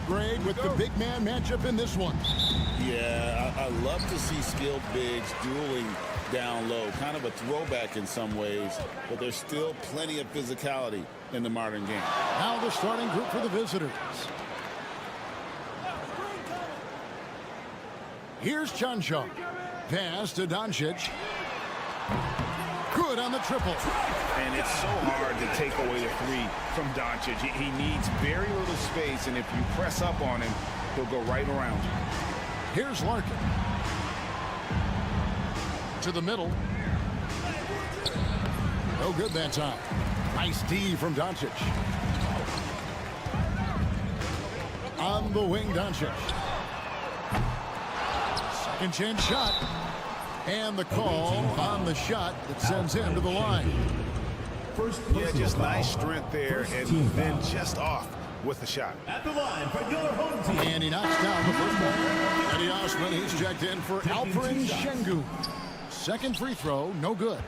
grade with the big man matchup in this one. Yeah, I love to see skilled bigs dueling down low. Kind of a throwback in some ways, but there's still plenty of physicality in the modern game. Now the starting group for the visitors. Here's Chancho. Pass to Doncic. Good on the triple. And it's so hard to take away a three from Doncic. He needs very little space, and if you press up on him, he'll go right around you. Here's Larkin. To the middle. No good that time. Nice D from Doncic. On the wing, Doncic. Second chance shot. And the call on the shot that sends him to the line. Yeah, just nice strength there, and then just off with the shot. At the line for your home team. And he knocks down the first one. Eddie Osman, he's checked in for Alperen Şengün. Second free throw, no good.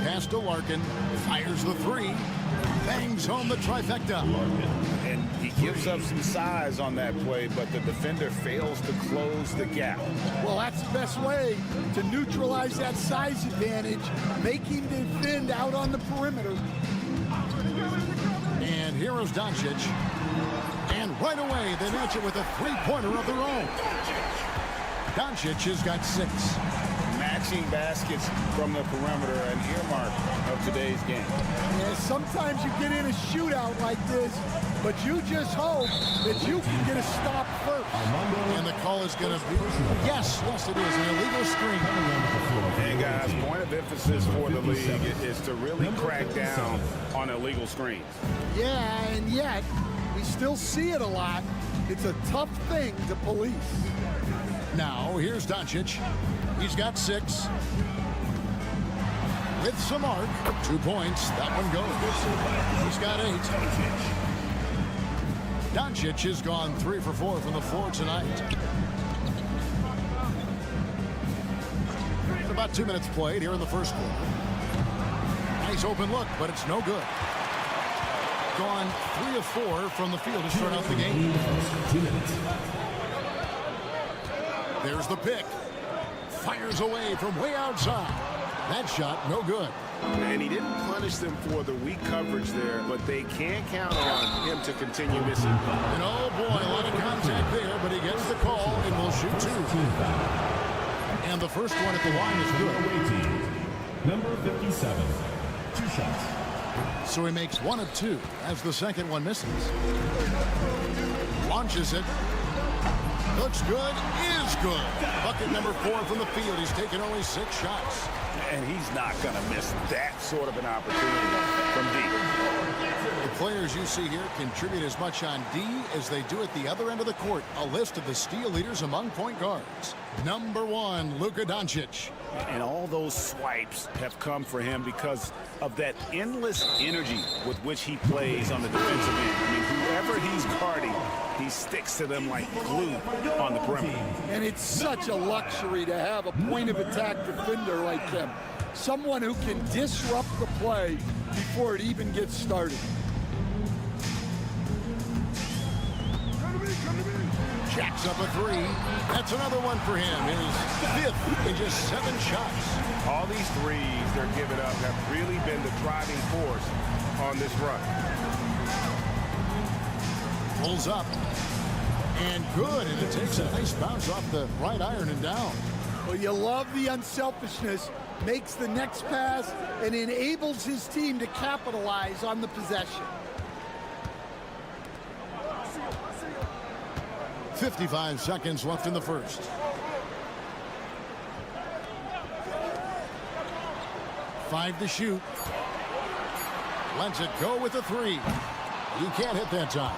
Pass to Larkin, fires the three, bangs home the trifecta. And he gives up some size on that play, but the defender fails to close the gap. Well, that's the best way to neutralize that size advantage, make him defend out on the perimeter. And here is Doncic. And right away, they match it with a three-pointer of their own. Doncic has got 6. Matching baskets from the perimeter, an earmark of today's game. Yeah, sometimes you get in a shootout like this, but you just hope that you can get a stop first. And the call is going to be, yes, it is, an illegal screen. And guys, point of emphasis for the league is to really crack down on illegal screens. Yeah, and yet, we still see it a lot. It's a tough thing to police. Now, here's Doncic. He's got 6. With some arc, 2 points. That one goes. He's got 8. Doncic has gone 3 for 4 from the floor tonight. About 2 minutes played here in the first quarter. Nice open look, but it's no good. Gone 3 of 4 from the field to start out the game. 2 minutes. There's the pick. Fires away from way outside. That shot, no good. And he didn't punish them for the weak coverage there, but they can't count on him to continue missing. And oh boy, a lot of contact there, but he gets the call and will shoot 2. And the first one at the line is good. Number 57. 2 shots. So he makes 1 of 2 as the second one misses. Launches it. Looks good, is good. Bucket number 4 from the field. He's taken only 6 shots. And he's not going to miss that sort of an opportunity from deep. The players you see here contribute as much on D as they do at the other end of the court. A list of the steal leaders among point guards. Number 1, Luka Doncic. And all those swipes have come for him because of that endless energy with which he plays on the defensive end. I mean, whoever he's guarding, he sticks to them like glue on the perimeter. And it's such a luxury to have a point-of-attack defender like him. Someone who can disrupt the play before it even gets started. Jacks up a 3. That's another one for him. His 5th in just 7 shots. All these threes they're giving up have really been the driving force on this run. Pulls up. And good. And it takes a nice bounce off the right iron and down. Well, you love the unselfishness. Makes the next pass and enables his team to capitalize on the possession. 55 seconds left in the first. Five to shoot. Lets it go with a 3. He can't hit that time.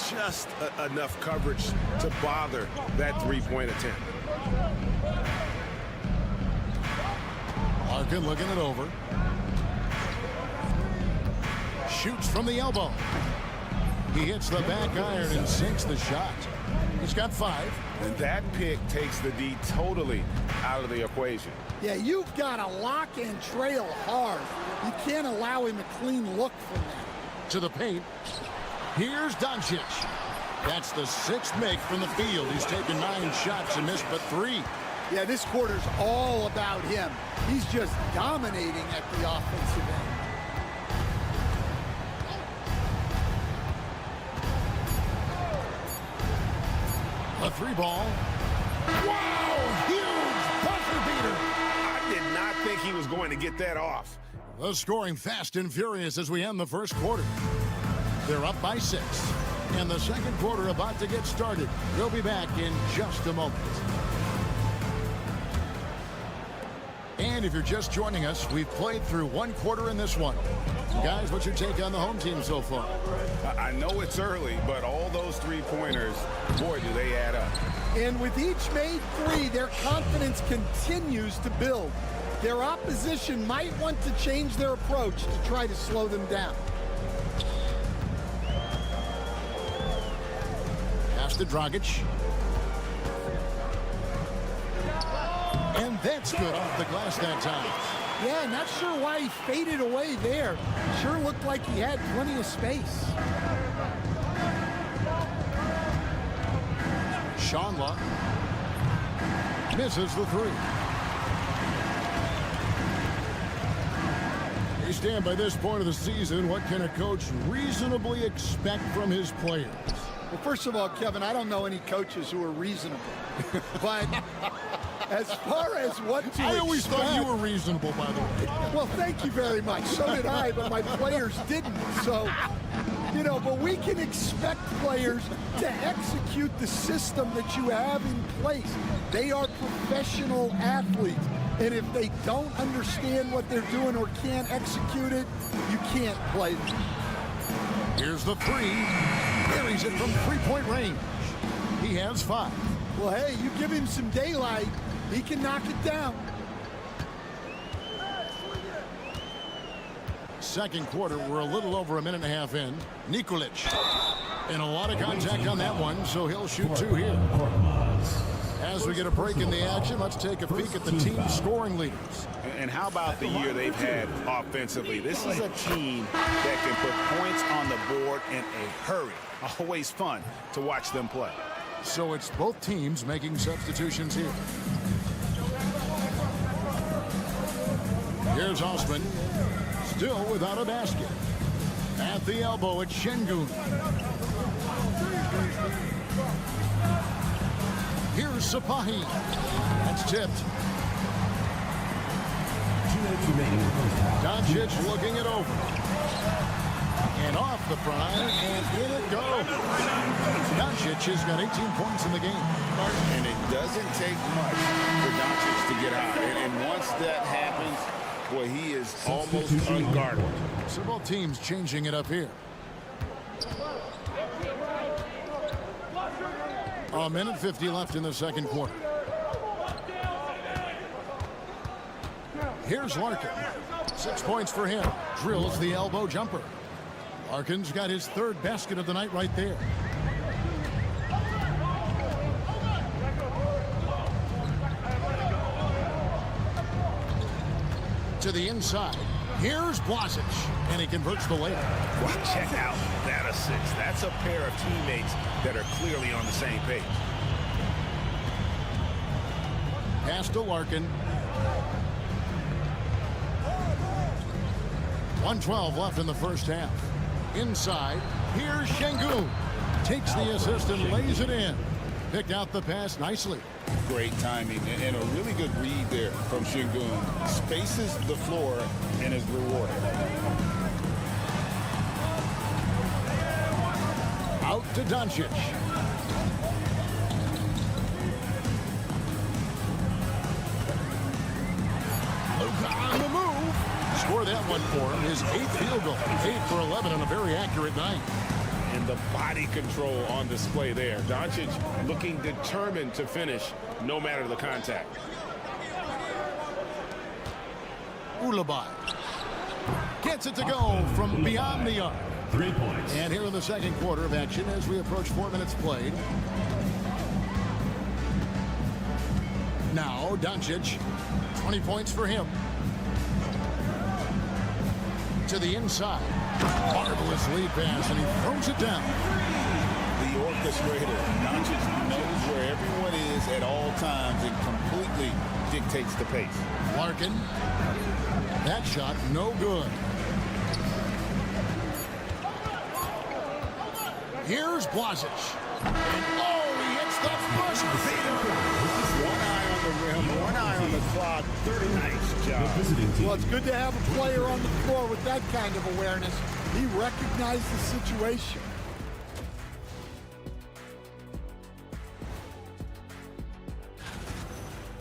Just enough coverage to bother that three-point attempt. Larkin looking it over. Shoots from the elbow. He hits the back iron and sinks the shot. He's got 5. And that pick takes the D totally out of the equation. Yeah, you've got to lock and trail hard. You can't allow him a clean look from that. To the paint. Here's Doncic. That's the 6th make from the field. He's taken 9 shots and missed but 3. Yeah, this quarter's all about him. He's just dominating at the offensive end. A 3-ball. Wow! Huge buzzer beater. I did not think he was going to get that off. The scoring fast and furious as we end the first quarter. They're up by 6. And the second quarter about to get started. We'll be back in just a moment. And if you're just joining us, we've played through 1 quarter in this one. Guys, what's your take on the home team so far? I know it's early, but all those 3-pointers, boy, do they add up. And with each made 3, their confidence continues to build. Their opposition might want to change their approach to try to slow them down. Pass to Dragic. And that's good off the glass that time. Yeah, not sure why he faded away there. Sure looked like he had plenty of space. Shanla misses the 3. Hey Stan, by this point of the season, what can a coach reasonably expect from his players? Well, first of all, Kevin, I don't know any coaches who are reasonable. But as far as what to expect... I always thought you were reasonable, by the way. Well, thank you very much. So did I, but my players didn't. So, you know, but we can expect players to execute the system that you have in place. They are professional athletes. And if they don't understand what they're doing or can't execute it, you can't play them. Here's the 3. Buries it from 3-point range. He has 5. Well, hey, you give him some daylight, he can knock it down. Second quarter, we're a little over a minute and a half in. Nikolic. And a lot of contact on that one, so he'll shoot 2 here. As we get a break in the action, let's take a peek at the team's scoring leaders. And how about the year they've had offensively? This is a team that can put points on the board in a hurry. Always fun to watch them play. So it's both teams making substitutions here. Here's Osman, still without a basket. At the elbow, it's Şengün. Here's Sapahi. That's tipped. Doncic looking it over. And off the prime, and in it goes. Doncic has got 18 points in the game. And it doesn't take much for Doncic to get out. And once that happens, boy, he is almost unguardable. So both teams changing it up here. A minute 50 left in the second quarter. Here's Larkin. 6 points for him. Drills the elbow jumper. Larkin's got his 3rd basket of the night right there. To the inside. Here's Blasic, and he converts the layup. Well, check out that assist. That's a pair of teammates that are clearly on the same page. Pass to Larkin. 1:12 left in the first half. Inside, here's Şengün. Takes the assist and lays it in. Picked out the pass nicely. Great timing and a really good read there from Şengün. Spaces the floor and is rewarded. Out to Doncic. On the move. Score that one for him. His 8th field goal. 8 for 11 on a very accurate night. And the body control on display there. Doncic looking determined to finish no matter the contact. Ulabai gets it to go from beyond the arc. 3 points. And here in the second quarter of action as we approach 4 minutes played. Now Doncic, 20 points for him. To the inside. Marvelous lead pass, and he throws it down. The orchestrator, Doncic, knows where everyone is at all times and completely dictates the pace. Larkin. That shot, no good. Here's Blasic. And oh, he hits the first beater. One eye on the rim, one eye on the clock. Nice job. Well, it's good to have a player on the floor with that kind of awareness. He recognized the situation.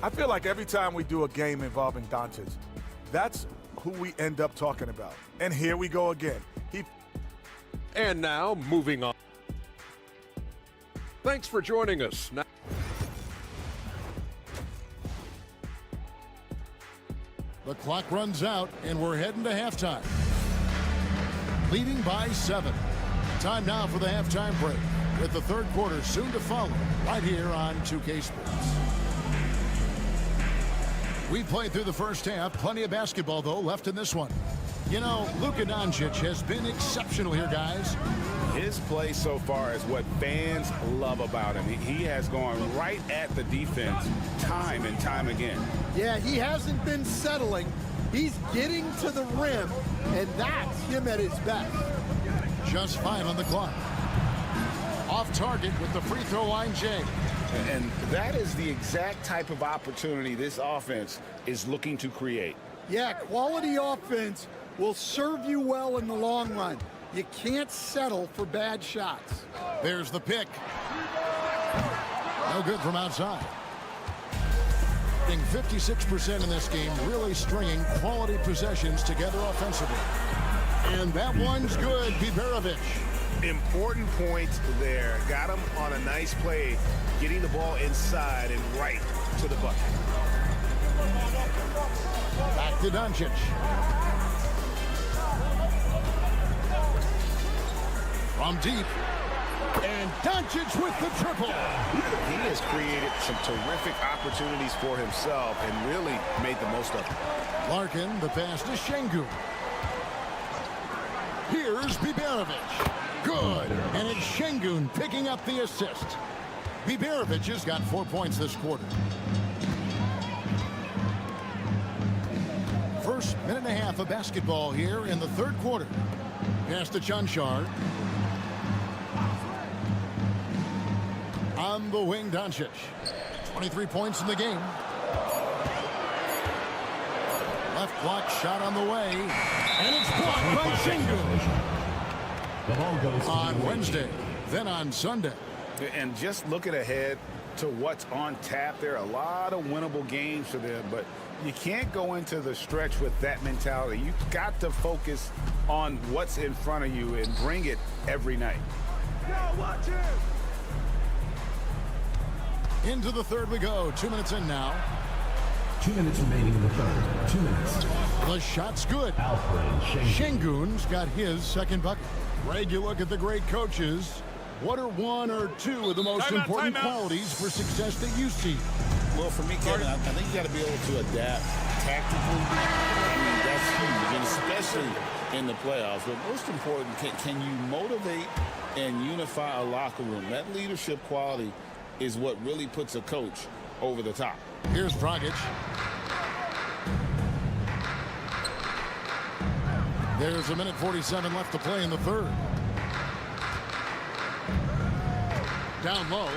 I feel like every time we do a game involving Doncic, that's who we end up talking about. And here we go again. And now, moving on. Thanks for joining us. Now The clock runs out, and we're heading to halftime. Leading by 7. Time now for the halftime break, with the third quarter soon to follow, right here on 2K Sports. We played through the first half. Plenty of basketball, though, left in this one. You know, Luka Doncic has been exceptional here, guys. His play so far is what fans love about him. He has gone right at the defense time and time again. Yeah, he hasn't been settling. He's getting to the rim, and that's him at his best. Just 5 on the clock. Off target with the free throw line, Jay. And that is the exact type of opportunity this offense is looking to create. Yeah, quality offense will serve you well in the long run. You can't settle for bad shots. There's the pick. No good from outside. Being 56% in this game, really stringing quality possessions together offensively. And that one's good, Biberovic. Important points there. Got him on a nice play, getting the ball inside and right to the bucket. Back to Doncic. From deep. And Doncic with the triple. He has created some terrific opportunities for himself and really made the most of it. Larkin, the pass to Şengün. Here's Biberovic. Good. And it's Şengün picking up the assist. Biberovic has got 4 points this quarter. First minute and a half of basketball here in the third quarter. Pass to Cancar. On the wing, Doncic. 23 points in the game. Left block shot on the way. And it's blocked by Şengün. The ball goes On Wednesday, then on Sunday. And just looking ahead to what's on tap, there are a lot of winnable games for them, but you can't go into the stretch with that mentality. You've got to focus on what's in front of you and bring it every night. watch it! Into the third we go. 2 minutes in now. 2 minutes remaining in the third. 2 minutes. The shot's good. Alfred Şengün's got his second bucket. Greg, you look at the great coaches. What are 1 or 2 of the most important qualities for success that you see? Well, for me, Kevin, I think you got to be able to adapt tactically. I mean, that's huge, and especially in the playoffs. But most important, can you motivate and unify a locker room? That leadership quality is what really puts a coach over the top. Here's Dragic. There's a minute 47 left to play in the third. Down low.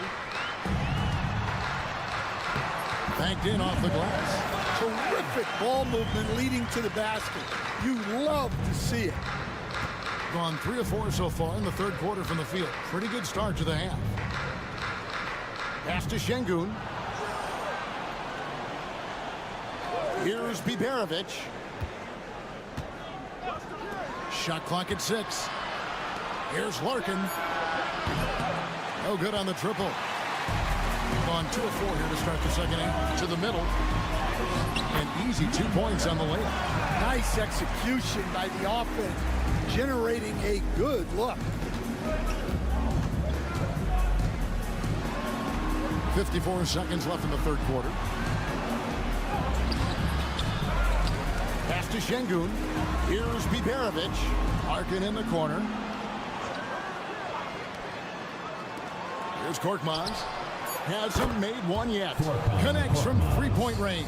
Banked in off the glass. Terrific ball movement leading to the basket. You love to see it. Gone 3 of 4 so far in the third quarter from the field. Pretty good start to the half. Pass to Şengün. Here's Biberovic. Shot clock at 6. Here's Larkin. No good on the triple. Gone 2 of 4 here to start the second half. To the middle. And easy 2 points on the layup. Nice execution by the offense, generating a good look. 54 seconds left in the third quarter. Pass to Şengün. Here's Biberovic. Larkin in the corner. Here's Korkmaz. Hasn't made one yet. Connects from three-point range.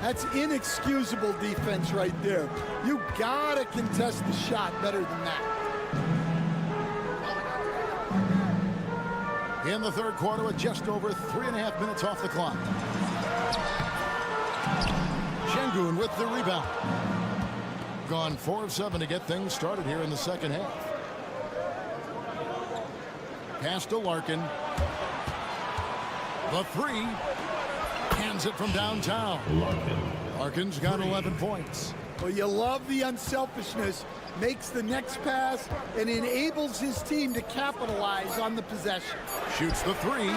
That's inexcusable defense right there. You gotta contest the shot better than that. In the third quarter with just over 3.5 minutes off the clock. Şengün with the rebound. Gone 4 of 7 to get things started here in the second half. Pass to Larkin. The three. Hands it from downtown. Larkin's got 11 points. Well, you love the unselfishness. Makes the next pass and enables his team to capitalize on the possession. Shoots the three.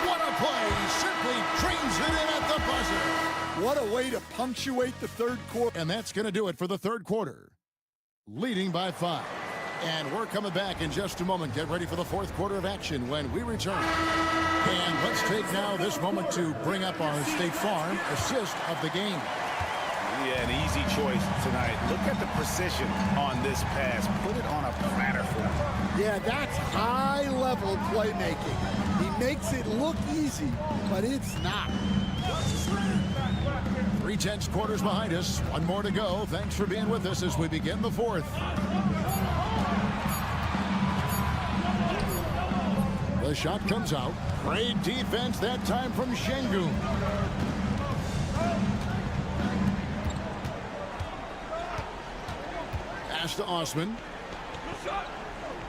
What a play. Simply trains it in at the buzzer. What a way to punctuate the third quarter. And that's going to do it for the third quarter. Leading by 5. And we're coming back in just a moment. Get ready for the fourth quarter of action when we return. And let's take now this moment to bring up our State Farm assist of the game. Yeah, an easy choice tonight. Look at the precision on this pass. Put it on a platter for him. Yeah, that's high-level playmaking. He makes it look easy, but it's not. 3/10 quarters behind us. One more to go. Thanks for being with us as we begin the fourth. The shot comes out. Great defense that time from Şengün. Pass to Osman.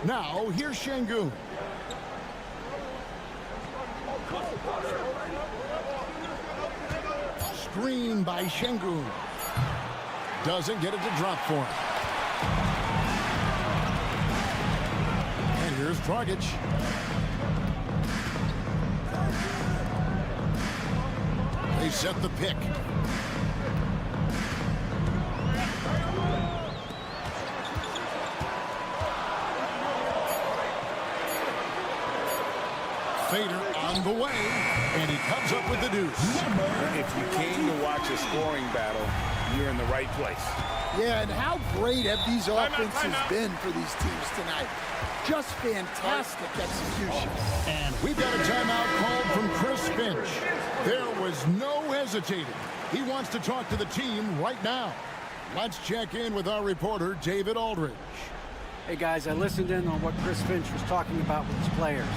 Now here's Şengün. Screen by Şengün. Doesn't get it to drop for him. And here's Dragic. They set the pick. Fader on the way, and he comes up with the deuce. If you came to watch a scoring battle, you're in the right place. Yeah, and how great have these offenses been for these teams tonight? Just fantastic execution. And we've got a timeout called from Chris Finch. There was no hesitating. He wants to talk to the team right now. Let's check in with our reporter, David Aldridge. Hey, guys, I listened in on what Chris Finch was talking about with his players.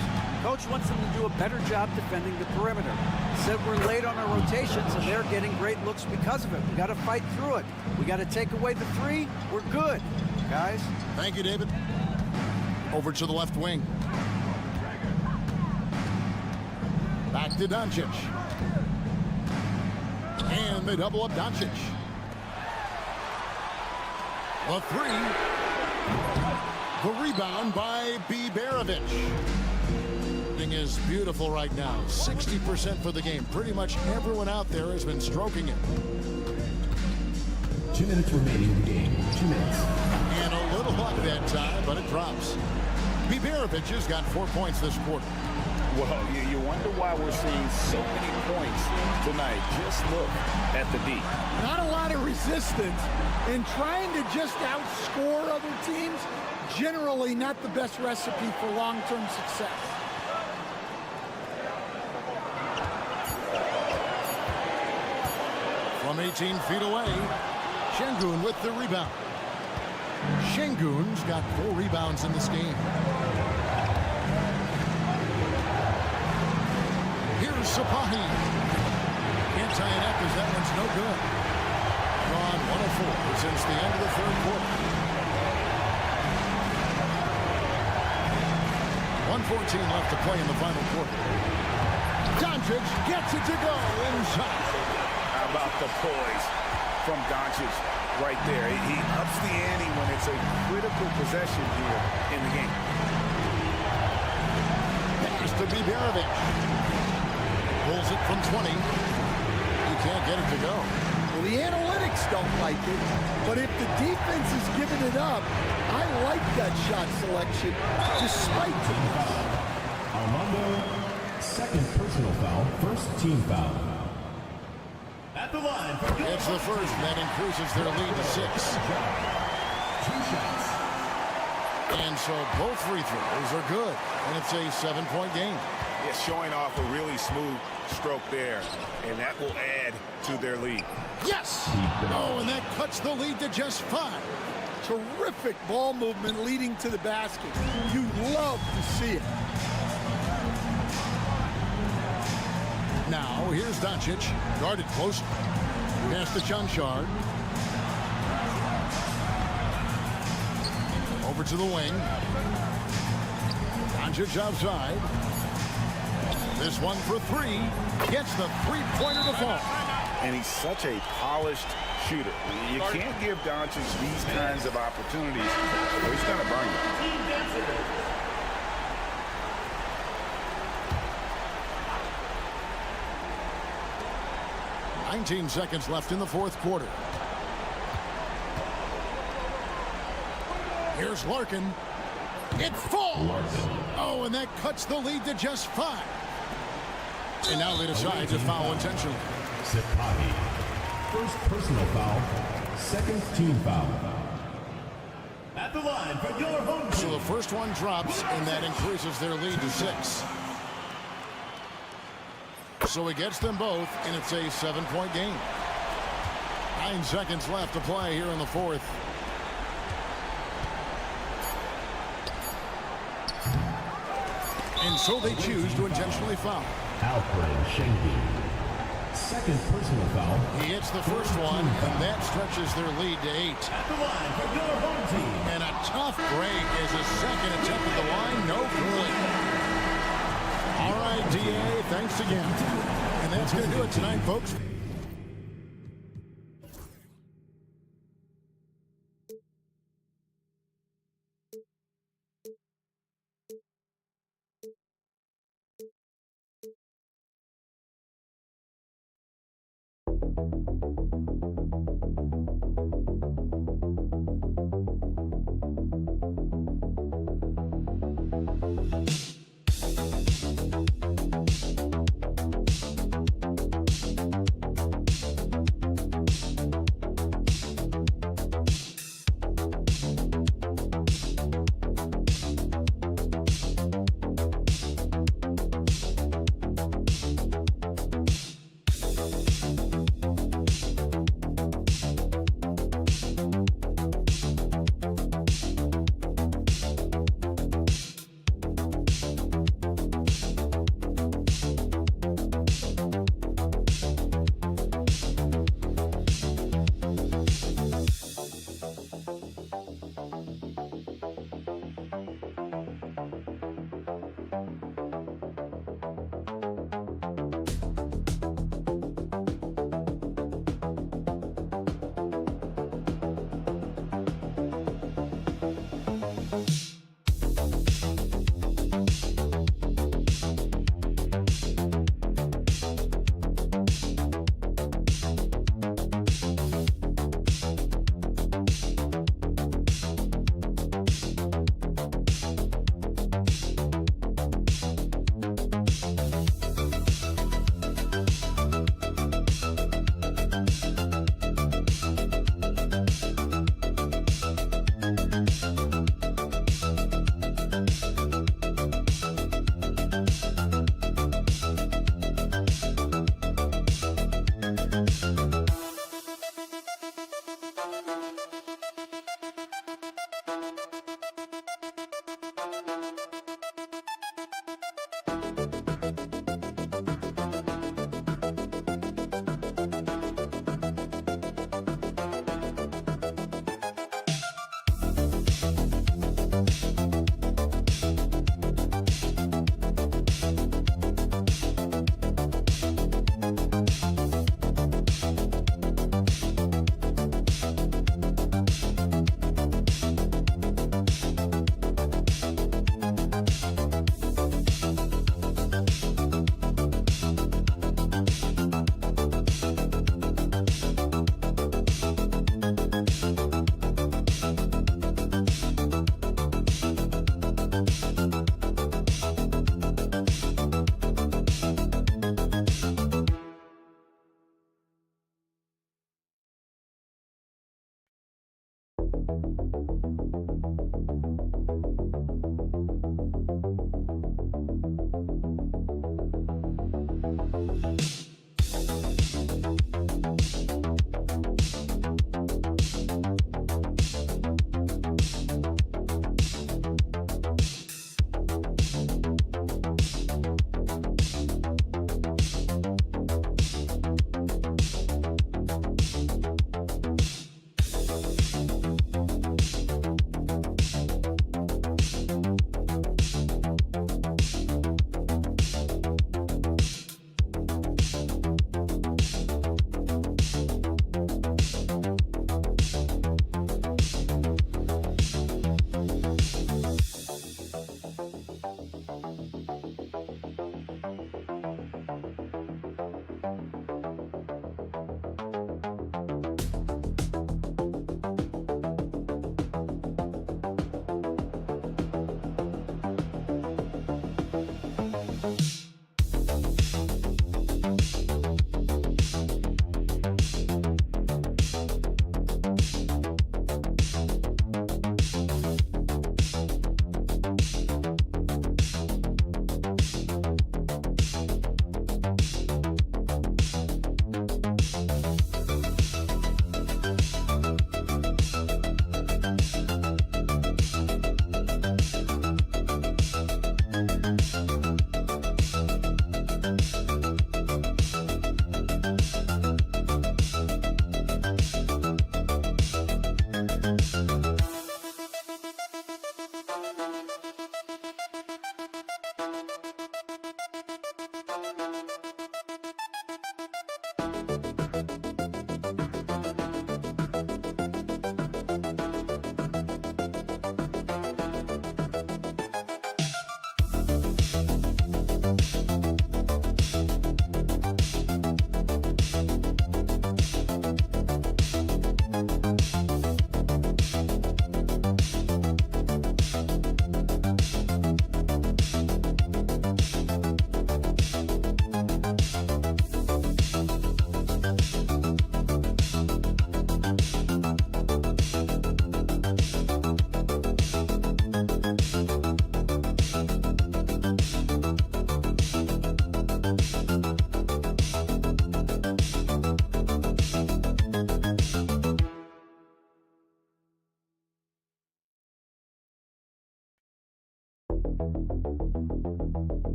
Coach wants them to do a better job defending the perimeter. He said we're late on our rotations, and they're getting great looks because of it. We got to fight through it. We got to take away the three. We're good, guys. Thank you, David. Over to the left wing. Back to Doncic. And they double up Doncic. The three. The rebound by Biberovic. Is beautiful right now. 60% for the game. Pretty much everyone out there has been stroking it. 2 minutes remaining in the game. 2 minutes. And a little luck that time, but it drops. Biberovic has got 4 points this quarter. Well, you wonder why we're seeing so many points tonight. Just look at the D. Not a lot of resistance, and trying to just outscore other teams, generally not the best recipe for long-term success. From 18 feet away, Şengün with the rebound. Şengün's got 4 rebounds in this game. Here's Sapahi. Can't tie it up as that one's no good. Gone 104 since the end of the third quarter. 1:14 left to play in the final quarter. Doncic gets it to go inside. How about the poise from Doncic right there? He ups the ante when it's a critical possession here in the game. Pass to Biberovic. Pulls it from 20. He can't get it to go. Well, the analytics don't like it, but if the defense is giving it up, I like that shot selection despite the miss. Armando, second personal foul, first team foul. At At the line. It's the first, and that increases their lead to 6. 2 shots. And so both free throws are good, and it's a 7-point game. Yeah, showing off a really smooth stroke there, and that will add to their lead. Yes! Oh, and that cuts the lead to just 5. Terrific ball movement leading to the basket. You love to see it. Now, here's Doncic, guarded close. Pass to Chanchard. Over to the wing. Doncic outside. This one for 3. Gets the three-pointer to fall. And he's such a polished shooter. You can't give Doncic these kinds of opportunities, or he's going to burn you. 19 seconds left in the fourth quarter. Here's Larkin. It falls. Oh, and that cuts the lead to just 5. And now they decide to foul intentionally. Sporty. First personal foul. Second team foul. At the line for your home team. So the first one drops, and that increases their lead to 6. So he gets them both, and it's a 7-point game. 9 seconds left to play here in the fourth. And so they choose to intentionally foul. Alfred Schenke. Second personal foul. He hits the first one, and that stretches their lead to 8. At the line for your home team. And a tough break as his second attempt at the line, no good. All right, DA, thanks again. And that's going to do it tonight, folks.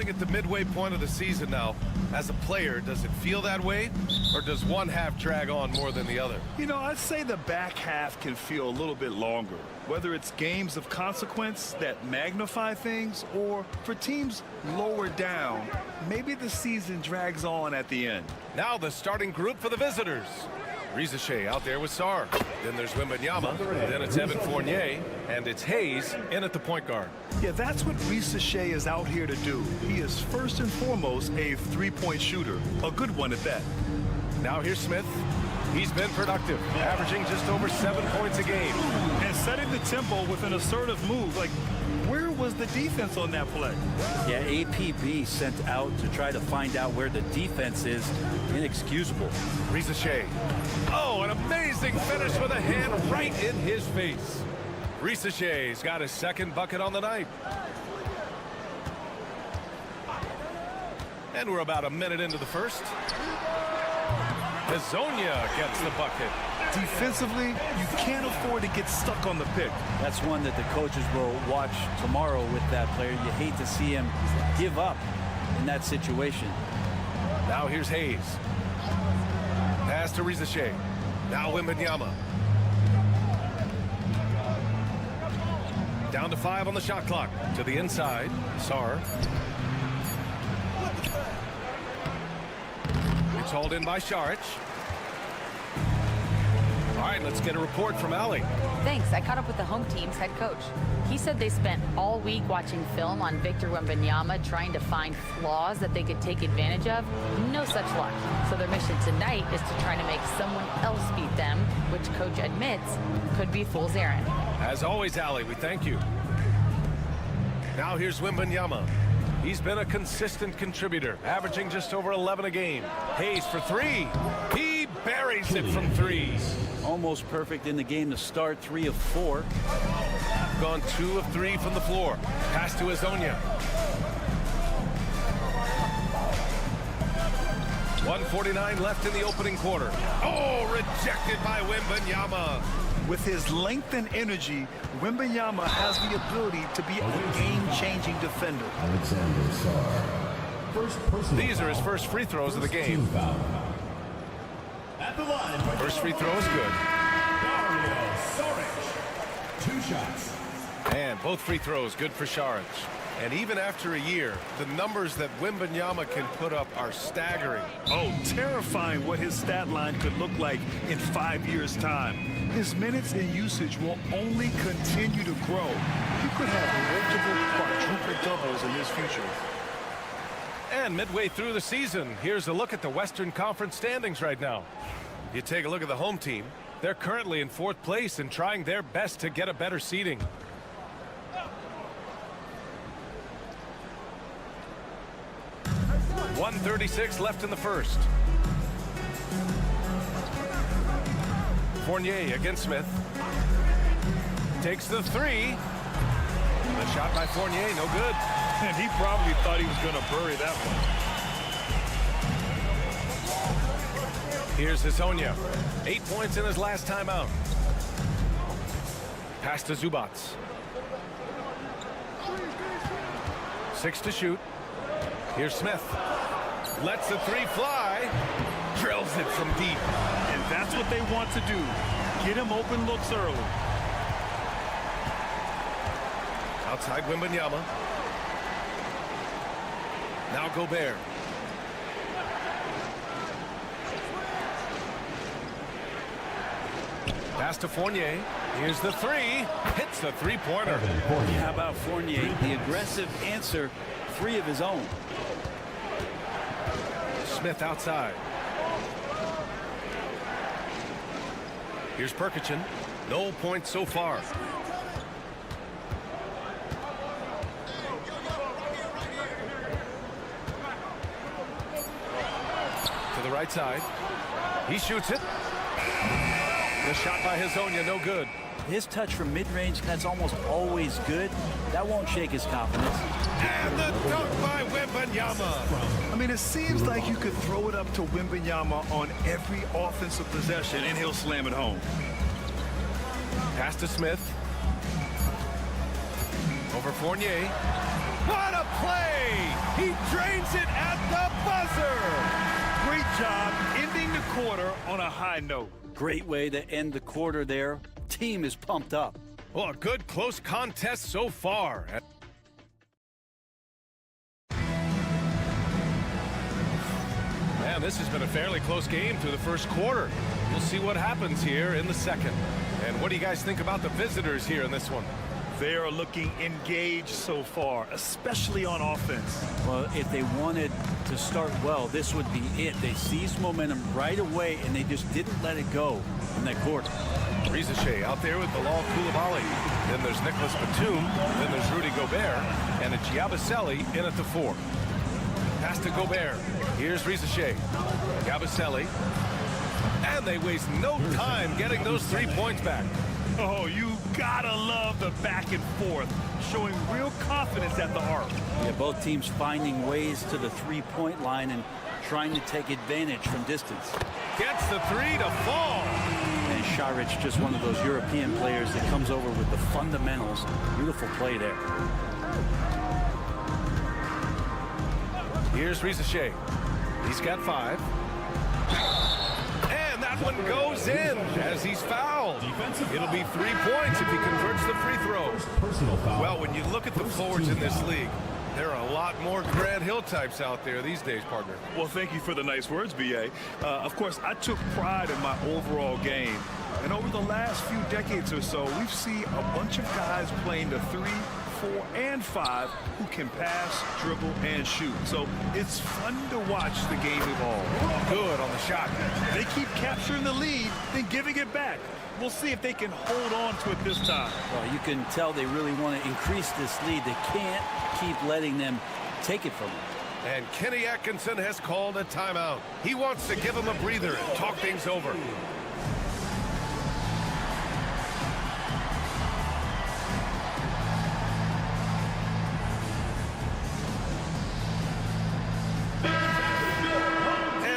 At the midway point of the season now, as a player, does it feel that way, or does one half drag on more than the other? You know, I'd say the back half can feel a little bit longer, whether it's games of consequence that magnify things, or for teams lower down, maybe the season drags on at the end. Now the starting group for the visitors. Riza out there with Sarr. Then there's Wembanyama. Then it's Evan Fournier. And it's Hayes in at the point guard. Yeah, that's what Riza is out here to do. He is first and foremost a three-point shooter, a good one at that. Now here's Smith. He's been productive, averaging just over 7 points a game. And setting the tempo with an assertive move. Like, where was the defense on that play? Yeah, APB sent out to try to find out where the defense is. Inexcusable. Riza. Oh, an amazing finish with a hand right in his face. Riza got his second bucket on the night. And we're about a minute into the first. Hazonia gets the bucket. Defensively, you can't afford to get stuck on the pick. That's one that the coaches will watch tomorrow with that player. You hate to see him give up in that situation. Now here's Hayes. Pass to Riza. Now Wembanyama. Down to 5 on the shot clock. To the inside. Sarr. It's hauled in by Šarić. All right, let's get a report from Allie. Thanks. I caught up with the home team's head coach. He said they spent all week watching film on Victor Wembanyama, trying to find flaws that they could take advantage of. No such luck. So their mission tonight is to try to make someone else beat them, which coach admits could be fool's errand. As always, Allie, we thank you. Now here's Wembanyama. He's been a consistent contributor, averaging just over 11 a game. Hayes for 3. He buries it from 3. Almost perfect in the game to start, 3 of 4. Gone 2 of 3 from the floor. Pass to Hazonia. 1:49 left in the opening quarter. Oh, rejected by Wembanyama. With his length and energy, Wembanyama has the ability to be a game-changing defender. These are his first free throws of the game. At the line, First free throw is good. 2 shots. And both free throws good for Šarić. And even after a year, the numbers that Wembanyama can put up are staggering. Oh, terrifying what his stat line could look like in 5 years' time. His minutes and usage will only continue to grow. He could have multiple quadruple doubles in his future. And midway through the season, here's a look at the Western Conference standings right now. You take a look at the home team. They're currently in 4th place and trying their best to get a better seeding. .136 left in the first. Fournier against Smith. Takes the 3. The shot by Fournier, no good. And he probably thought he was going to bury that one. Here's Hezonja. 8 points in his last time out. Pass to Zubac. 6 to shoot. Here's Smith. Lets the 3 fly. Drills it from deep. And that's what they want to do. Get him open looks early. Outside Wembanyama. Now Gobert. Pass to Fournier. Here's the 3. Hits the 3-pointer. How about Fournier? The aggressive answer, 3 of his own. Smith outside. Here's Perkichin. No points so far. To the right side. He shoots it. The shot by Hezonja, no good. His touch from mid-range, that's almost always good. That won't shake his confidence. And the dunk by Wembanyama. I mean, it seems like you could throw it up to Wembanyama on every offensive possession, and he'll slam it home. Pass to Smith. Over Fournier. What a play! He drains it at the buzzer! Great job ending the quarter on a high note. Great way to end the quarter there. Team is pumped up. Well, a good close contest so far. Man, this has been a fairly close game through the first quarter. We'll see what happens here in the second. And what do you guys think about the visitors here in this one? They are looking engaged so far, especially on offense. Well, if they wanted to start well, this would be it. They seized momentum right away, and they just didn't let it go in that quarter. Rizachet out there with Bilal Coulibaly. Then there's Nicholas Batum. Then there's Rudy Gobert. And a Giabaselli in at the 4. Pass to Gobert. Here's Rizachet. Giabaselli. And they waste no time getting those 3 points back. Oh, you gotta love the back and forth, showing real confidence at the arc. Yeah, both teams finding ways to the 3-point line and trying to take advantage from distance. Gets the 3 to fall. And Šarić, just one of those European players that comes over with the fundamentals. Beautiful play there. Here's Rizachet. He's got 5. And that one goes in as he's fouled. It'll be 3 points if he converts the free throw. Well, when you look at the forwards in this league, there are a lot more Grant Hill types out there these days, partner. Well, thank you for the nice words, B.A. Of course, I took pride in my overall game. And over the last few decades or so, we've seen a bunch of guys playing the 3, 4, and 5 who can pass, dribble, and shoot. So it's fun to watch the game evolve. Good on the shot. They keep capturing the lead, then giving it back. We'll see if they can hold on to it this time. Well, you can tell they really want to increase this lead. They can't keep letting them take it from them. And Kenny Atkinson has called a timeout. He wants to give him a breather and talk things over.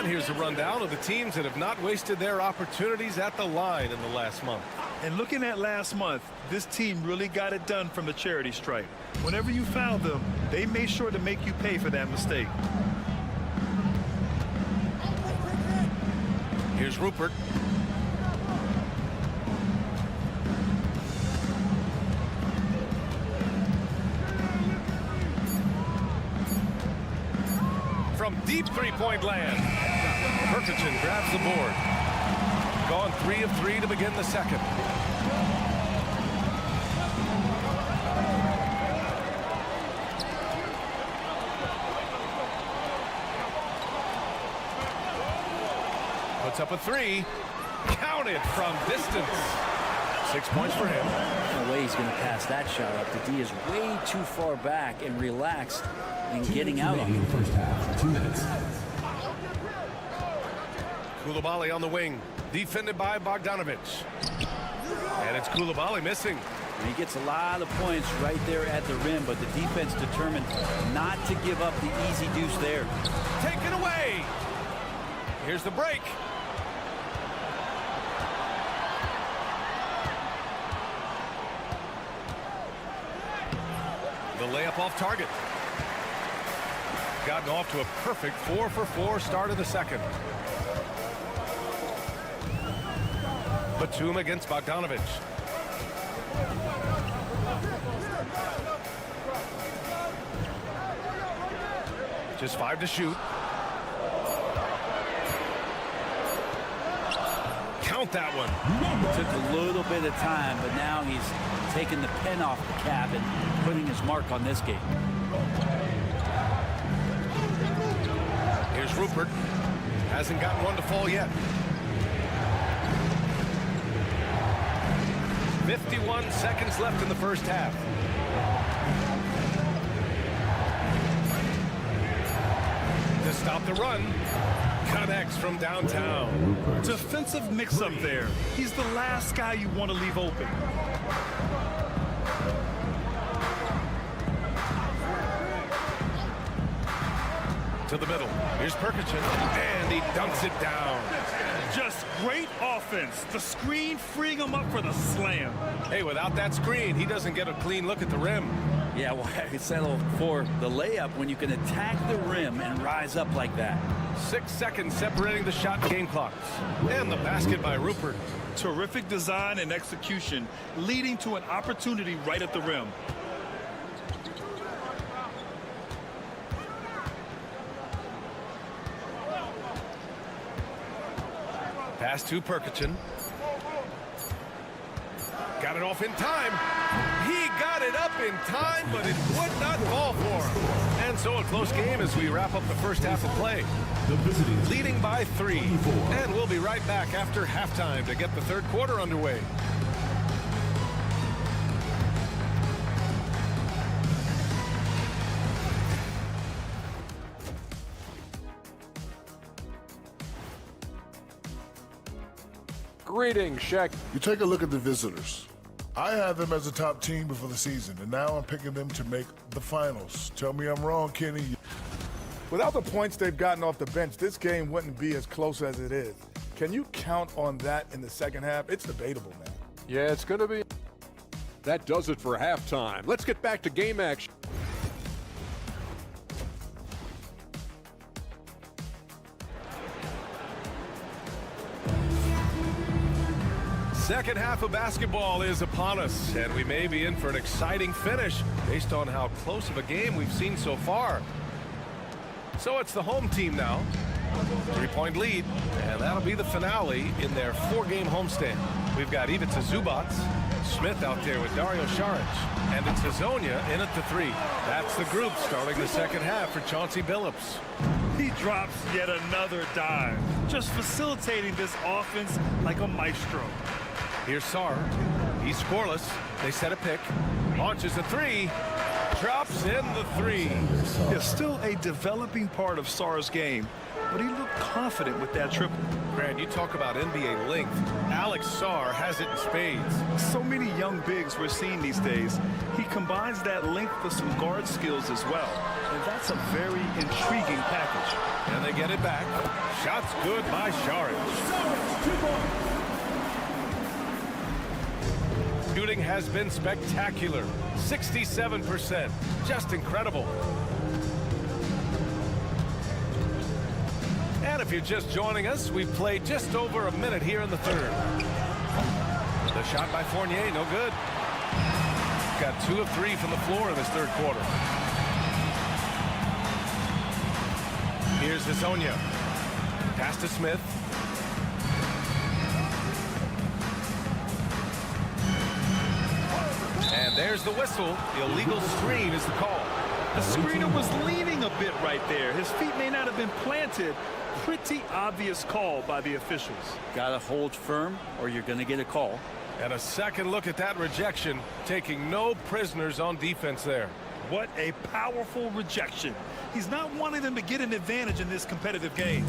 Here's a rundown of the teams that have not wasted their opportunities at the line in the last month. And looking at last month, this team really got it done from the charity stripe. Whenever you found them, they made sure to make you pay for that mistake. Here's Rupert. from deep three-point land. Perkichin grabs the board. Gone 3 of 3 to begin the second. Puts up a 3. Counted from distance. 6 points for him. No way he's going to pass that shot up. The D is way too far back and relaxed and getting out on in it. the first half. 2 minutes. Koulibaly on the wing, defended by Bogdanovic. And it's Koulibaly missing. And he gets a lot of points right there at the rim, but the defense determined not to give up the easy deuce there. Taken away. Here's the break. The layup off target. Gotten off to a perfect 4 for 4 start of the second. Batum against Bogdanovic. Just 5 to shoot. Count that one. Took a little bit of time, but now he's taking the pen off the cap and putting his mark on this game. Here's Rupert. Hasn't gotten one to fall yet. 51 seconds left in the first half. To stop the run, connects from downtown. Defensive mix-up there. He's the last guy you want to leave open. To the middle. Here's Perkichin, and he dunks it down. Just great offense. The screen freeing him up for the slam. Hey, without that screen, he doesn't get a clean look at the rim. Yeah, well, I could settle for the layup when you can attack the rim and rise up like that. 6 seconds separating the shot and game clocks. And the basket by Rupert. Terrific design and execution, leading to an opportunity right at the rim. Pass to Perkichin. Got it off in time. He got it up in time, but it would not fall for him. And so a close game as we wrap up the first half of play. Leading by 3. And we'll be right back after halftime to get the third quarter underway. Greetings, Shaq. You take a look at the visitors. I had them as a top team before the season, and now I'm picking them to make the finals. Tell me I'm wrong, Kenny. Without the points they've gotten off the bench, this game wouldn't be as close as it is. Can you count on that in the second half? It's debatable, man. Yeah, it's going to be. That does it for halftime. Let's get back to game action. Second half of basketball is upon us, and we may be in for an exciting finish based on how close of a game we've seen so far. So it's the home team now. 3-point lead, and that'll be the finale in their 4-game homestand. We've got Ivica Zubac, Smith out there with Dario Saric, and it's Hazonia in at the 3. That's the group starting the second half for Chauncey Billups. He drops yet another dive, just facilitating this offense like a maestro. Here's Sarr. He's scoreless. They set a pick. Launches a 3. Drops in the 3. It's still a developing part of Sarr's game, but he looked confident with that triple. Grant, you talk about NBA length. Alex Sarr has it in spades. So many young bigs we're seeing these days. He combines that length with some guard skills as well. And that's a very intriguing package. And they get it back. Shots good by Saric. Shooting has been spectacular. 67%. Just incredible. And if you're just joining us, we've played just over a minute here in the third. The shot by Fournier, no good. Got 2 of 3 from the floor in this third quarter. Here's Hazonia. Pass to Smith. And there's the whistle. Illegal screen is the call. The screener was leaning a bit right there. His feet may not have been planted. Pretty obvious call by the officials. Gotta hold firm or you're gonna get a call. And a second look at that rejection, taking no prisoners on defense there. What a powerful rejection. He's not wanting them to get an advantage in this competitive game.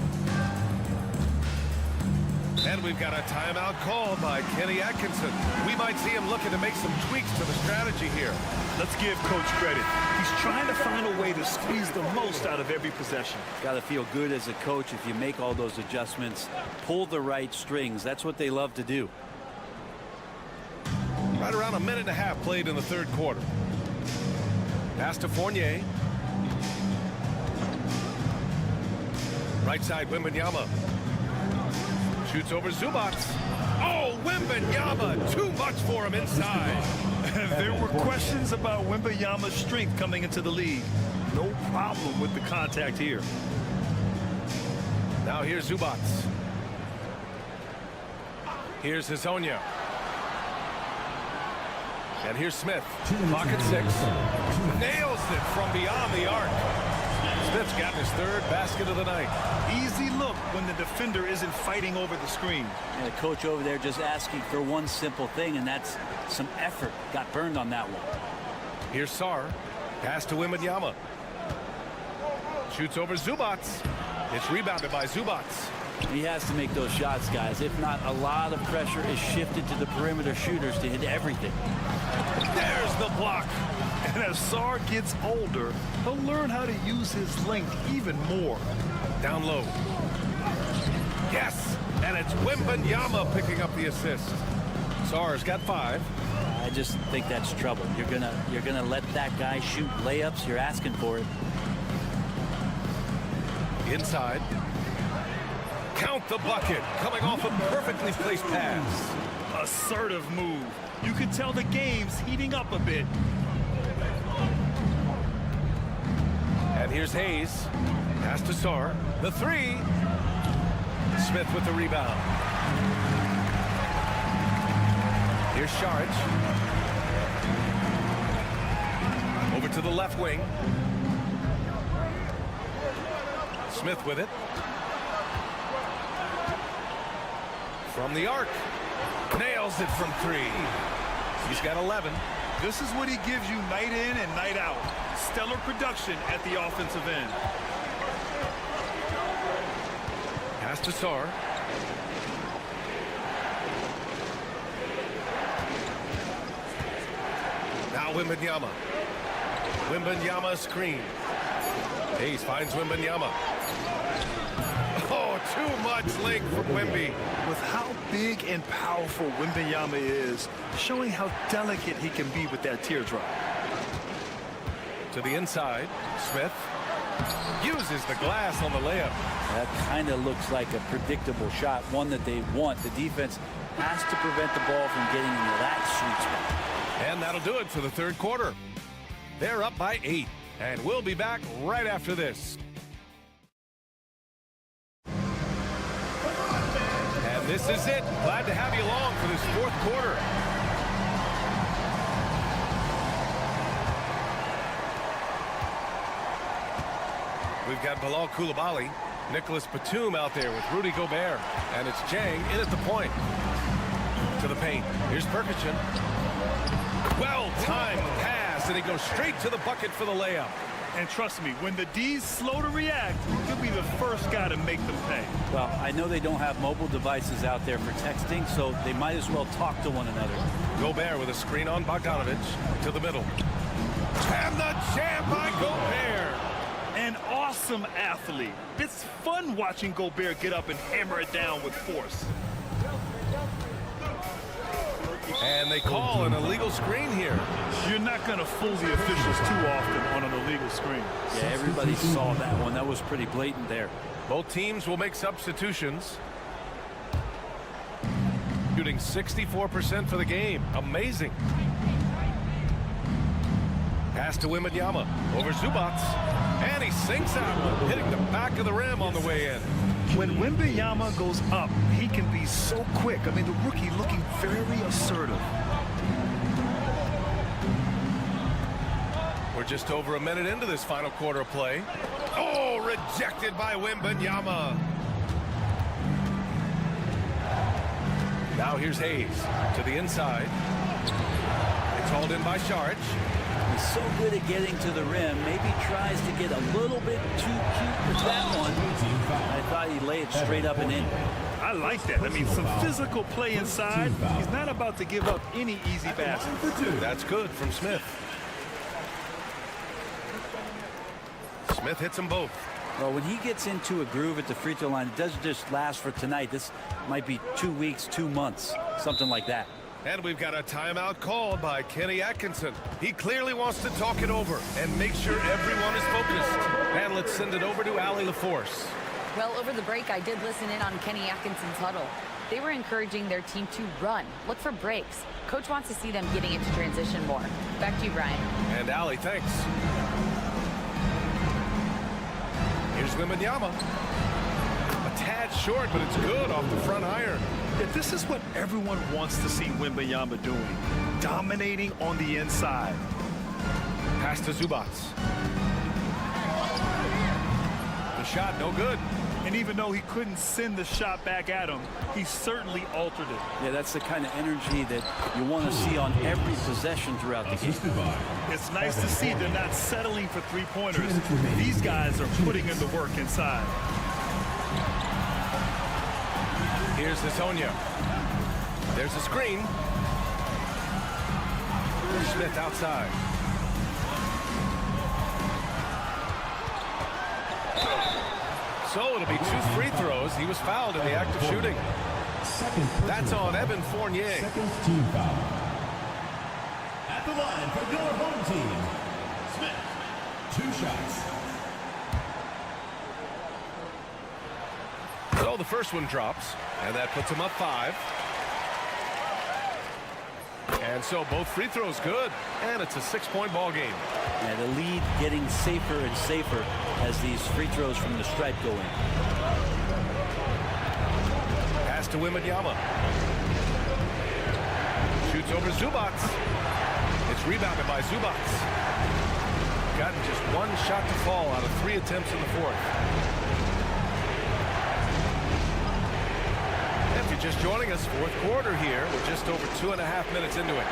And we've got a timeout called by Kenny Atkinson. We might see him looking to make some tweaks to the strategy here. Let's give Coach credit. He's trying to find a way to squeeze the most out of every possession. Gotta feel good as a coach if you make all those adjustments. Pull the right strings. That's what they love to do. Right around a minute and a half played in the third quarter. Pass to Fournier. Right side, Wembanyama. Shoots over Zubac. Oh, Wembanyama, too much for him inside. There were questions about Wembanyama's strength coming into the league. No problem with the contact here. Now here's Zubac. Here's Hazonia. And here's Smith. Pocket 6. Nails it from beyond the arc. Smith's got his third basket of the night. Easy look when the defender isn't fighting over the screen. And the coach over there just asking for one simple thing, and that's some effort. Got burned on that one. Here's Sar. Pass to Wembanyama. Shoots over Zubac. It's rebounded by Zubac. He has to make those shots, guys. If not, a lot of pressure is shifted to the perimeter shooters to hit everything. There's the block. And as Sar gets older, he'll learn how to use his length even more. Down low. Yes, and it's Wembanyama picking up the assist. Sar's got 5. I just think that's trouble. You're gonna let that guy shoot layups. You're asking for it. Inside. Count the bucket. Coming off a perfectly placed pass. Assertive move. You can tell the game's heating up a bit. And here's Hayes. Pass to Sar. The 3. Smith with the rebound. Here's Saric. Over to the left wing. Smith with it. From the arc. Nails it from 3. He's got 11. This is what he gives you night in and night out. Stellar production at the offensive end. Pass to Sar. Now Wembanyama. Wembanyama screen. Hayes finds Wembanyama. Oh, too much length from Wemby. With how big and powerful Wembanyama is, showing how delicate he can be with that teardrop. To the inside, Smith uses the glass on the layup. That kind of looks like a predictable shot, one that they want. The defense has to prevent the ball from getting into that sweet spot. And that'll do it for the third quarter. They're up by 8, and we'll be back right after this. And this is it. Glad to have you along for this fourth quarter. We've got Bilal Coulibaly, Nicholas Batum out there with Rudy Gobert, and it's Jang in at the point. To the paint. Here's Perkichin. Well-timed pass, and he goes straight to the bucket for the layup. And trust me, when the D's slow to react, he'll be the first guy to make them pay. Well, I know they don't have mobile devices out there for texting, so they might as well talk to one another. Gobert with a screen on Bogdanovich to the middle. And the jam by Gobert. An awesome athlete. It's fun watching Gobert get up and hammer it down with force. And they call an illegal screen here. You're not going to fool the officials too often on an illegal screen. Yeah, everybody saw that one. That was pretty blatant there. Both teams will make substitutions. Shooting 64% for the game. Amazing. Pass to Wembanyama over Zubats. And he sinks that one, hitting the back of the rim on the way in. When Wembanyama goes up, he can be so quick. I mean, the rookie looking very assertive. We're just over a minute into this final quarter of play. Oh, rejected by Wembanyama. Now here's Hayes to the inside. It's hauled in by Saric. He's so good at getting to the rim. Maybe tries to get a little bit too cute with that one. I thought he laid it straight up and in. I like that. I mean, some physical play inside. He's not about to give up any easy passes. That's good from Smith. Smith hits them both. Well, when he gets into a groove at the free throw line, it doesn't just last for tonight. This might be 2 weeks, 2 months, something like that. And we've got a timeout called by Kenny Atkinson. He clearly wants to talk it over and make sure everyone is focused. And let's send it over to Allie LaForce. Well, over the break, I did listen in on Kenny Atkinson's huddle. They were encouraging their team to run, look for breaks. Coach wants to see them getting into transition more. Back to you, Brian. And Allie, thanks. Here's Wembanyama. A tad short, but it's good off the front iron. Yeah, this is what everyone wants to see Wembanyama doing. Dominating on the inside. Pass to Zubats. The shot, no good. And even though he couldn't send the shot back at him, he certainly altered it. Yeah, that's the kind of energy that you want to see on every possession throughout the game. It's nice to see they're not settling for three-pointers. These guys are putting in the work inside. Here's Hezonja. There's a screen. Smith outside. So it'll be 2 free throws. He was fouled in the act of shooting. That's on Evan Fournier. Second team foul. At the line for your home team, Smith. 2 shots. So the first one drops, and that puts him up 5. And so both free throws good, and it's a 6-point ball game. Yeah, the lead getting safer and safer as these free throws from the stripe go in. Pass to Wembanyama. Shoots over Zubats. It's rebounded by Zubats. Gotten just 1 shot to fall out of 3 attempts in the 4th. If you're just joining us, 4th quarter here. We're just over 2.5 minutes into it.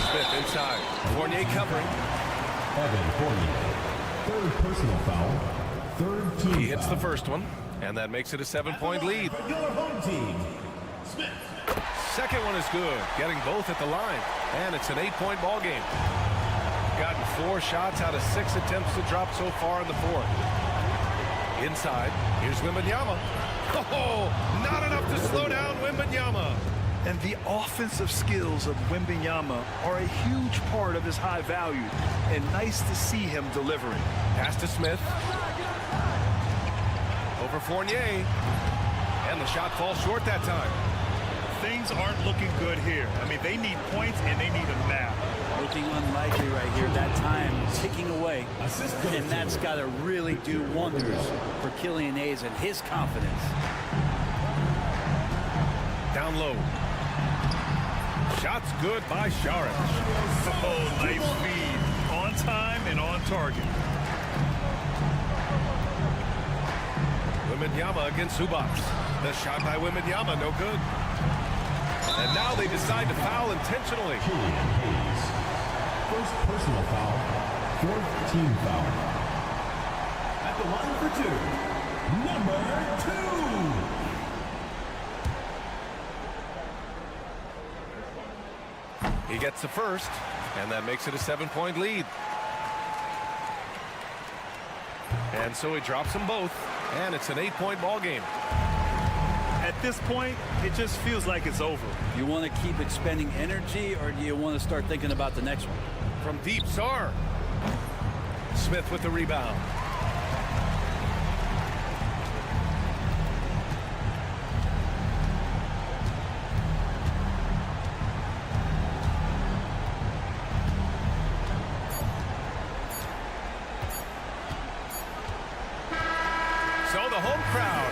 Smith inside. Fournier covering. Evan Fournier. 3rd personal foul. 3rd team He hits foul. the first one, and that makes it a 7-point lead. For your home team, Smith. Second one is good, getting both at the line, and it's an 8-point ball game. Gotten 4 shots out of 6 attempts to drop so far in the 4th. Inside, here's Wembanyama. Oh, not enough to slow down Wembanyama. And the offensive skills of Wembanyama are a huge part of his high value, and nice to see him delivering. Pass to Smith. Over Fournier. And the shot falls short that time. Things aren't looking good here. I mean, they need points, and they need them now. Looking unlikely right here. That time ticking away. And that's got to really do wonders for Killian Hayes and his confidence. Down low. Shots good by Saric. Oh, nice feed. On time and on target. Wembanyama against Zubats. The shot by Wembanyama, no good. And now they decide to foul intentionally. Killian Hayes. 1st personal foul. 4th team foul. At the line for 2, number 2. He gets the first, and that makes it a 7-point lead. And so he drops them both, and it's an 8-point ball game. At this point, it just feels like it's over. You want to keep expending energy, or do you want to start thinking about the next one? From deep, Sar. Smith with the rebound.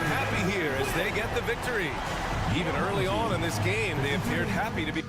happy here as they get the victory. Even early on in this game, they appeared happy to be...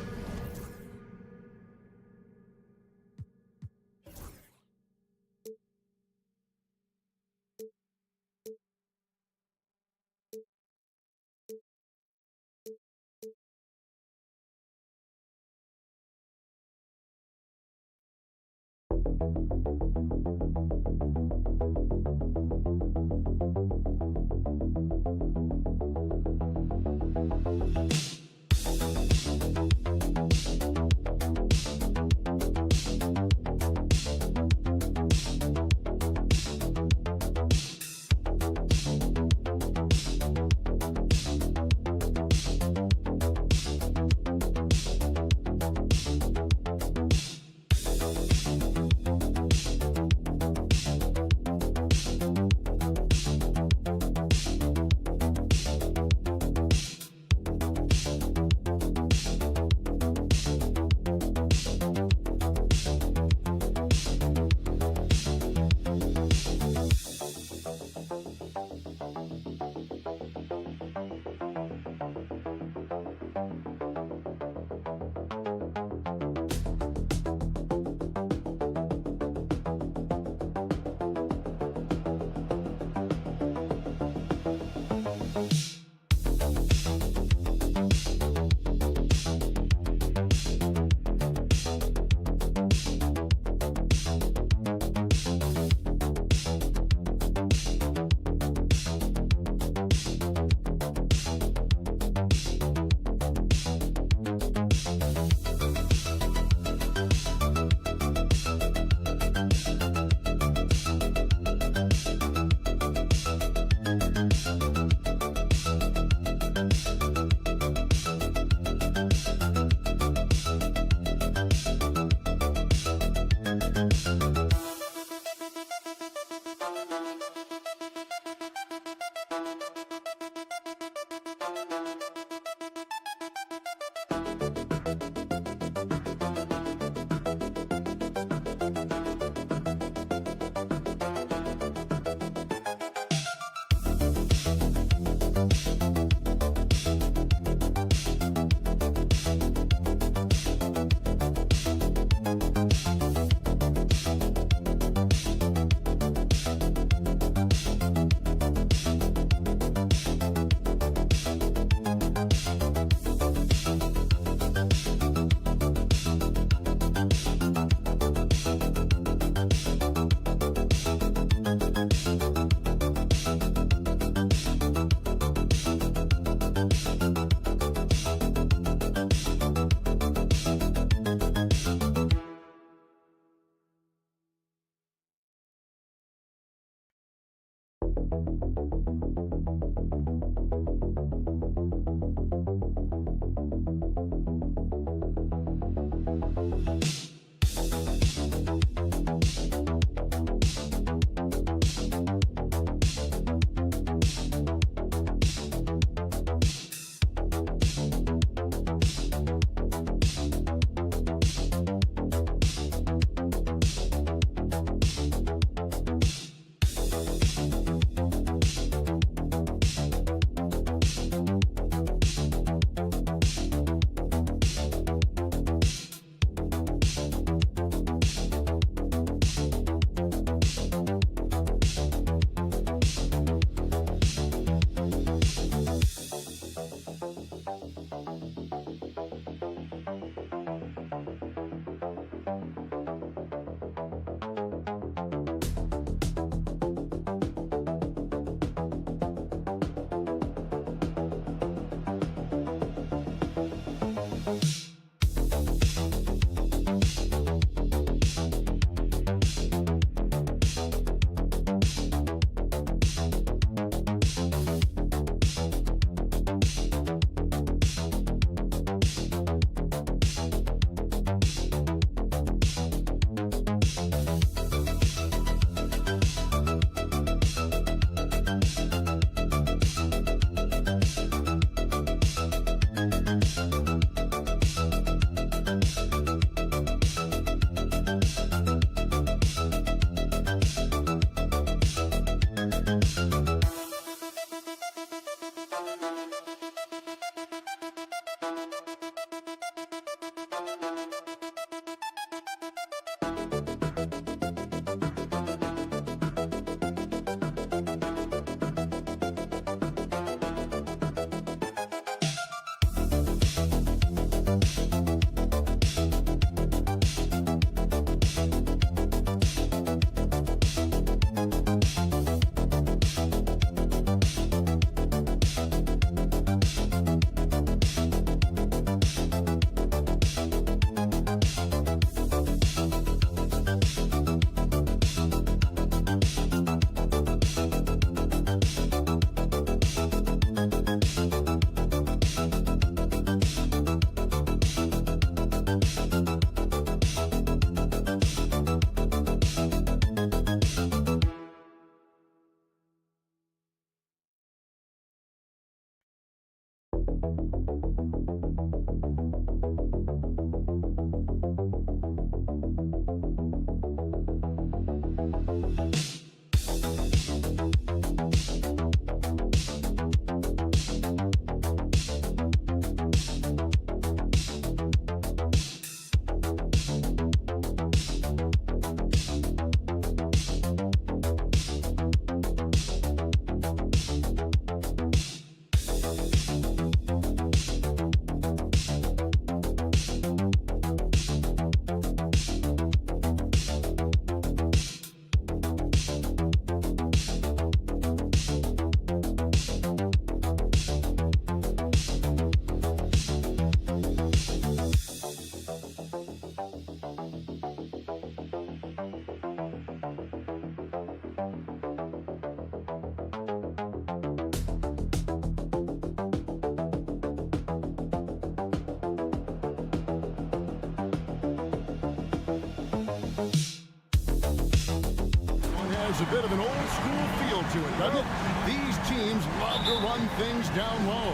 Has a bit of an old school feel to it, doesn't it? These teams love to run things down low.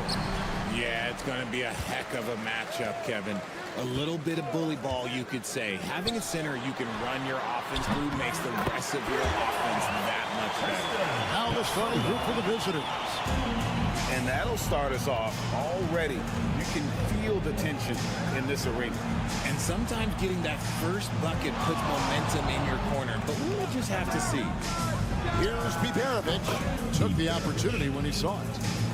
Yeah, it's going to be a heck of a matchup, Kevin. A little bit of bully ball, you could say. Having a center you can run your offense through makes the rest of your offense that much better. Now the starting group for the visitors. And that'll start us off already. You can feel the tension in this arena. And sometimes getting that first bucket puts momentum in your corner, but we'll just have to see. Here's Piperovic. Took the opportunity when he saw it.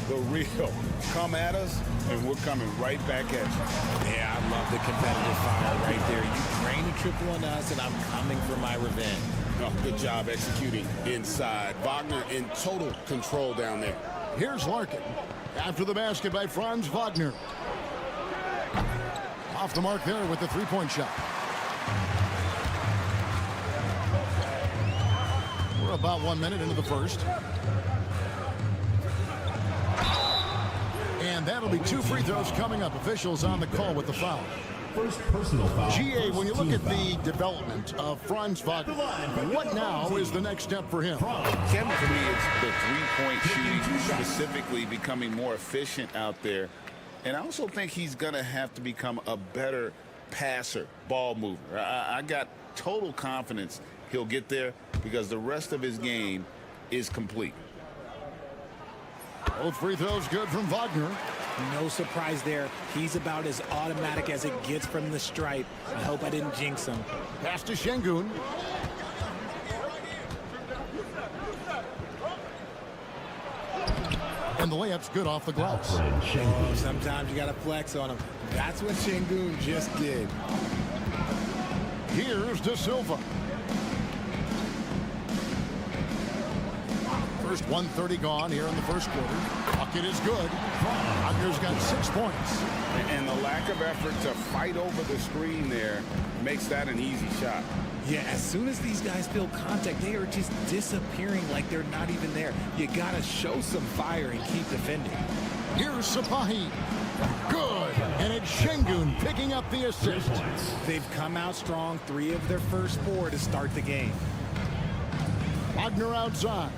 The real. Come at us, and we're coming right back at you. Yeah, I love the competitive fire right there. You drain a triple on us, and I'm coming for my revenge. Oh, good job executing inside. Wagner in total control down there. Here's Larkin. After the basket by Franz Wagner. Off the mark there with the three-point shot. We're about 1 minute into the first. And that'll be 2 free throws coming up. Officials on the call with the foul. First personal foul. GA, when you look at the development of Franz Wagner, what now is the next step for him? Kevin, for me, it's the three-point shooting, specifically becoming more efficient out there. And I also think he's going to have to become a better passer, ball mover. I got total confidence he'll get there because the rest of his game is complete. Both free throws good from Wagner. No surprise there. He's about as automatic as it gets from the stripe. I hope I didn't jinx him. Pass to Şengün. And the layup's good off the glass. Oh, sometimes you got to flex on him. That's what Şengün just did. Here's De Silva. First 1:30 gone here in the first quarter. Bucket is good. Wagner's got 6 points. And the lack of effort to fight over the screen there makes that an easy shot. Yeah, as soon as these guys feel contact, they are just disappearing like they're not even there. You got to show some fire and keep defending. Here's Sapahi. Good. And it's Şengün picking up the assist. They've come out strong, 3 of their first 4 to start the game. Wagner outside.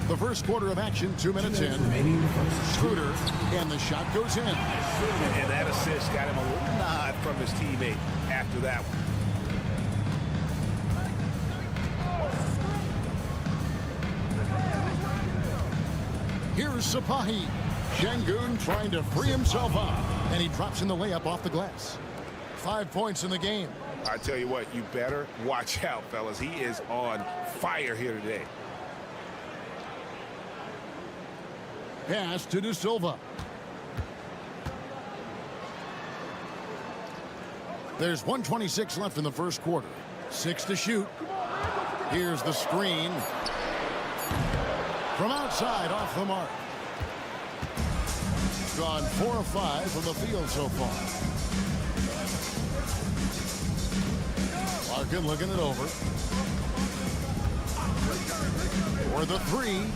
The first quarter of action, 2 minutes in. Schroeder, and the shot goes in. And that assist got him a little nod from his teammate after that one. Here's Sapahi. Şengün trying to free himself up, and he drops in the layup off the glass. 5 points in the game. I tell you what, you better watch out, fellas. He is on fire here today. Pass to De Silva. There's 1:26 left in the first quarter. 6 to shoot. Here's the screen. From outside, off the mark. Gone 4 of 5 from the field so far. Larkin looking it over. For the 3.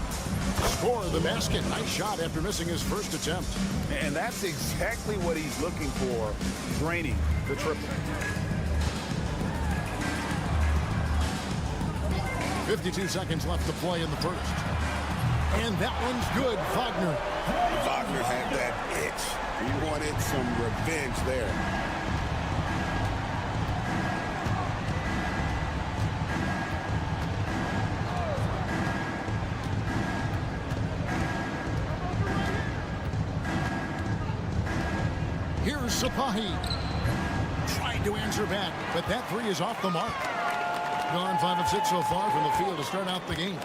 Score the basket. Nice shot after missing his first attempt. And that's exactly what he's looking for, draining the triple. 52 seconds left to play in the first. And that one's good. Wagner. Wagner had that itch. He wanted some revenge there. Here's Sapahi. Tried to answer back, but that 3 is off the mark. Gone 5 of 6 so far from the field to start out the game.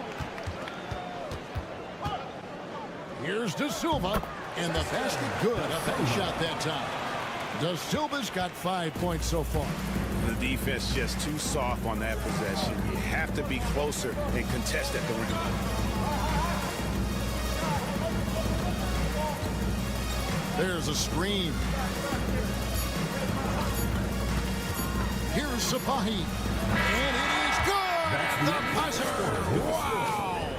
Here's De Silva, and the basket good. A better shot that time. De Silva's got 5 points so far. The defense just too soft on that possession. You have to be closer and contest at the rim. There's a screen. Here's Sapahi. And it is good! The buzzer! Wow!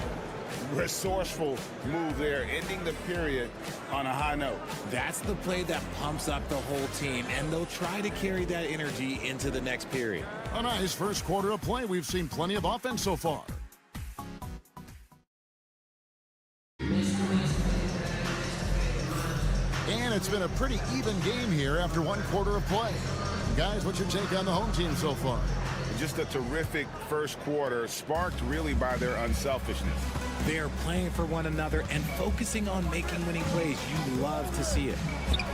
Resourceful move there, ending the period on a high note. That's the play that pumps up the whole team, and they'll try to carry that energy into the next period. A nice first quarter of play. We've seen plenty of offense so far. And it's been a pretty even game here after 1 quarter of play. Guys, what's your take on the home team so far? Just a terrific first quarter, sparked really by their unselfishness. They are playing for one another and focusing on making winning plays. You love to see it.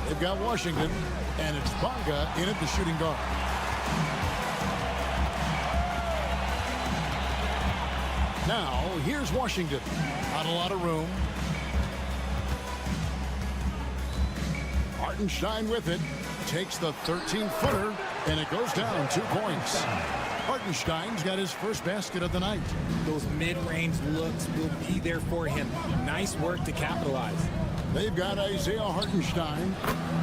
They've got Washington, and it's Bonga in at the shooting guard. Now, here's Washington. Not a lot of room. Hartenstein with it. Takes the 13-footer, and it goes down 2 points. Hartenstein's got his first basket of the night. Those mid-range looks will be there for him. Nice work to capitalize. They've got Isaiah Hartenstein,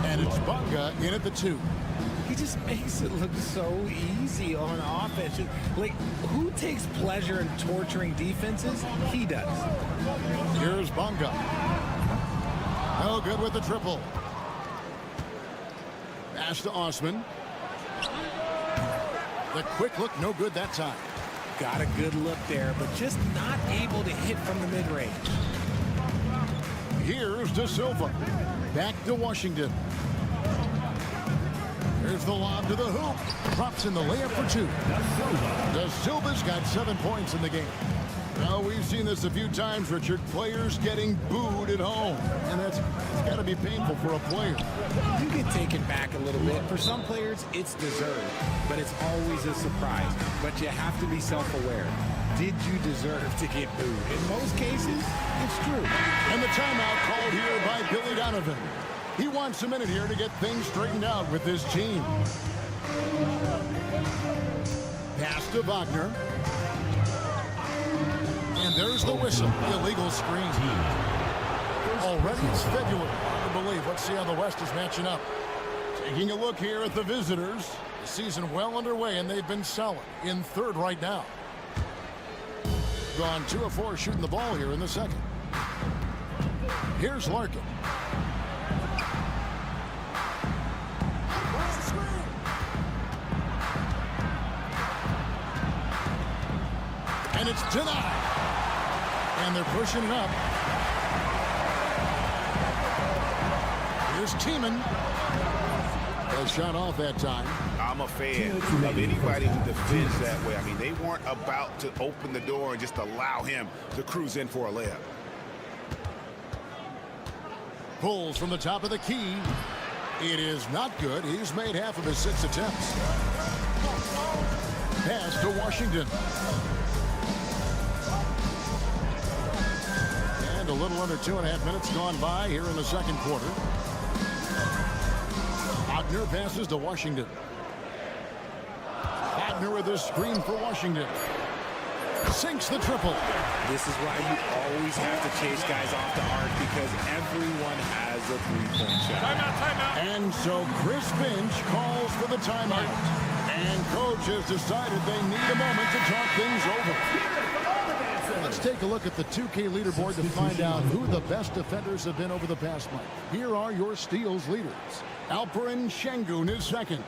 and it's Bonga in at the 2. He just makes it look so easy on offense. Like, who takes pleasure in torturing defenses? He does. Here's Bonga. No good with the triple. Pass to Osman. The quick look, no good that time. Got a good look there, but just not able to hit from the mid-range. Here's De Silva. Back to Washington. Here's the lob to the hoop. Drops in the layup for 2. De Silva's got 7 points in the game. Now, we've seen this a few times, Richard. Players getting booed at home. And it's got to be painful for a player. You get taken back a little bit. For some players, it's deserved. But it's always a surprise. But you have to be self-aware. Did you deserve to get booed? In most cases, it's true. And the timeout called here by Billy Donovan. He wants a minute here to get things straightened out with his team. Pass to Wagner. And there's the whistle. Illegal screen. Already it's February. Hard to believe. Let's see how the West is matching up. Taking a look here at the visitors. The season well underway, and they've been solid in 3rd right now. Gone 2 of 4 shooting the ball here in the second. Here's Larkin. And it's denied. And they're pushing it up. Here's Tiemann. A shot off that time. I'm a fan of anybody who defends that way. I mean, they weren't about to open the door and just allow him to cruise in for a layup. Pulls from the top of the key. It is not good. He's made half of his 6 attempts. Pass to Washington. And a little under 2.5 minutes gone by here in the second quarter. Wagner passes to Washington. Wagner with a screen for Washington. Sinks the triple. This is why you always have to chase guys off the arc, because everyone has a three-point shot. Timeout. And so Chris Finch calls for the timeout. And coach has decided they need a moment to talk things over. Let's take a look at the 2K leaderboard to find out who the best defenders have been over the past month. Here are your steals leaders. Alperen Şengün is second.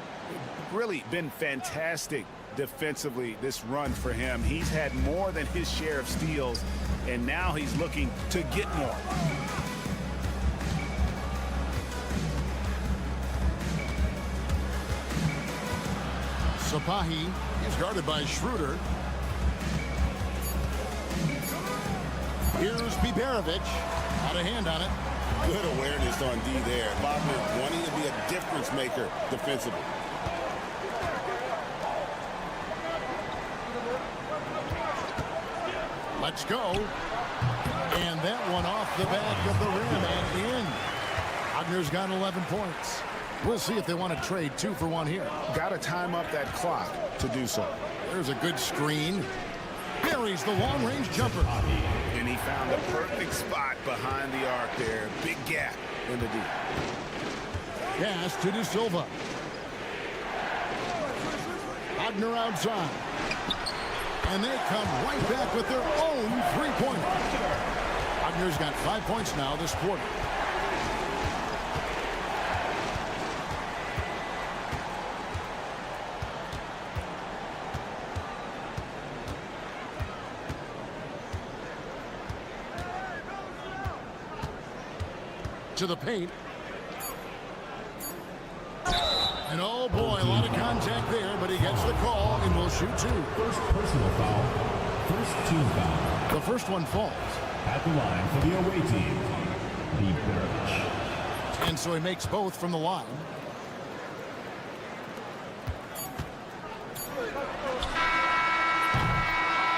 Really been fantastic defensively this run for him. He's had more than his share of steals, and now he's looking to get more. Sapahi is guarded by Schroeder. Here's Biberovic. Out of hand on it. Good awareness on D there. Wagner wanting to be a difference maker defensively. Let's go. And that one off the back of the rim and in. Wagner's got 11 points. We'll see if they want to trade 2 for 1 here. Got to time up that clock to do so. There's a good screen. Buries the long-range jumper. And he found the perfect spot behind the arc there. Big gap in the D. Pass to De Silva. Wagner outside. And they come right back with their own three-pointer. Wagner's got 5 points now this quarter. To the paint. And oh boy, a lot of contact there, but he gets the call and will shoot 2. First personal foul. First team foul. The first one falls. At the line for the away team, Birch. And so he makes both from the line.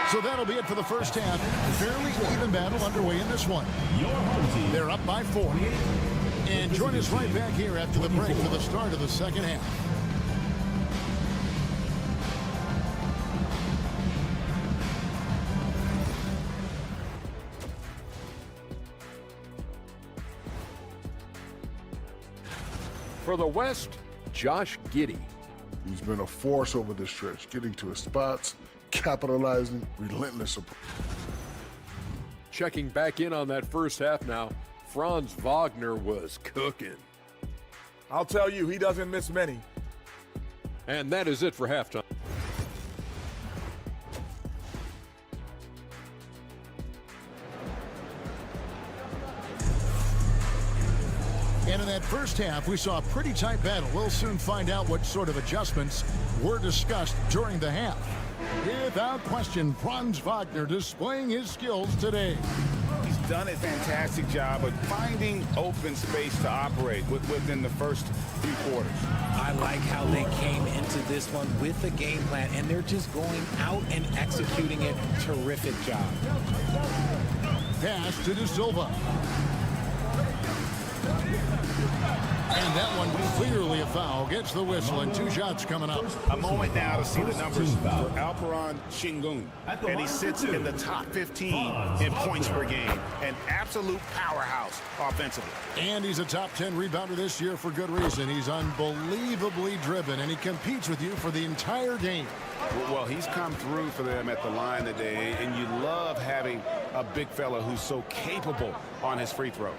So that'll be it for the first half. Fairly even battle underway in this one. They're up by 4. And join us right back here after the break for the start of the second half. For the West, Josh Giddey. He's been a force over this stretch, getting to his spots, capitalizing, relentless approach. Checking back in on that first half now, Franz Wagner was cooking. I'll tell you, he doesn't miss many. And that is it for halftime. And in that first half, we saw a pretty tight battle. We'll soon find out what sort of adjustments were discussed during the half. Without question, Franz Wagner displaying his skills today. He's done a fantastic job of finding open space to operate within the first few quarters. I like how they came into this one with a game plan, and they're just going out and executing it. Terrific job. Pass to De Silva. And that one clearly a foul. Gets the whistle and 2 shots coming up. A moment now to see the numbers for Alperen Şengün. And he sits in the top 15 in points per game. An absolute powerhouse offensively. And he's a top 10 rebounder this year for good reason. He's unbelievably driven, and he competes with you for the entire game. Well, he's come through for them at the line today, and you love having a big fella who's so capable on his free throws.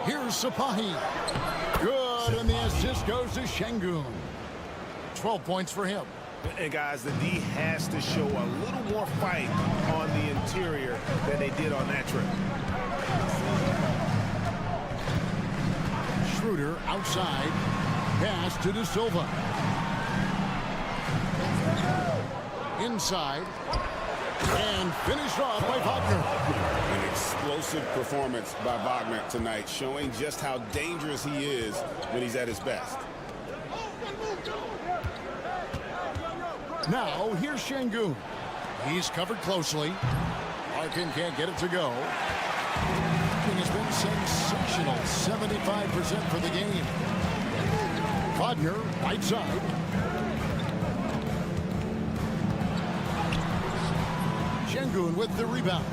Here's Sapahi. Good, and the assist goes to Şengün. 12 points for him. And guys, the D has to show a little more fight on the interior than they did on that trip. Schroeder outside. Pass to De Silva. Inside. And finished off by Wagner. An explosive performance by Wagner tonight, showing just how dangerous he is when he's at his best. Now, here's Şengün. He's covered closely. Larkin can't get it to go. He has been sensational, 75% for the game. Wagner, right side. Şengün with the rebound.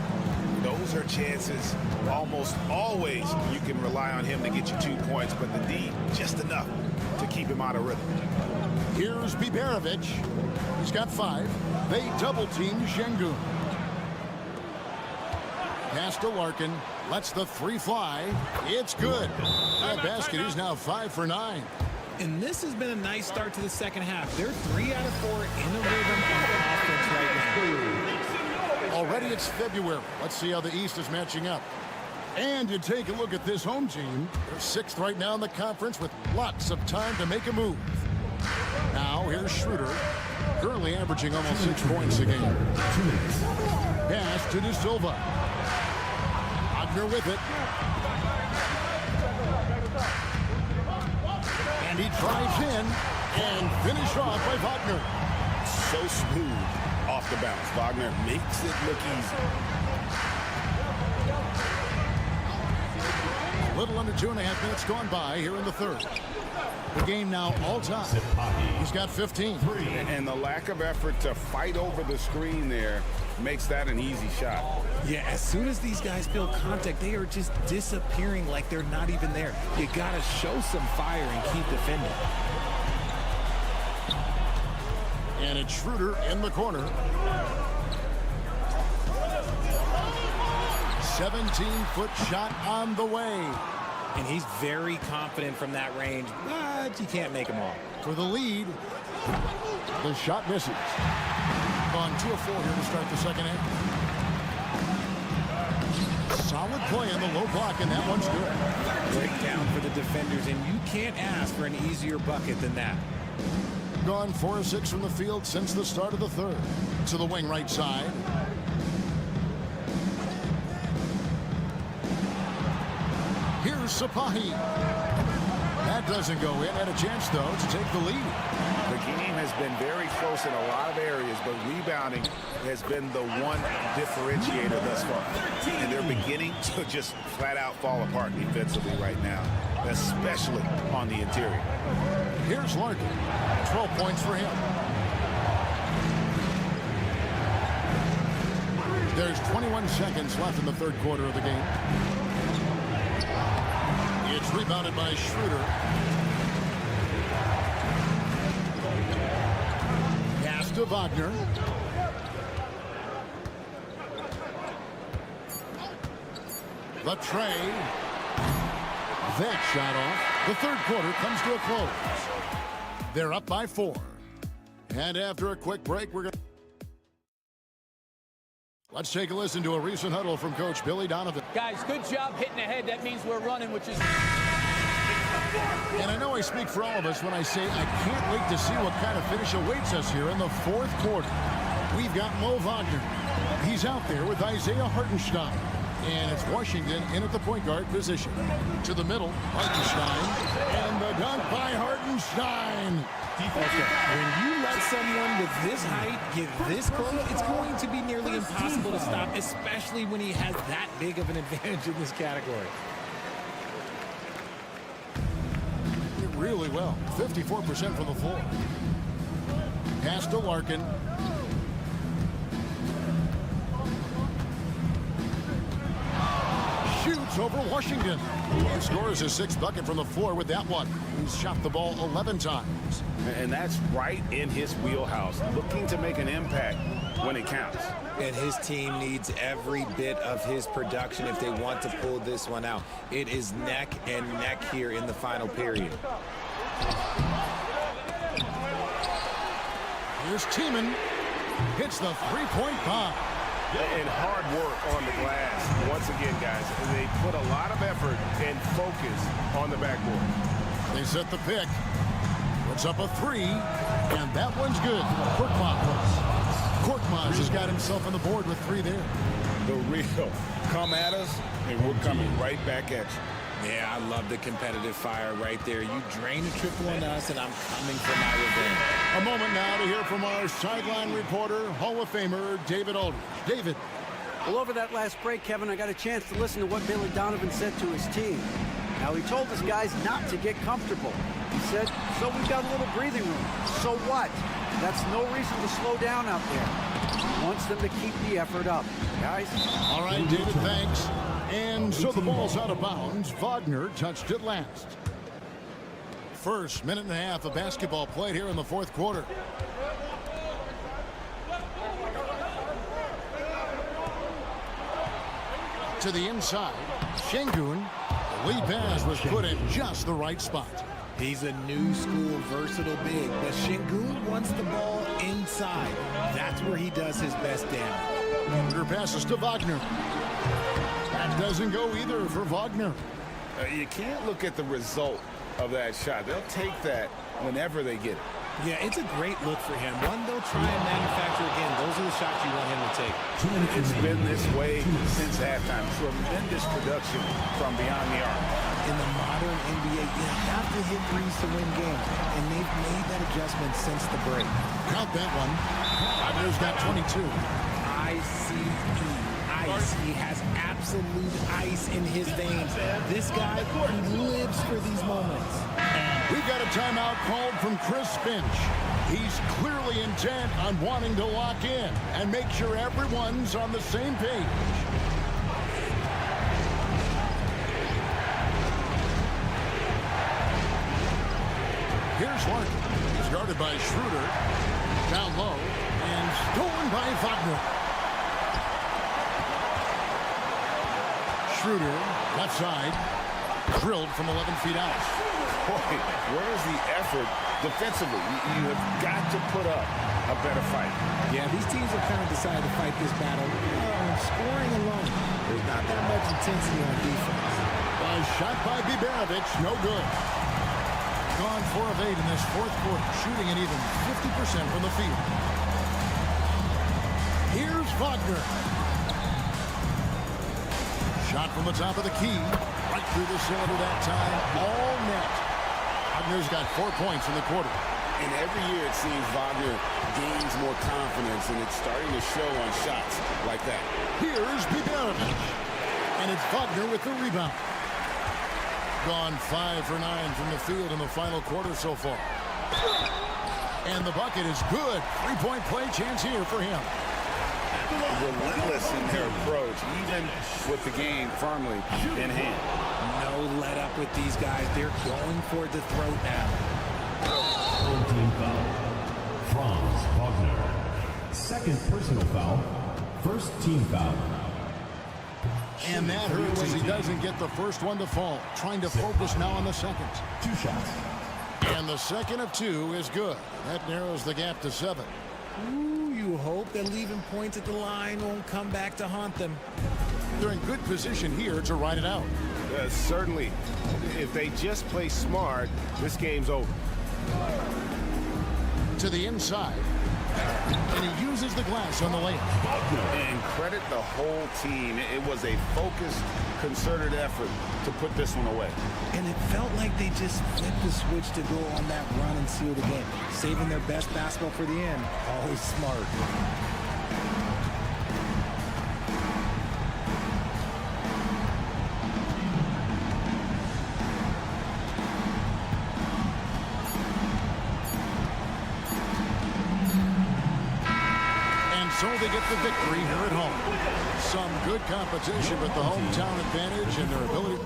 Those are chances almost always you can rely on him to get you 2 points, but the D just enough to keep him out of rhythm. Here's Biberovic. He's got 5. They double-team Şengün. Pass to Larkin. Lets the 3 fly. It's good. That basket is now 5 for 9. And this has been a nice start to the second half. They're 3 out of 4 in the rhythm of offense right now. Already it's February. Let's see how the East is matching up. And you take a look at this home team. They're 6th right now in the conference with lots of time to make a move. Now here's Schroeder, currently averaging almost 6 points a game. Pass to De Silva. Wagner with it. And he drives in and finished off by Wagner. So smooth off the bounce. Wagner makes it look easy. A little under 2.5 minutes gone by here in the third. The game now all time. He's got 15. And the lack of effort to fight over the screen there makes that an easy shot. Yeah, as soon as these guys feel contact, they are just disappearing like they're not even there. You got to show some fire and keep defending. And it's Schroeder in the corner. 17-foot shot on the way. And he's very confident from that range, but you can't make them all. For the lead, the shot misses. On 2 of 4 here to start the second half. Solid play on the low block, and that one's good. Breakdown for the defenders, and you can't ask for an easier bucket than that. Gone 4 of 6 from the field since the start of the third. To the wing right side. Here's Sapahi. That doesn't go in. Had a chance, though, to take the lead. The game has been very close in a lot of areas, but rebounding has been the one differentiator thus far. And they're beginning to just flat out fall apart defensively right now, especially on the interior. Here's Larkin. 12 points for him. There's 21 seconds left in the third quarter of the game. It's rebounded by Schroeder. Pass to Wagner. The tray. That shot off. The third quarter comes to a close. They're up by 4. And after a quick break, we're going to... Let's take a listen to a recent huddle from Coach Billy Donovan. Guys, good job hitting ahead. That means we're running, which is... And I know I speak for all of us when I say I can't wait to see what kind of finish awaits us here in the fourth quarter. We've got Mo Wagner. He's out there with Isaiah Hartenstein. And it's Washington in at the point guard position. To the middle, Hartenstein. And the dunk by Hartenstein. When you let someone with this height get this close, it's going to be nearly impossible to stop, especially when he has that big of an advantage in this category. Did really well. 54% from the floor. Pass to Larkin. Shoots over Washington. And scores his 6th bucket from the floor with that one. He's shot the ball 11 times. And that's right in his wheelhouse, looking to make an impact when it counts. And his team needs every bit of his production if they want to pull this one out. It is neck and neck here in the final period. Here's Tiemann. Hits the three-point bomb. And hard work on the glass. Once again, guys, they put a lot of effort and focus on the backboard. They set the pick. Puts up a 3, and that one's good. Korkmaz has got got himself on the board with 3 there. The real come at us, and we're coming right back at you. Yeah, I love the competitive fire right there. You drain a triple on us, and I'm coming for my revenge. A moment now to hear from our sideline reporter, Hall of Famer David Aldridge. David. Well, over that last break, Kevin, I got a chance to listen to what Billy Donovan said to his team. Now, he told his guys not to get comfortable. He said, so we've got a little breathing room. So what? That's no reason to slow down out there. He wants them to keep the effort up. Guys? All right, David, thanks. And so the ball's out of bounds. Wagner touched it last. First minute and a half of basketball played here in the fourth quarter. To the inside, Şengün. The lead pass was put in just the right spot. He's a new school versatile big, but Şengün wants the ball inside. That's where he does his best damage. Her passes to Wagner. That doesn't go either for Wagner. You can't look at the result of that shot. They'll take that whenever they get it. Yeah, it's a great look for him. One they'll try and manufacture again. Those are the shots you want him to take. It's been this way since halftime. Tremendous production from beyond the arc. In the modern NBA, you have to hit threes to win games, and they've made that adjustment since the break. Count that one. Wagner's got 22. ICE. Ice. He has absolute ice in his veins. This guy, he lives for these moments. We got a timeout called from Chris Finch. He's clearly intent on wanting to lock in and make sure everyone's on the same page. Here's Larkin. He's guarded by Schroeder. Down low and stolen by Wagner. Schroeder, left side, drilled from 11 feet out. Boy, where's the effort defensively? You have got to put up a better fight. Yeah, these teams have kind of decided to fight this battle on scoring alone. There's not that much intensity on defense. A shot by Biberovic, no good. Gone 4 of 8 in this fourth quarter, shooting an even 50% from the field. Here's Wagner. Shot from the top of the key, right through the cylinder that time, all net. Wagner's got 4 points in the quarter. And every year it seems Wagner gains more confidence, and it's starting to show on shots like that. Here's Biberovic. And it's Wagner with the rebound. Gone 5 for 9 from the field in the final quarter so far. And the bucket is good. 3-point play chance here for him. Relentless in their approach, even with the game firmly in hand. No let up with these guys. They're going for the throat now. Team foul. Franz Wagner. Second personal foul. First team foul. And that hurts as he doesn't get the first one to fall. Trying to focus now on the second. 2 shots. And the second of 2 is good. That narrows the gap to 7. Ooh, you hope that leaving points at the line won't come back to haunt them. They're in good position here to ride it out. Certainly. If they just play smart, this game's over. To the inside. And he uses the glass on the layup. And credit the whole team. It was a focused, concerted effort to put this one away. And it felt like they just flipped the switch to go on that run and seal the game. Saving their best basketball for the end. Always smart. So they get the victory here at home. Some good competition, but the hometown advantage and their ability.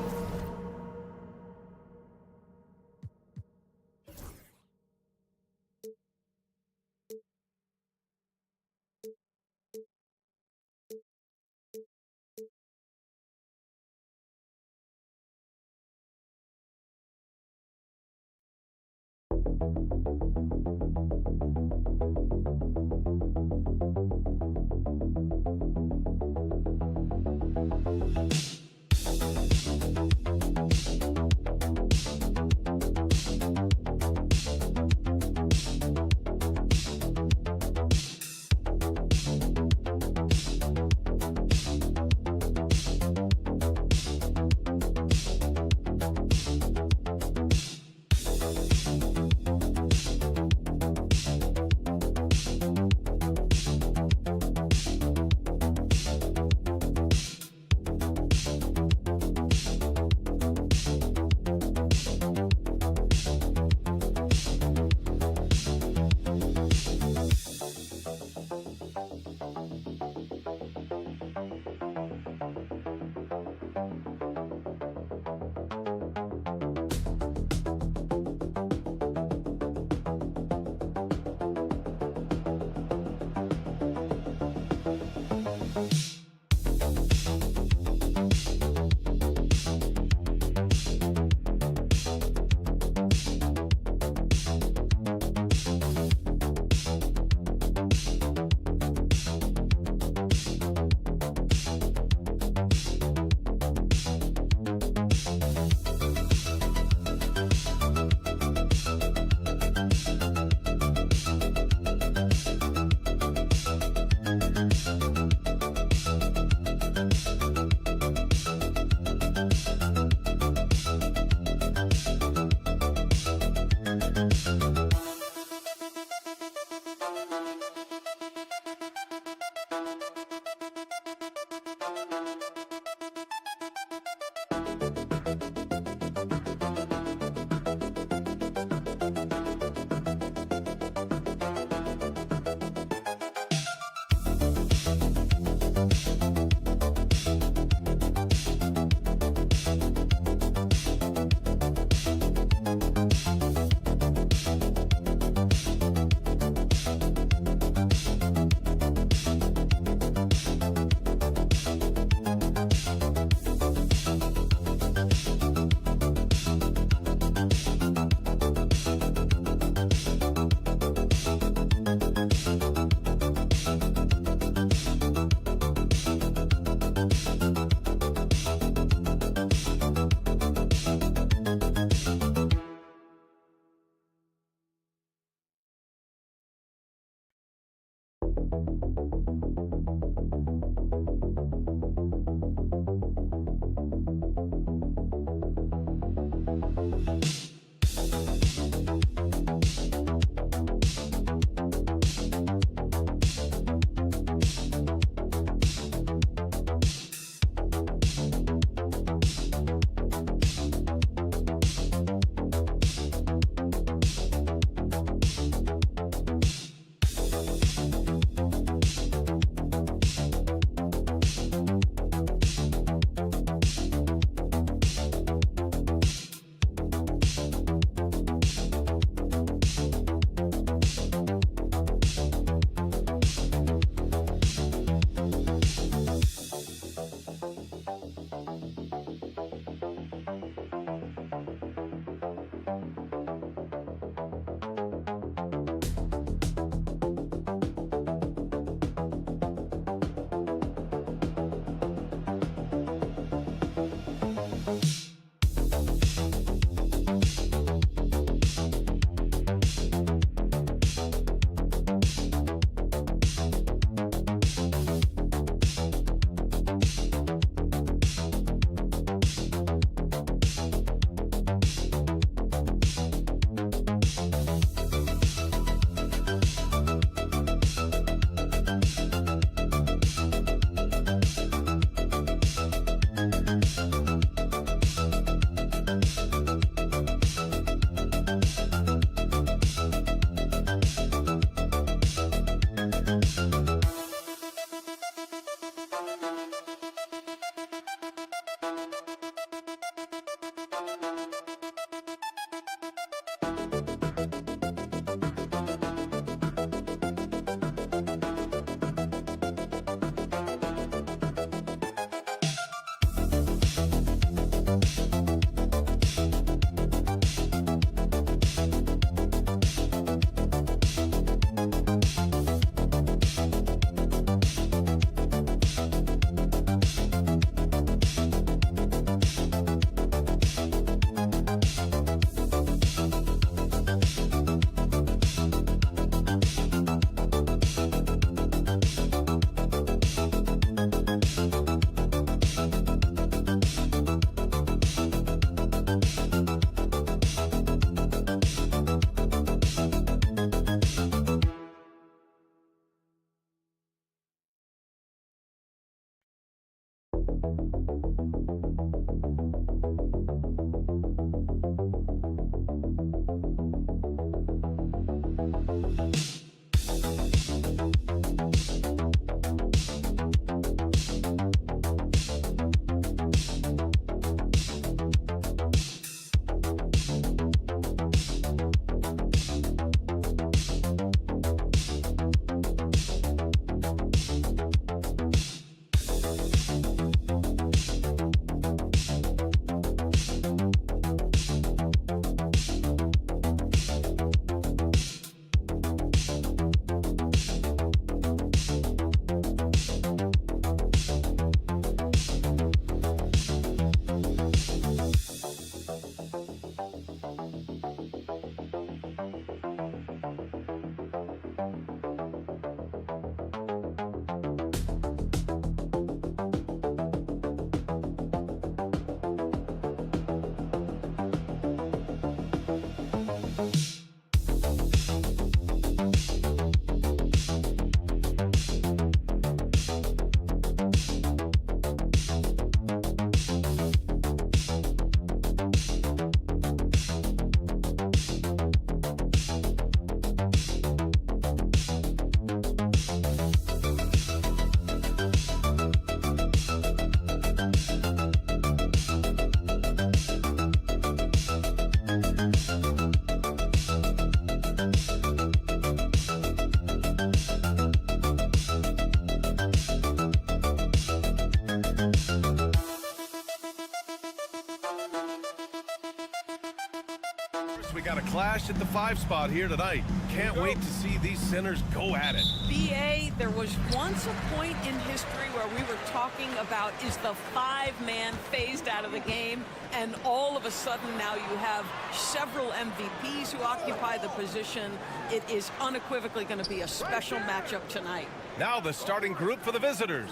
we got a clash at the 5 spot here tonight. Can't wait to see these centers go at it. BA, there was once a point in history where we were talking about, is the 5-man phased out of the game? And all of a sudden now you have several MVPs who occupy the position. It is unequivocally going to be a special matchup tonight. Now the starting group for the visitors.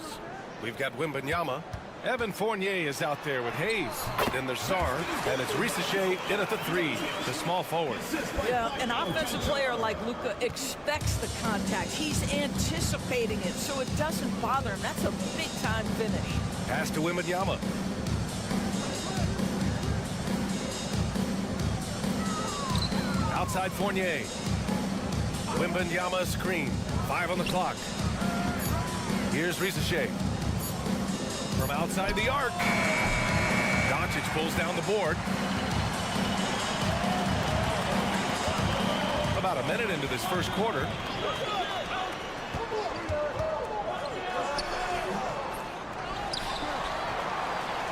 We've got Wembanyama. Evan Fournier is out there with Hayes. Then there's Sarr, and it's Ricochet in at the 3, the small forward. Yeah, an offensive player like Luka expects the contact. He's anticipating it, so it doesn't bother him. That's a big-time finish. Pass to Wembanyama. Outside Fournier. Wembanyama screen. 5 on the clock. Here's Ricochet. From outside the arc. Doncic pulls down the board. About a minute into this first quarter.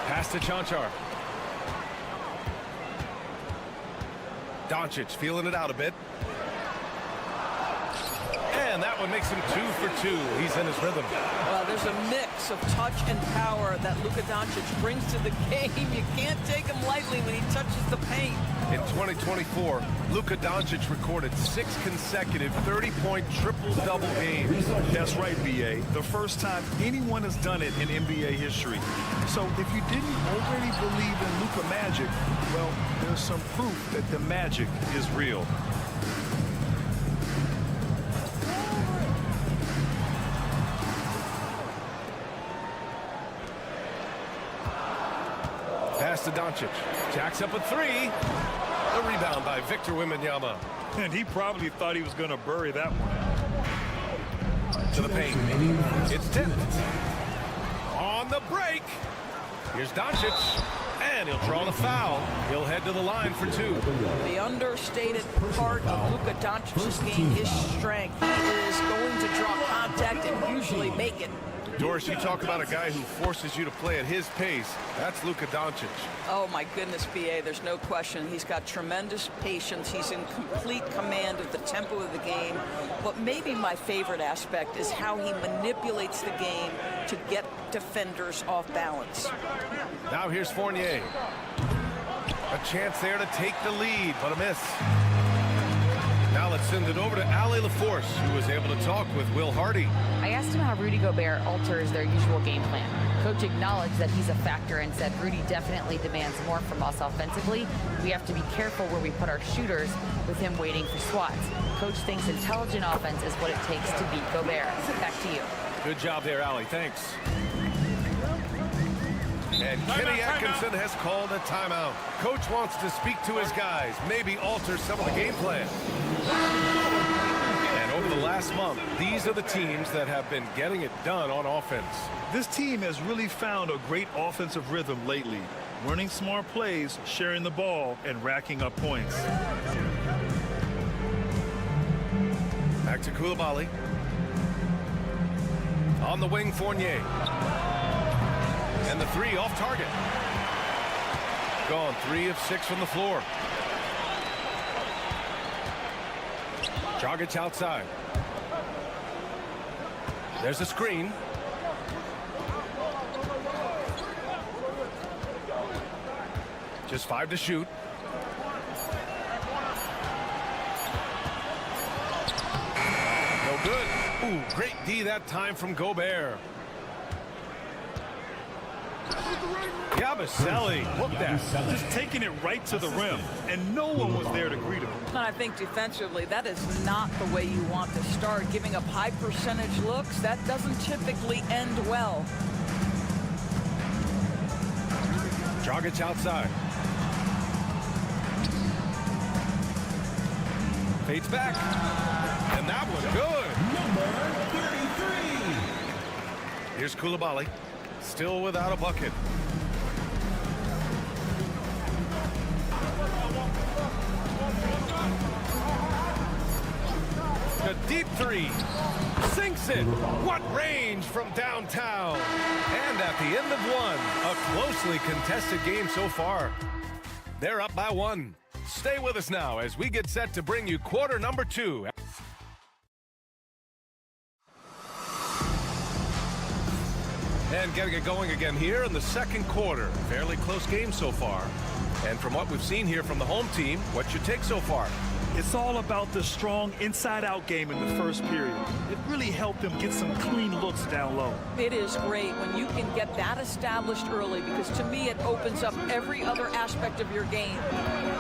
Pass to Chanchar. Doncic feeling it out a bit. And that one makes him 2 for 2. He's in his rhythm. Well, there's a mix of touch and power that Luka Doncic brings to the game. You can't take him lightly when he touches the paint. In 2024, Luka Doncic recorded 6 consecutive 30-point triple-double games. That's right, BA. The first time anyone has done it in NBA history. So if you didn't already believe in Luka magic, well, there's some proof that the magic is real. Pass to Doncic. Jacks up a 3. The rebound by Victor Wembanyama. And he probably thought he was going to bury that one. To the paint. It's tipped. On the break. Here's Doncic. And he'll draw the foul. He'll head to the line for 2. The understated part of Luka Doncic's game is strength. He is going to draw contact and usually make it. Doris, you talk about a guy who forces you to play at his pace. That's Luka Doncic. Oh, my goodness, BA, there's no question. He's got tremendous patience. He's in complete command of the tempo of the game. But maybe my favorite aspect is how he manipulates the game to get defenders off balance. Now here's Fournier. A chance there to take the lead, but a miss. Now let's send it over to Allie LaForce, who was able to talk with Will Hardy. I asked him how Rudy Gobert alters their usual game plan. Coach acknowledged that he's a factor and said Rudy definitely demands more from us offensively. We have to be careful where we put our shooters with him waiting for swats. Coach thinks intelligent offense is what it takes to beat Gobert. Back to you. Good job there, Allie. Thanks. And Kenny Atkinson has called a timeout. Coach wants to speak to his guys, maybe alter some of the game plan. And over the last month, these are the teams that have been getting it done on offense. This team has really found a great offensive rhythm lately, running smart plays, sharing the ball, and racking up points. Back to Koulibaly. On the wing, Fournier. And the 3 off target. Gone 3 of 6 from the floor. Dragic outside. There's a screen. Just 5 to shoot. No good. Ooh, great D that time from Gobert. Yabusele, look that. Just taking it right to the rim, and no one was there to greet him. And I think defensively, that is not the way you want to start. Giving up high percentage looks, that doesn't typically end well. Dragic outside. Fades back. And that was good. Number 33. Here's Koulibaly. Still without a bucket. The deep 3. Sinks it. What range from downtown. And at the end of 1, a closely contested game so far. They're up by 1. Stay with us now as we get set to bring you quarter number 2. And getting it going again here in the second quarter. Fairly close game so far. And from what we've seen here from the home team, what's your take so far? It's all about the strong inside-out game in the first period. It really helped them get some clean looks down low. It is great when you can get that established early, because to me it opens up every other aspect of your game.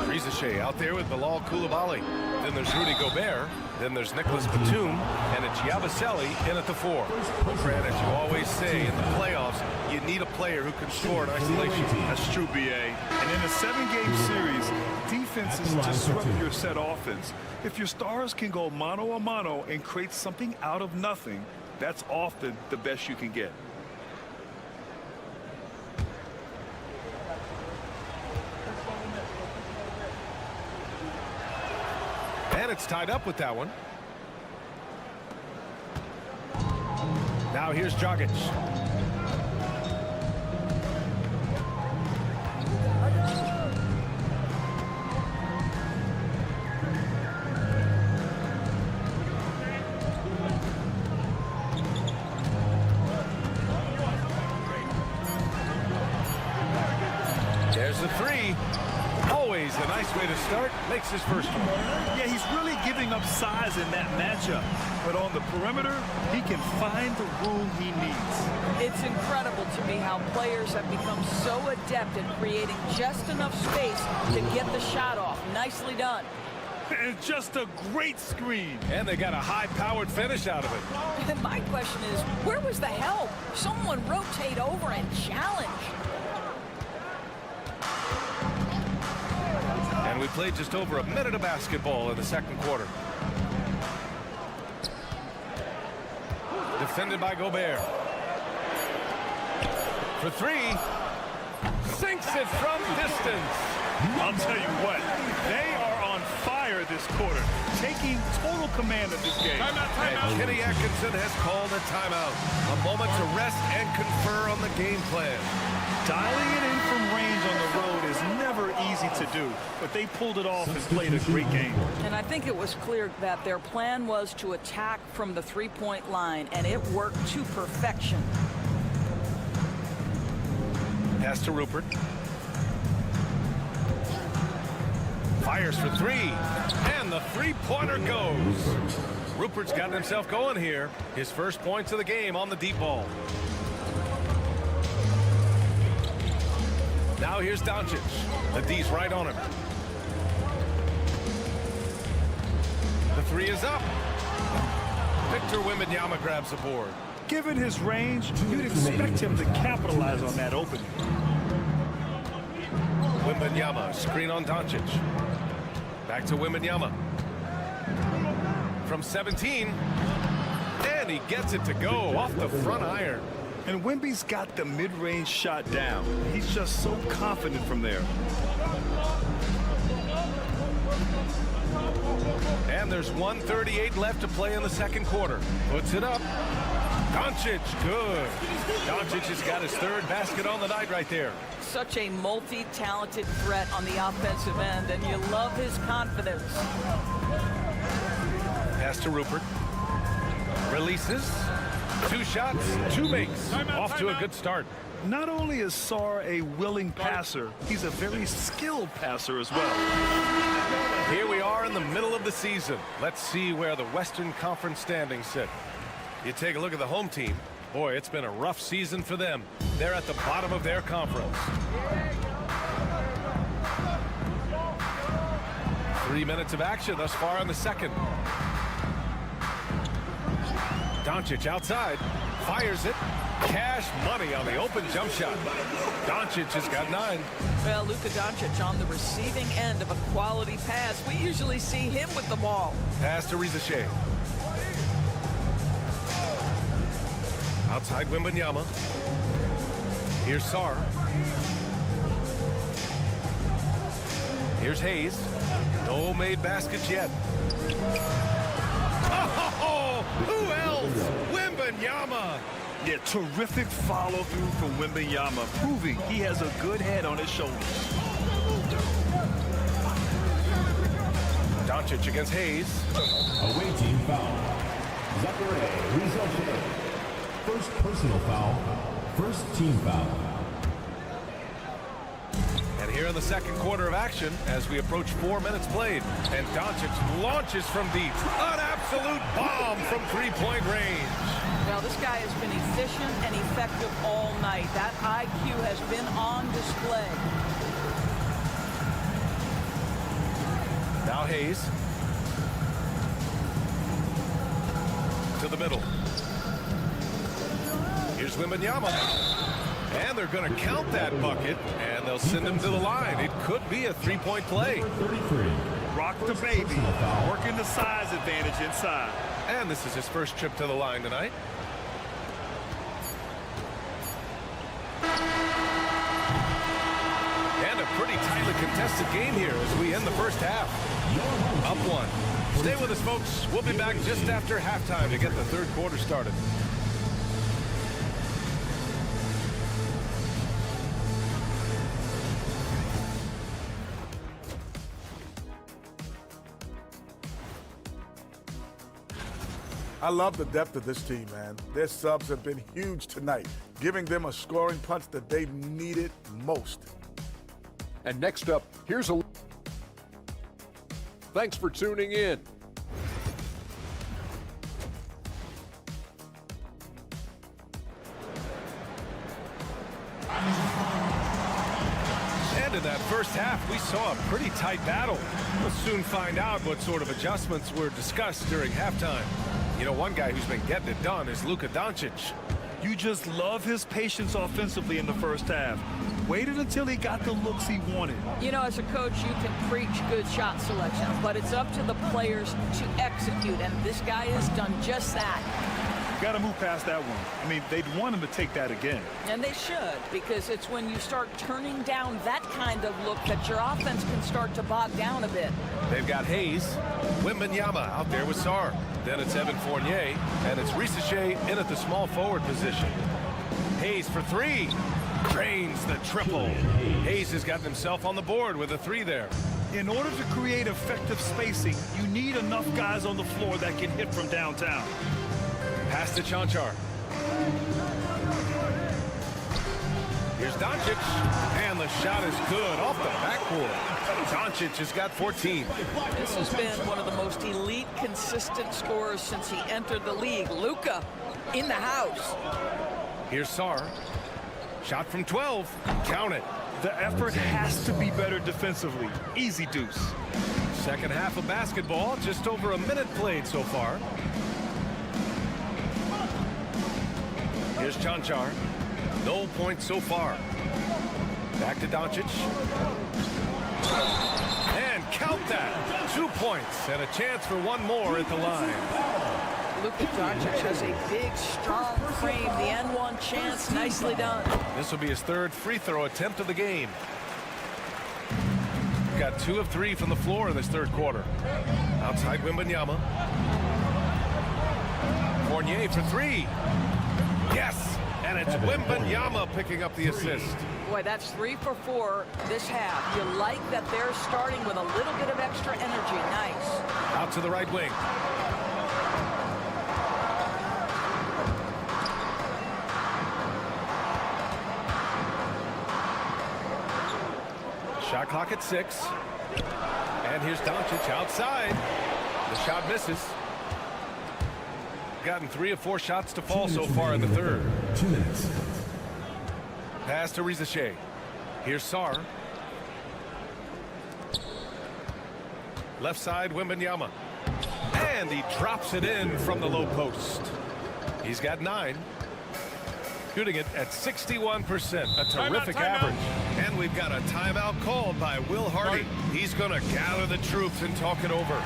Rizachet out there with Bilal Koulibaly. Then there's Rudy Gobert. Then there's Nicholas Batum. And it's Yabusele in at the 4. Brad, as you always say, in the playoffs, you need a player who can score in isolation. That's true, BA. And in a 7-game series, defenses disrupt your set offense. If your stars can go mano-a-mano and create something out of nothing, that's often the best you can get. And it's tied up with that one. Now here's Dragic. There's the 3. Always a nice way to start. Makes his first one. Yeah, he's really giving up size in that matchup. But on the perimeter, he can find the room he needs. It's incredible to me how players have become so adept at creating just enough space to get the shot off. Nicely done. And just a great screen. And they got a high-powered finish out of it. And my question is, where was the help? Someone rotate over and challenge. And we played just over a minute of basketball in the second quarter. Defended by Gobert. For 3. Sinks it from distance. I'll tell you what, they are on fire this quarter, taking total command of this game. And Kenny Atkinson has called a timeout. A moment to rest and confer on the game plan. Dialing it in from range on the road is never easy to do, but they pulled it off and played a great game. And I think it was clear that their plan was to attack from the three-point line, and it worked to perfection. Pass to Rupert. Fires for 3. And the three-pointer goes. Rupert's gotten himself going here. His first points of the game on the deep ball. Now here's Doncic. The D's right on him. The 3 is up. Victor Wembanyama grabs the board. Given his range, you'd expect him to capitalize on that opening. Wembanyama, screen on Doncic. Back to Wembanyama. From 17. And he gets it to go off the front iron. And Wemby's got the mid-range shot down. He's just so confident from there. And there's 1:38 left to play in the second quarter. Puts it up. Doncic, good. Doncic has got his 3rd basket on the night right there. Such a multi-talented threat on the offensive end, and you love his confidence. Pass to Rupert. Releases. 2 shots, 2 makes. Off to a good start. Not only is Sarr a willing passer, he's a very skilled passer as well. Here we are in the middle of the season. Let's see where the Western Conference standings sit. You take a look at the home team. Boy, it's been a rough season for them. They're at the bottom of their conference. 3 minutes of action thus far in the second. Doncic outside, fires it. Cash money on the open jump shot. Doncic has got 9. Well, Luka Doncic on the receiving end of a quality pass. We usually see him with the ball. Pass to Rizachet. Outside Wembanyama. Here's Sarr. Here's Hayes. No made baskets yet. Oh, who else? Wembanyama. Yeah, terrific follow-through from Wembanyama, proving he has a good head on his shoulders. Doncic against Hayes. Away team foul. Zachary Rizzo. First personal foul. First team foul. And here in the second quarter of action, as we approach 4 minutes played, and Doncic launches from deep. An absolute bomb from three-point range. Well, this guy has been efficient and effective all night. That IQ has been on display. Now Hayes. To the middle. Here's Wembanyama. And they're going to count that bucket, and they'll send him to the line. It could be a three-point play. 33. Rock the baby. Working the size advantage inside. And this is his first trip to the line tonight. And a pretty tightly contested game here as we end the first half. Up one. Stay with us, folks. We'll be back just after halftime to get the third quarter started. I love the depth of this team, man. Their subs have been huge tonight, giving them a scoring punch that they've needed most. And next up, here's a... Thanks for tuning in. And in that first half, we saw a pretty tight battle. We'll soon find out what sort of adjustments were discussed during halftime. You know, one guy who's been getting it done is Luka Doncic. You just love his patience offensively in the first half. Waited until he got the looks he wanted. You know, as a coach, you can preach good shot selection, but it's up to the players to execute, and this guy has done just that. Got to move past that one. I mean, they'd want him to take that again. And they should, because it's when you start turning down that kind of look that your offense can start to bog down a bit. They've got Hayes, Wembanyama out there with Sarr. Then it's Evan Fournier, and it's Rizzo in at the small forward position. Hayes for three. Drains the triple. Hayes has gotten himself on the board with a three there. In order to create effective spacing, you need enough guys on the floor that can hit from downtown. Pass to Chanchar. Here's Doncic, and the shot is good off the backboard. Doncic has got 14. This has been one of the most elite, consistent scorers since he entered the league. Luka in the house. Here's Sarr. Shot from 12. Count it. The effort has to be better defensively. Easy deuce. Second half of basketball, just over a minute played so far. Here's Chanchar. No points so far. Back to Doncic. And count that. 2 points and a chance for one more at the line. Luka Doncic has a big, strong frame. The N1 chance, nicely done. This will be his third free throw attempt of the game. Got 2 of 3 from the floor in this third quarter. Outside Wembanyama. Fournier for 3. Yes, and it's Wembanyama picking up the assist. Boy, that's 3 for 4 this half. You like that they're starting with a little bit of extra energy. Nice. Out to the right wing. Shot clock at 6. And here's Doncic outside. The shot misses. Gotten 3 of 4 shots to fall so far in the third. 2 minutes. Pass to Rizzo. Here's Sarr. Left side, Wembanyama. And he drops it in from the low post. He's got 9. Shooting it at 61%. A terrific average. And we've got a timeout called by Will Hardy. He's going to gather the troops and talk it over.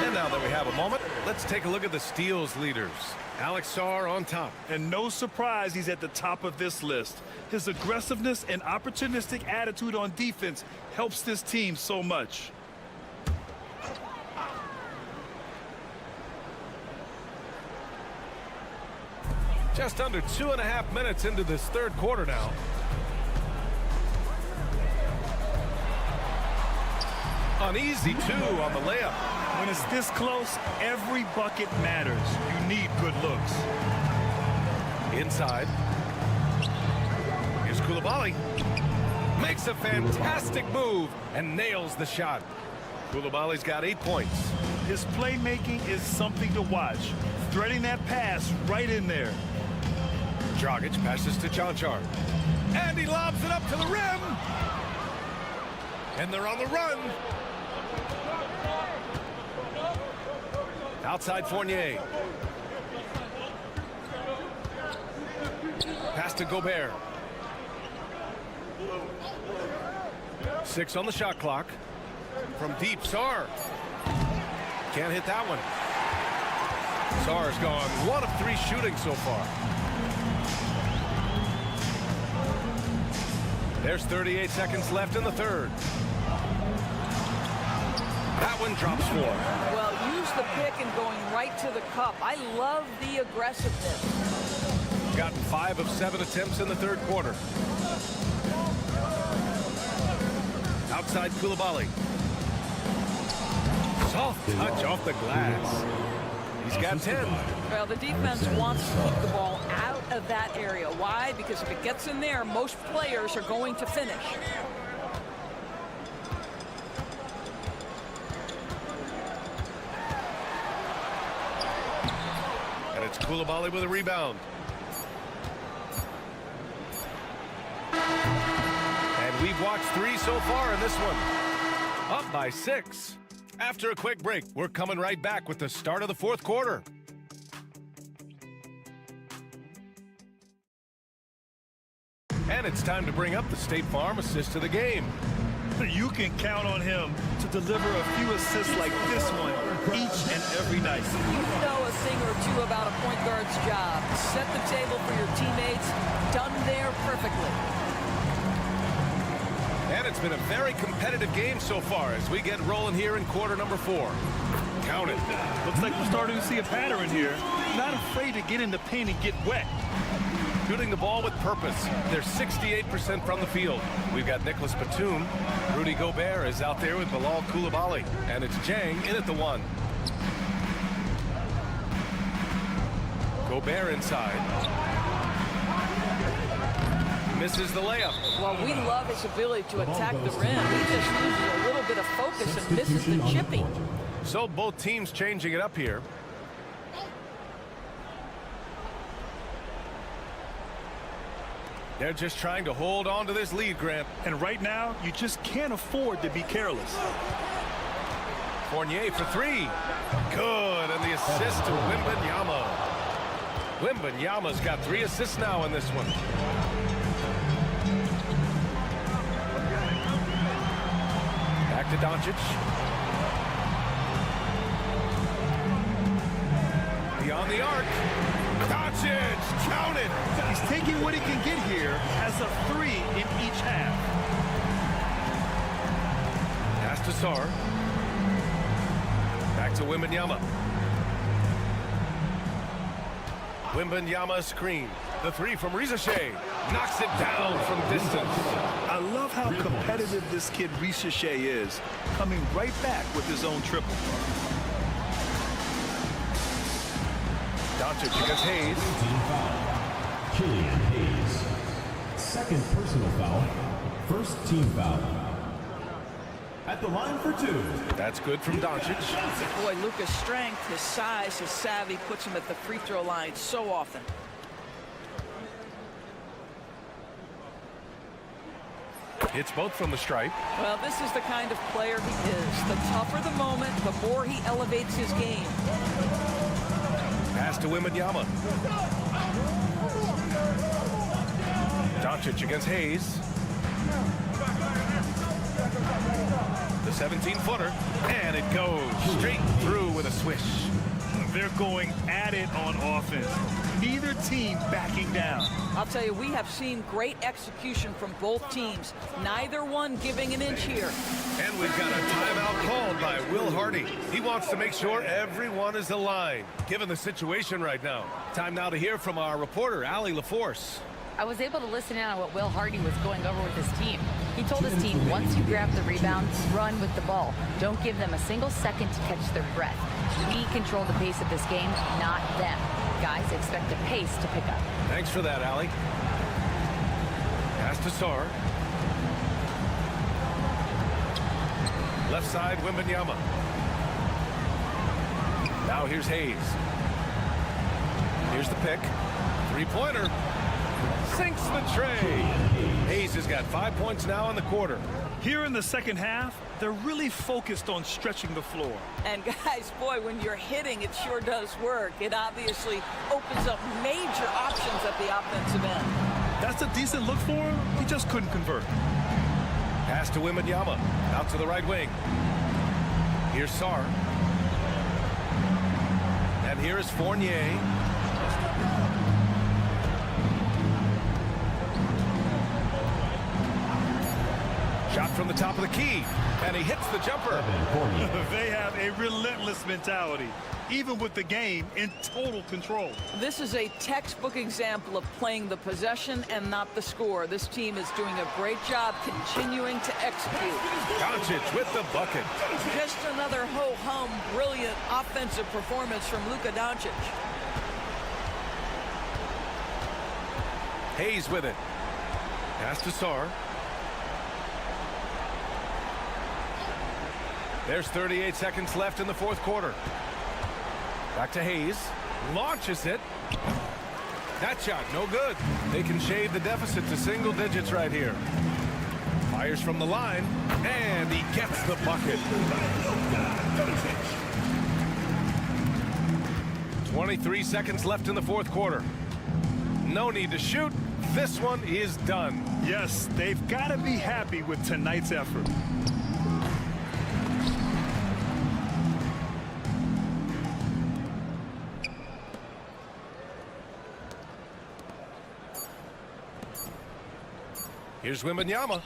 And now that we have a moment, let's take a look at the steals leaders. Alex Sarr on top. And no surprise he's at the top of this list. His aggressiveness and opportunistic attitude on defense helps this team so much. Just under 2.5 minutes into this third quarter now. An easy 2 on the layup. When it's this close, every bucket matters. You need good looks. Inside. Here's Koulibaly. Makes a fantastic move and nails the shot. Koulibaly's got 8 points. His playmaking is something to watch. Threading that pass right in there. Dragic passes to Cancar. And he lobs it up to the rim. And they're on the run. Outside Fournier. Pass to Gobert. 6 on the shot clock. From deep, Sarr. Can't hit that one. Sarr's gone 1 of 3 shooting so far. There's 38 seconds left in the third. That one drops 4. Well, use the pick and going right to the cup. I love the aggressiveness. Gotten 5 of 7 attempts in the third quarter. Outside Koulibaly. Soft touch off the glass. He's got 10. Well, the defense wants to keep the ball out of that area. Why? Because if it gets in there, most players are going to finish. And it's Koulibaly with a rebound. And we've watched 3 so far in this one. Up by 6. After a quick break, we're coming right back with the start of the fourth quarter. And it's time to bring up the State Farm assist of the game. You can count on him to deliver a few assists like this one each and every night. You know a thing or two about a point guard's job. Set the table for your teammates. Done there perfectly. And it's been a very competitive game so far as we get rolling here in quarter number 4. Count it. Looks like we're starting to see a pattern here. Not afraid to get in the paint and get wet. Shooting the ball with purpose. They're 68% from the field. We've got Nicholas Batum. Rudy Gobert is out there with Bilal Koulibaly. And it's Jang in at the 1. Gobert inside. Misses the layup. Well, we love his ability to attack the rim. He just loses a little bit of focus and misses the chipping. So both teams changing it up here. They're just trying to hold on to this lead, Grant. And right now, you just can't afford to be careless. Fournier for 3. Good, and the assist to Wembanyama. Wembanyama's got 3 assists now in this one. Back to Doncic. Beyond the arc. Doncic, count it. He's taking what he can get here as a 3 in each half. Pass to Sarr. Back to Wembanyama. Wembanyama screen. The 3 from Rizachet. Knocks it down from distance. I love how competitive this kid Rizachet is, coming right back with his own triple. Doncic against Hayes. Killian Hayes. Second personal foul. First team foul. At the line for 2. That's good from Doncic. Boy, Luka's strength, his size, his savvy puts him at the free throw line so often. It's both from the stripe. Well, this is the kind of player he is. The tougher the moment, the more he elevates his game. Pass to Wembanyama. Doncic against Hayes. The 17-footer. And it goes straight through with a swish. They're going at it on offense. Neither team backing down. I'll tell you, we have seen great execution from both teams. Neither one giving an inch here. And we've got a timeout called by Will Hardy. He wants to make sure everyone is aligned, given the situation right now. Time now to hear from our reporter, Allie LaForce. I was able to listen in on what Will Hardy was going over with his team. He told his team, once you grab the rebound, run with the ball. Don't give them a single second to catch their breath. We control the pace of this game, not them. Guys, expect the pace to pick up. Thanks for that, Allie. Pass to Sar. Left side, Wembanyama. Now here's Hayes. Here's the pick. Three-pointer. Sinks the tray. Hayes has got 5 points now in the quarter. Here in the second half, they're really focused on stretching the floor. And guys, boy, when you're hitting, it sure does work. It obviously opens up major options at the offensive end. That's a decent look for him. He just couldn't convert. Pass to Wembanyama. Out to the right wing. Here's Sar. And here is Fournier. Shot from the top of the key, and he hits the jumper. They have a relentless mentality, even with the game in total control. This is a textbook example of playing the possession and not the score. This team is doing a great job continuing to execute. Doncic with the bucket. Just another ho-hum, brilliant offensive performance from Luka Doncic. Hayes with it. Pass to Sar. There's 38 seconds left in the fourth quarter. Back to Hayes. Launches it. That shot, no good. They can shade the deficit to single digits right here. Fires from the line, and he gets the bucket. 23 seconds left in the fourth quarter. No need to shoot. This one is done. Yes, they've got to be happy with tonight's effort. Here's Wembanyama.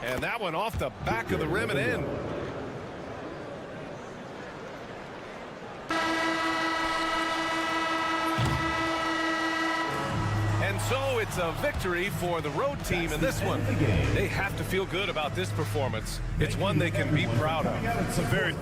And that one off the back of the rim and in. And so it's a victory for the road team in this one. They have to feel good about this performance. It's one they can be proud of. It's a very...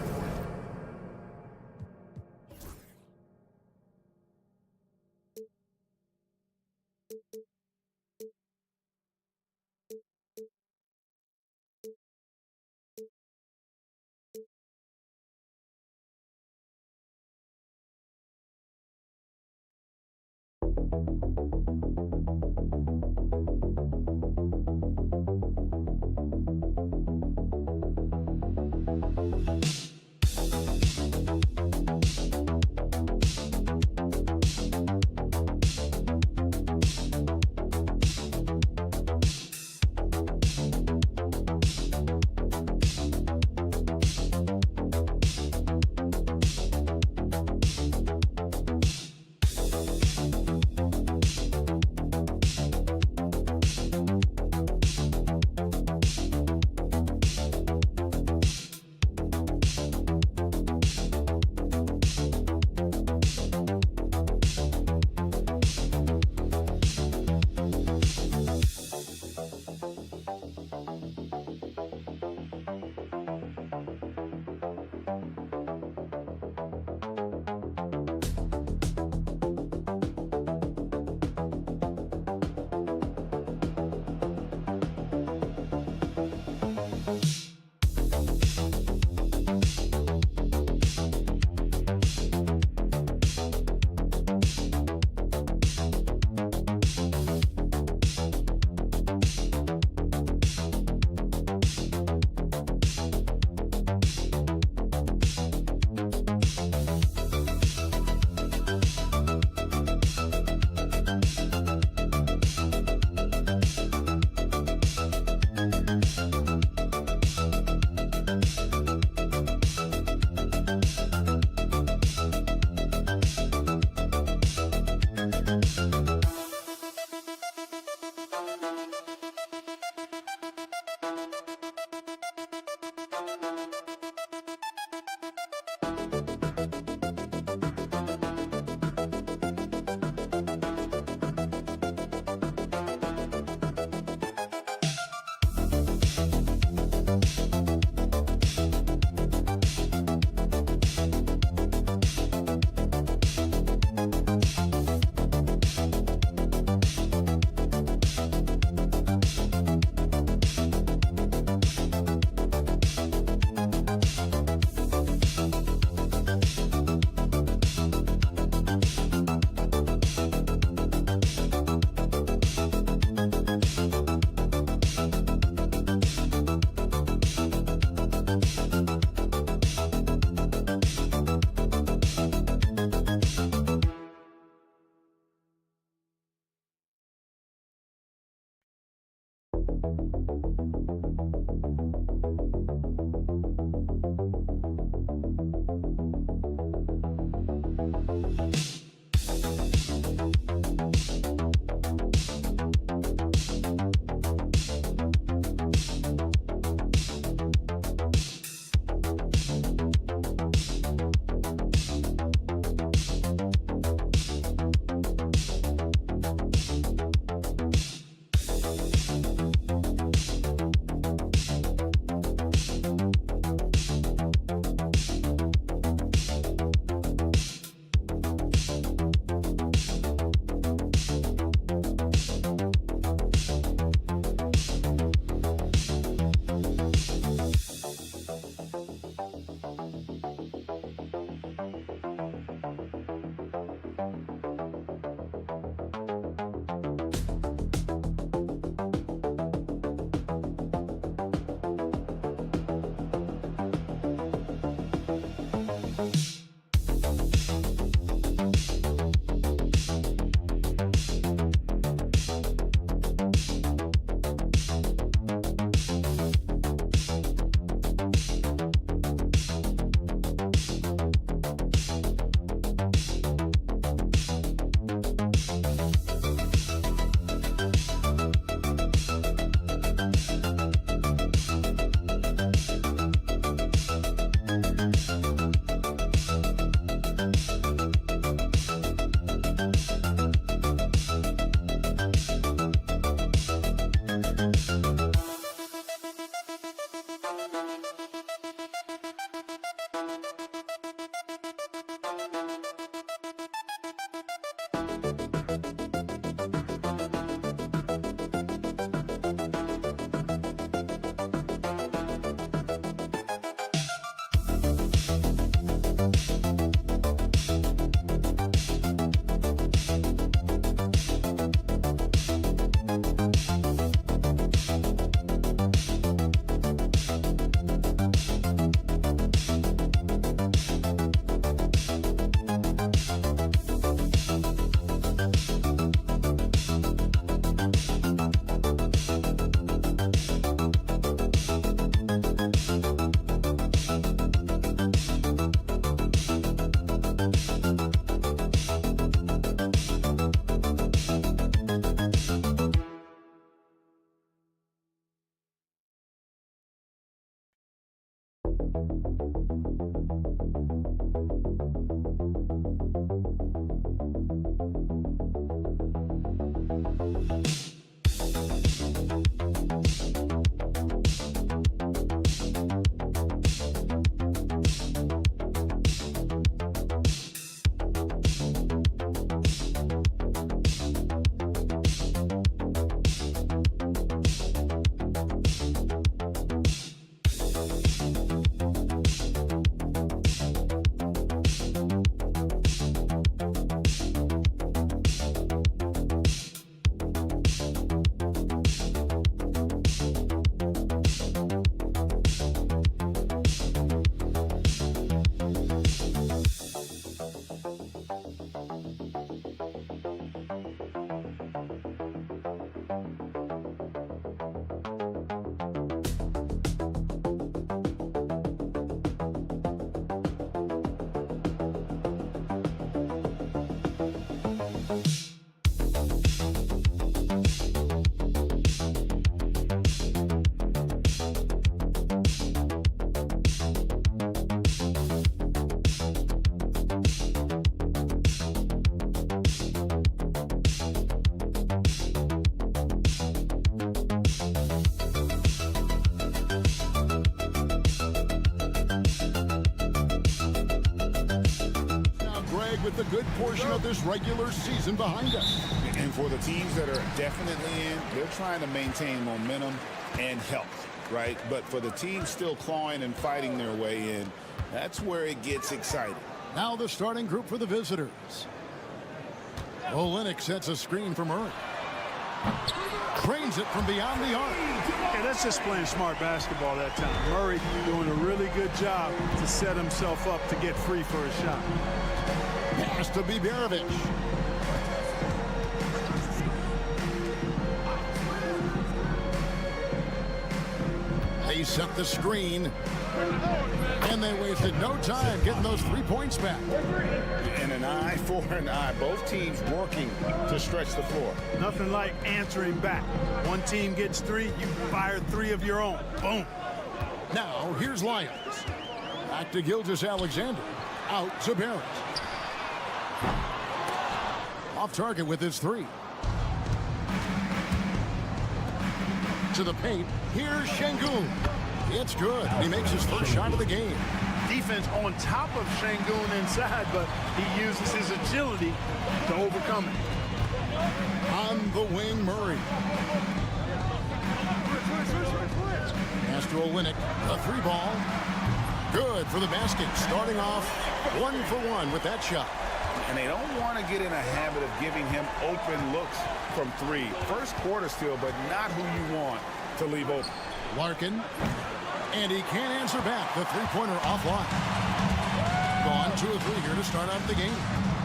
With a good portion of this regular season behind us. And for the teams that are definitely in, they're trying to maintain momentum and health, right? But for the teams still clawing and fighting their way in, that's where it gets exciting. Now the starting group for the visitors. Olenek sets a screen for Murray. Trains it from beyond the arc. Yeah, that's just playing smart basketball that time. Murray doing a really good job to set himself up to get free for a shot. Pass to Biberovic. They set the screen. And they wasted no time getting those 3 points back. And an eye for an eye. Both teams working to stretch the floor. Nothing like answering back. One team gets 3, you fire 3 of your own. Boom. Now, here's Lyons. Back to Gilgeous-Alexander. Out to Barrett. Off target with his 3. To the paint. Here's Şengün. It's good. He makes his first shot of the game. Defense on top of Şengün inside, but he uses his agility to overcome it. On the wing, Murray. Pass to Olenek. A 3-ball. Good for the basket. Starting off 1 for 1 with that shot. And they don't want to get in a habit of giving him open looks from 3. First quarter still, but not who you want to leave open. Larkin. And he can't answer back. The 3-pointer offline. Gone 2 of 3 here to start out the game.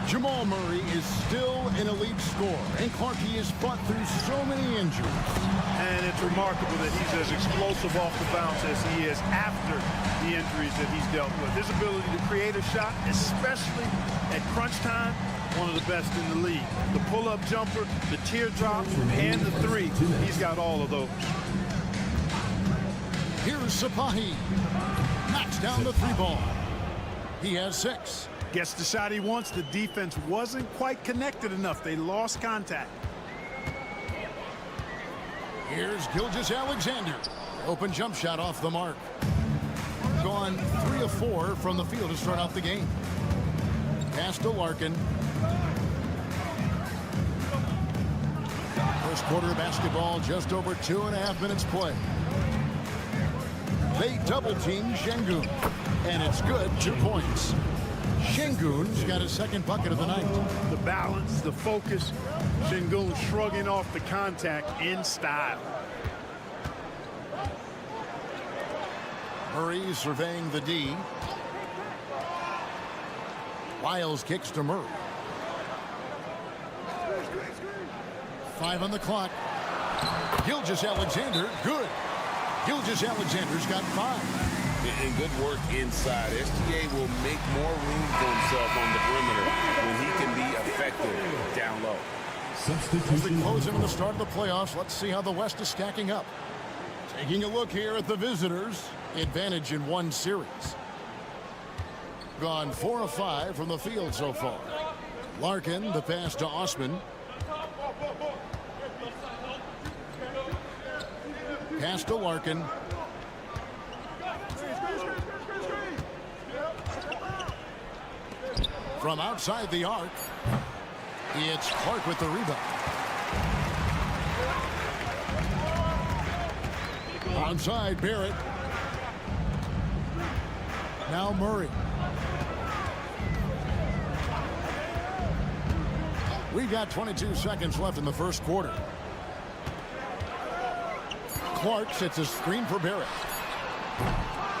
Jamal Murray is still an elite scorer. And Clarkie has fought through so many injuries. And it's remarkable that he's as explosive off the bounce as he is after the injuries that he's dealt with. His ability to create a shot, especially at crunch time, one of the best in the league. The pull-up jumper, the teardrop, and the 3. He's got all of those. Here's Sapahi. Knocks down the 3-ball. He has 6. Gets the shot he wants. The defense wasn't quite connected enough. They lost contact. Here's Gilgeous-Alexander. Open jump shot off the mark. Gone 3 of 4 from the field to start out the game. Pass to Larkin. First quarter of basketball, just over 2.5 minutes play. They double-team Şengün, and it's good. 2 points. Şengün's got his second bucket of the night. The balance, the focus. Şengün shrugging off the contact in style. Murray surveying the D. Wiles kicks to Murray. 5 on the clock. Gilgeous-Alexander, good. Gilgeous-Alexander's got 5. And good work inside. SGA will make more room for himself on the perimeter when he can be effective down low. As we close in on the start of the playoffs, let's see how the West is stacking up. Taking a look here at the visitors. Advantage in one series. Gone 4 of 5 from the field so far. Larkin, the pass to Osman. Pass to Larkin. From outside the arc, it's Clark with the rebound. Onside, Barrett. Now Murray. We've got 22 seconds left in the first quarter. Clark sets a screen for Barrett.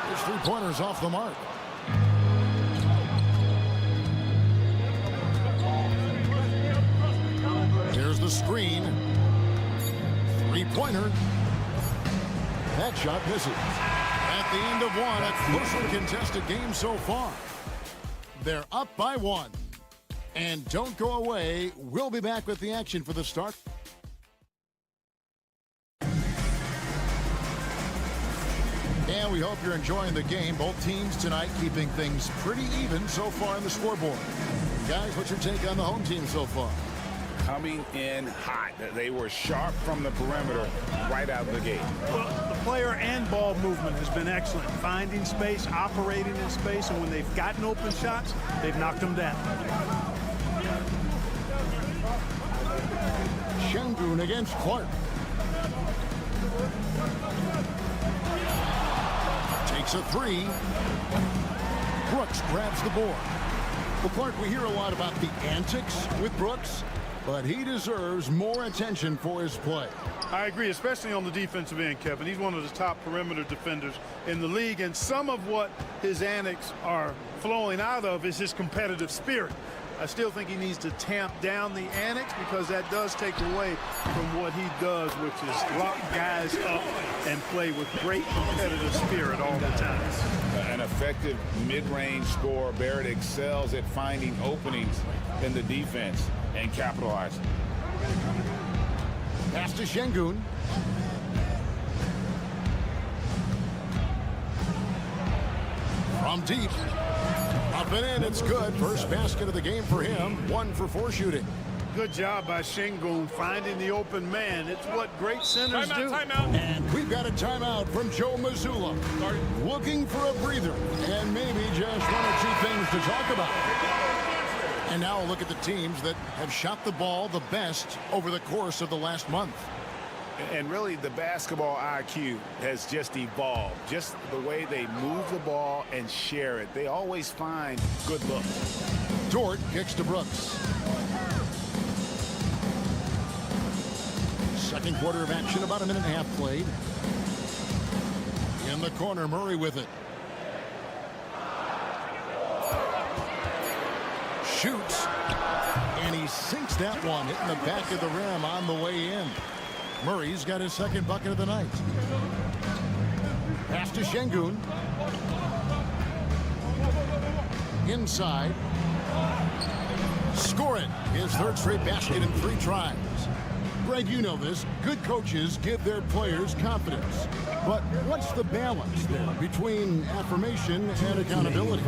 His three-pointers off the mark. Here's the screen. Three-pointer. That shot misses. At the end of one, a closely contested game so far. They're up by 1. And don't go away. We'll be back with the action for the start. And we hope you're enjoying the game. Both teams tonight keeping things pretty even so far on the scoreboard. Guys, what's your take on the home team so far? Coming in hot. They were sharp from the perimeter right out of the gate. Well, the player and ball movement has been excellent. Finding space, operating in space, and when they've gotten open shots, they've knocked them down. Şengün against Clark. Takes a three. Brooks grabs the board. Well, Clark, we hear a lot about the antics with Brooks, but he deserves more attention for his play. I agree, especially on the defensive end, Kevin. He's one of the top perimeter defenders in the league, and some of what his antics are flowing out of is his competitive spirit. I still think he needs to tamp down the antics because that does take away from what he does, which is lock guys up and play with great competitive spirit all the time. An effective mid-range scorer. Barrett excels at finding openings in the defense and capitalizing. Pass to Şengün. From deep. Up and in, it's good. First basket of the game for him. 1 for 4 shooting. Good job by Şengün finding the open man. It's what great centers do. Timeout. And we've got a timeout from Joe Mazzulla. Looking for a breather and maybe just 1 or 2 things to talk about. And now a look at the teams that have shot the ball the best over the course of the last month. And really, the basketball IQ has just evolved. Just the way they move the ball and share it. They always find good looks. Dort kicks to Brooks. Second quarter of action, about a minute and a half played. In the corner, Murray with it. Shoots. And he sinks that one, hitting the back of the rim on the way in. Murray's got his second bucket of the night. Pass to Şengün. Inside. Score it. His third straight basket in 3 tries. Greg, you know this. Good coaches give their players confidence. But what's the balance there between affirmation and accountability?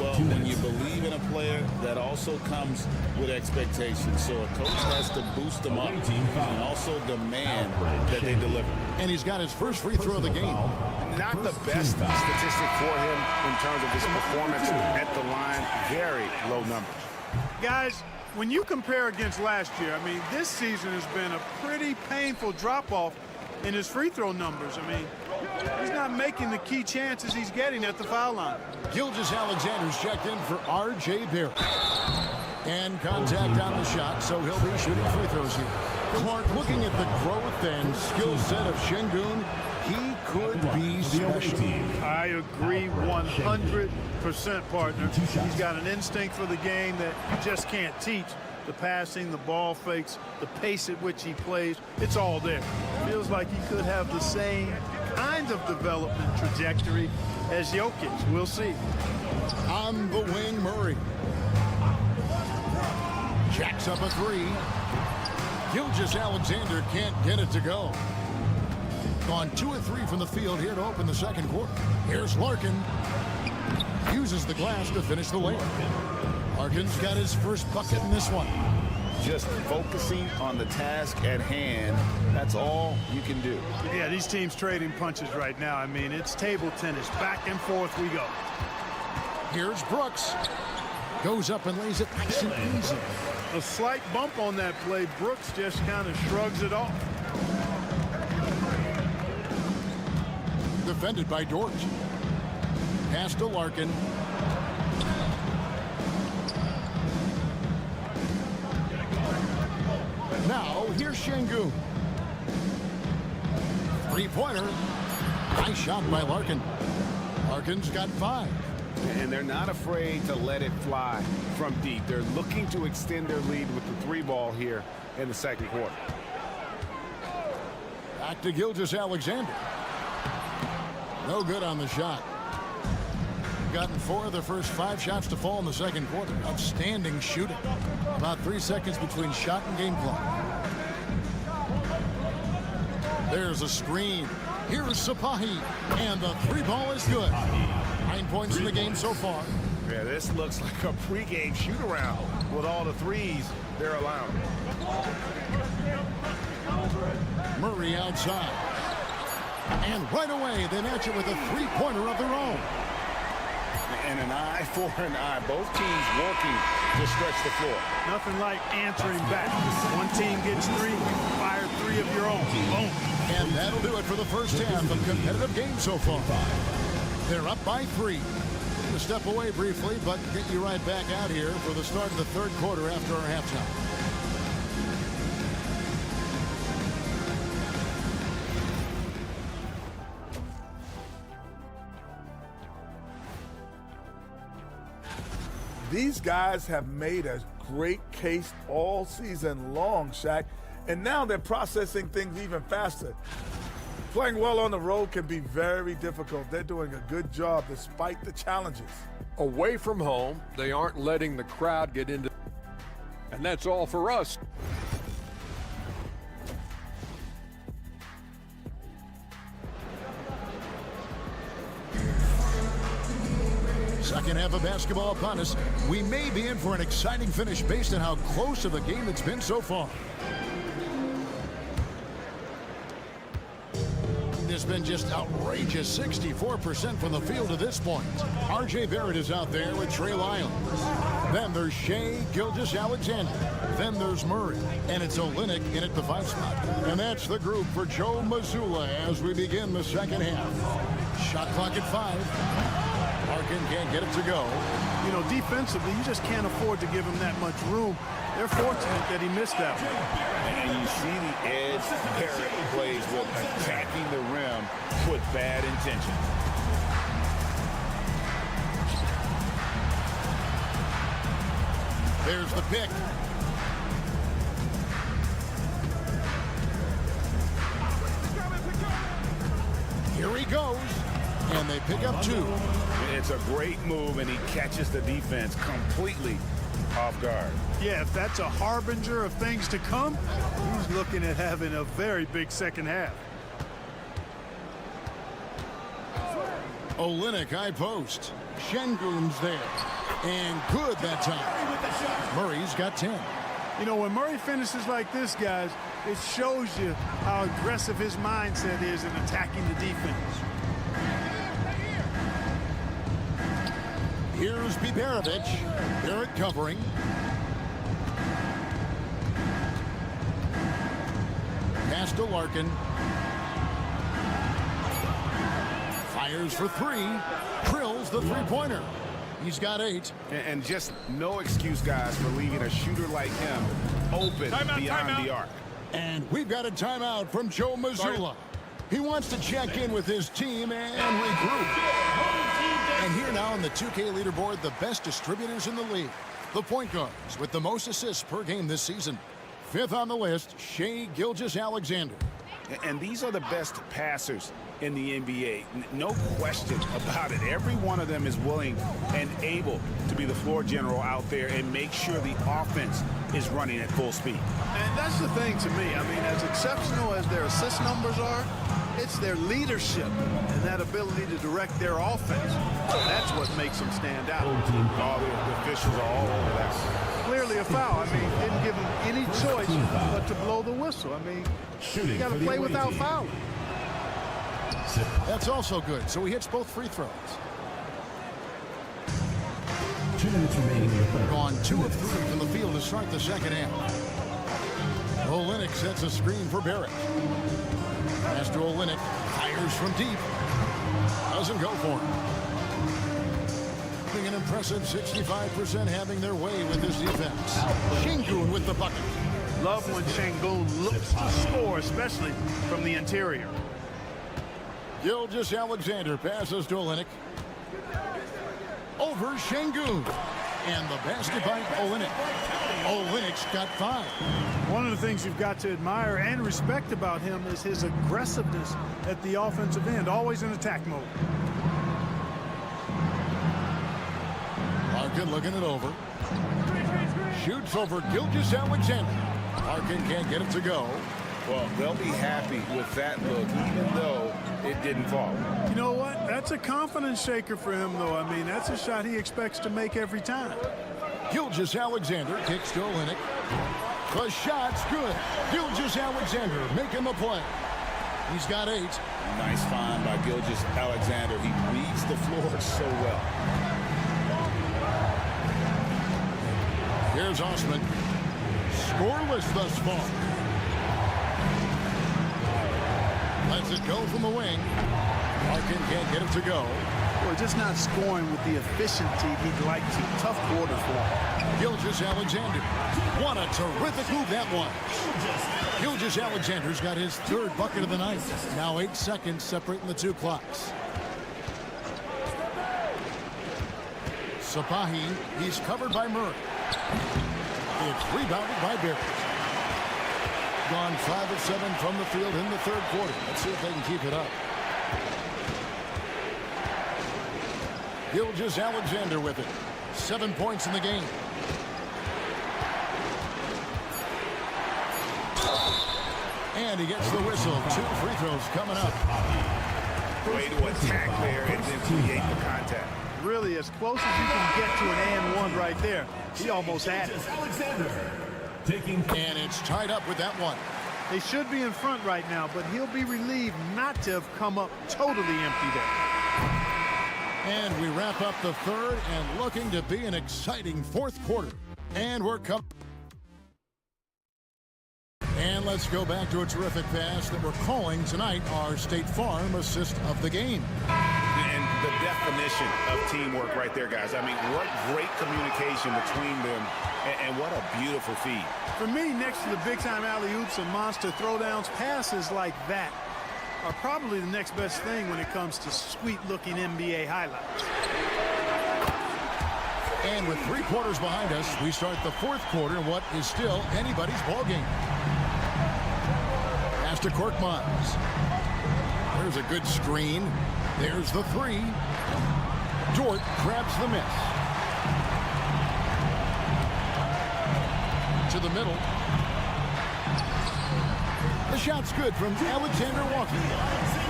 Well, when you believe in a player, that also comes with expectations. So a coach has to boost them up and also demand that they deliver. And he's got his first free throw of the game. Not the best statistic for him in terms of his performance at the line. Very low numbers. Guys, when you compare against last year, I mean, this season has been a pretty painful drop-off in his free throw numbers. I mean, he's not making the key chances he's getting at the foul line. Gilgeous-Alexander's checked in for R.J. Barrett. And contact on the shot, so he'll be shooting free throws here. Clark, looking at the growth and skill set of Şengün, he could be special. I agree 100%, partner. He's got an instinct for the game that you just can't teach. The passing, the ball fakes, the pace at which he plays, it's all there. Feels like he could have the same kind of development trajectory as Jokic. We'll see. On the wing, Murray. Jacks up a three. Gilgeous-Alexander can't get it to go. Gone 2 of 3 from the field here to open the second quarter. Here's Larkin. Uses the glass to finish the layup. Larkin's got his first bucket in this one. Just focusing on the task at hand, that's all you can do. Yeah, these teams trading punches right now. I mean, it's table tennis. Back and forth we go. Here's Brooks. Goes up and lays it nice and easy. A slight bump on that play. Brooks just kind of shrugs it off. Defended by Dort. Pass to Larkin. Now, here's Şengün. Three-pointer. Nice shot by Larkin. Larkin's got 5. And they're not afraid to let it fly from deep. They're looking to extend their lead with the 3-ball here in the second quarter. Back to Gilgeous-Alexander. No good on the shot. Gotten 4 of the first 5 shots to fall in the second quarter. Outstanding shooting. About 3 seconds between shot and game clock. There's a screen. Here's Sapahi. And the 3-ball is good. 9 points in the game so far. Yeah, this looks like a pregame shoot-around with all the threes they're allowing. Murray outside. And right away, they match it with a 3-pointer of their own. And an eye for an eye. Both teams working to stretch the floor. Nothing like answering back. One team gets 3, fire 3 of your own. Boom. And that'll do it for the first half of competitive game so far. They're up by 3. We'll step away briefly, but get you right back out here for the start of the third quarter after our halftime. These guys have made a great case all season long, Shaq, and now they're processing things even faster. Playing well on the road can be very difficult. They're doing a good job despite the challenges. Away from home, they aren't letting the crowd get into, and that's all for us. Second half of basketball upon us. We may be in for an exciting finish based on how close of a game it's been so far. It's been just outrageous 64% from the field to this point. R.J. Barrett is out there with Trey Lyles. Then there's Shai Gilgeous-Alexander. Then there's Murray. And it's Olynyk in at the 5 spot. And that's the group for Joe Mazzulla as we begin the second half. Shot clock at 5. Larkin can't get it to go. You know, defensively, you just can't afford to give him that much room. They're fortunate that he missed that one. And you see the edge Barrett plays with, attacking the rim with bad intention. There's the pick. Here he goes. And they pick up 2. It's a great move, and he catches the defense completely off guard. Yeah, if that's a harbinger of things to come, he's looking at having a very big second half. Olynyk high post. Şengün's there. And good that time. Murray's got 10. You know, when Murray finishes like this, guys, it shows you how aggressive his mindset is in attacking the defense. Here's Biberovic. Barrett covering. Pass to Larkin. Fires for 3. Drills the 3-pointer. He's got 8. And just no excuse, guys, for leaving a shooter like him open beyond the arc. And we've got a timeout from Joe Mazzulla. He wants to check in with his team and regroup. And here now on the 2K leaderboard, the best distributors in the league. The point guards with the most assists per game this season. 5th on the list, Shai Gilgeous-Alexander. And these are the best passers in the NBA. No question about it. Every one of them is willing and able to be the floor general out there and make sure the offense is running at full speed. And that's the thing to me. I mean, as exceptional as their assist numbers are, it's their leadership and that ability to direct their offense. That's what makes them stand out. All the officials are all over that. Clearly a foul. I mean, didn't give them any choice but to blow the whistle. I mean, you got to play without fouling. That's also good. So he hits both free throws. 2 minutes remaining in the third. Gone 2 of 3 from the field to start the second half. Olynyk sets a screen for Barrett. Pass to Olynyk. Fires from deep. Doesn't go for him. An impressive 65% having their way with this defense. Şengün with the bucket. Love when Şengün looks to score, especially from the interior. Gilgeous-Alexander passes to Olynyk. Over Şengün. And the basket by Olynyk. Olynyk's got 5. One of the things you've got to admire and respect about him is his aggressiveness at the offensive end, always in attack mode. Larkin looking it over. Shoots over Gilgeous-Alexander. Larkin can't get it to go. Well, they'll be happy with that look, even though it didn't fall. You know what? That's a confidence shaker for him, though. I mean, that's a shot he expects to make every time. Gilgeous-Alexander kicks to Olynyk. The shot's good. Gilgeous-Alexander making the play. He's got 8. Nice find by Gilgeous-Alexander. He reads the floor so well. Here's Osman. Scoreless thus far. Lets it go from the wing. Larkin can't get it to go. Well, just not scoring with the efficiency he'd like to. Tough quarter for him. Gilgeous-Alexander. What a terrific move that was. Gilgeous-Alexander's got his 3rd bucket of the night. Now 8 seconds separating the 2 clocks. Sapahi. He's covered by Murray. It's rebounded by Barrett. Gone 5 of 7 from the field in the 3rd quarter. Let's see if they can keep it up. Gilgeous-Alexander with it. 7 points in the game. And he gets the whistle. 2 free throws coming up. Way to attack there and then create the contact. Really, as close as you can get to an and 1 right there. He almost had it. And it's tied up with that one. They should be in front right now, but he'll be relieved not to have come up totally empty there. And we wrap up the 3rd and looking to be an exciting 4th quarter. And we're coming. And let's go back to a terrific pass that we're calling tonight our State Farm assist of the game. And the definition of teamwork right there, guys. I mean, what great communication between them, and what a beautiful feed. For me, next to the big-time alley-oops and monster throwdowns, passes like that are probably the next best thing when it comes to sweet-looking NBA highlights. And with 3 quarters behind us, we start the 4th quarter in what is still anybody's ballgame. Pass to Korkmaz. There's a good screen. There's the 3. Dort grabs the miss. To the middle. The shot's good from Alexander Walker.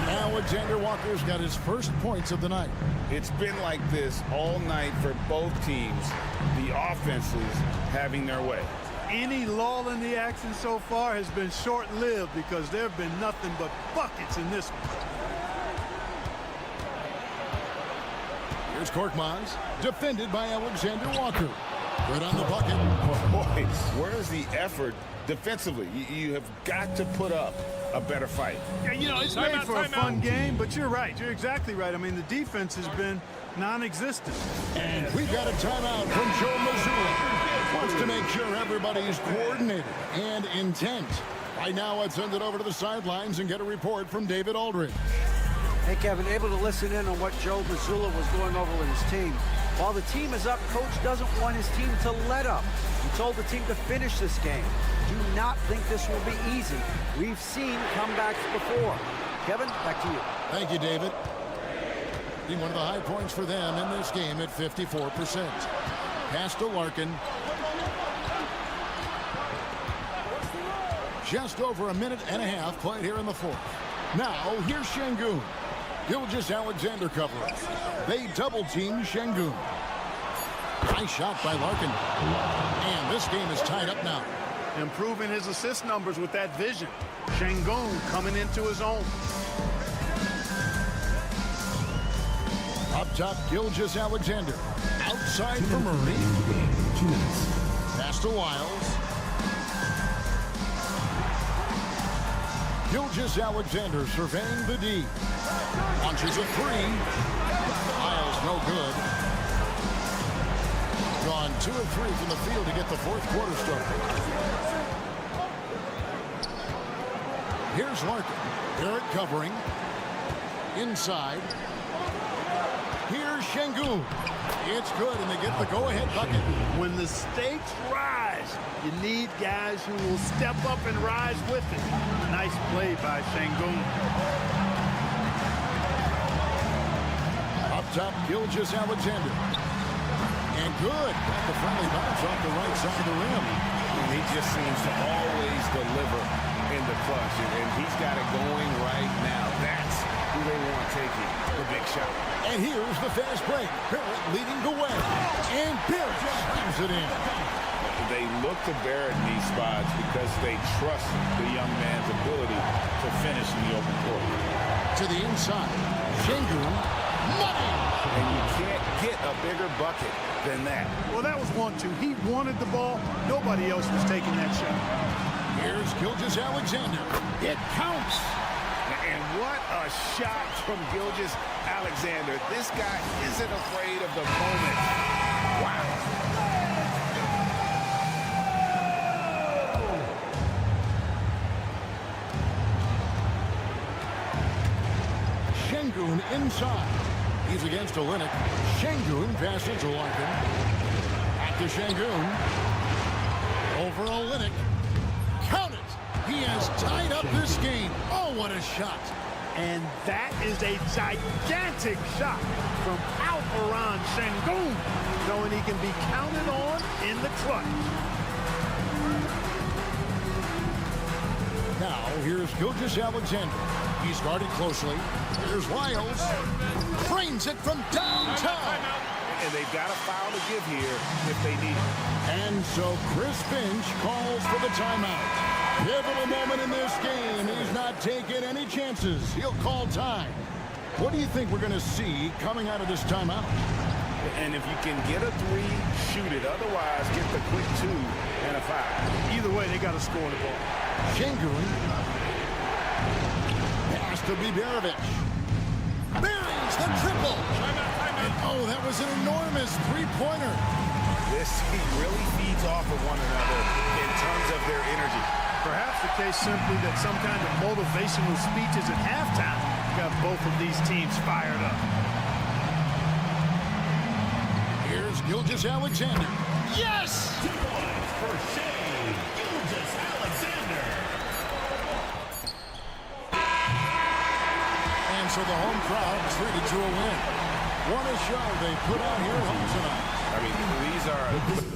Alexander Walker's got his first points of the night. It's been like this all night for both teams. The offenses having their way. Any lull in the action so far has been short-lived because there have been nothing but buckets in this one. Here's Korkmaz, defended by Alexander Walker. Good on the bucket. Boy, where's the effort defensively? You have got to put up a better fight. Yeah, you know, it's made for a fun game, but you're right. You're exactly right. I mean, the defense has been non-existent. And we've got a timeout from Joe Mazzulla. Wants to make sure everybody's coordinated and intent. Right now, let's send it over to the sidelines and get a report from David Aldridge. Hey, Kevin, able to listen in on what Joe Mazzulla was going over with his team. While the team is up, Coach doesn't want his team to let up. He told the team to finish this game. Do not think this will be easy. We've seen comebacks before. Kevin, back to you. Thank you, David. One of the high points for them in this game at 54%. Pass to Larkin. Just over a minute and a half played here in the fourth. Now, here's Şengün. Gilgeous Alexander covering. They double-team Şengün. Nice shot by Larkin. And this game is tied up now. Improving his assist numbers with that vision. Şengün coming into his own. Up top, Gilgeous Alexander. Outside for Murray. Pass to Wiles. Gilgeous Alexander surveying the D. Launches a three. Wiles no good. Gone 2 of 3 from the field to get the fourth quarter started. Here's Larkin. Barrett covering. Inside. Here's Şengün. It's good, and they get the go-ahead bucket. When the stakes rise, you need guys who will step up and rise with it. Nice play by Şengün. Up top, Gilgeous Alexander. And good. Got the friendly bounce off the right side of the rim. And he just seems to always deliver in the clutch, and he's got it going right now. That's who they want taking the big shot. And here's the fast break. Barrett leading the way. And Barrett slams it in. They look to Barrett in these spots because they trust the young man's ability to finish in the open court. To the inside. Şengün. Money! And you can't get a bigger bucket than that. Well, that was 1-2. He wanted the ball. Nobody else was taking that shot. Here's Gilgeous Alexander. It counts. And what a shot from Gilgeous Alexander. This guy isn't afraid of the moment. Wow. Şengün inside. He's against Olynyk. Şengün passes to Larkin. Back to Şengün. Over Olynyk. Count it. He has tied up this game. Oh, what a shot. And that is a gigantic shot from Alperen Şengün, knowing he can be counted on in the clutch. Now, here's Gilgeous Alexander. He's guarded closely. Here's Wiles. Frames it from downtown. And they've got a foul to give here if they need it. And so Chris Finch calls for the timeout. Pivotal moment in this game. He's not taking any chances. He'll call time. What do you think we're going to see coming out of this timeout? And if you can get a three, shoot it. Otherwise, get the quick 2 and a foul. Either way, they got to score the ball. Şengün. Pass to Biberovic. Buries the triple. And, oh, that was an enormous three-pointer. This team really feeds off of one another in terms of their energy. Perhaps the case simply that some kind of motivational speeches at halftime got both of these teams fired up. Here's Gilgeous Alexander. Yes! 2 points for Shea Gilgeous Alexander. And so the home crowd treated to a win. What a show they put out here home tonight. I mean, these are...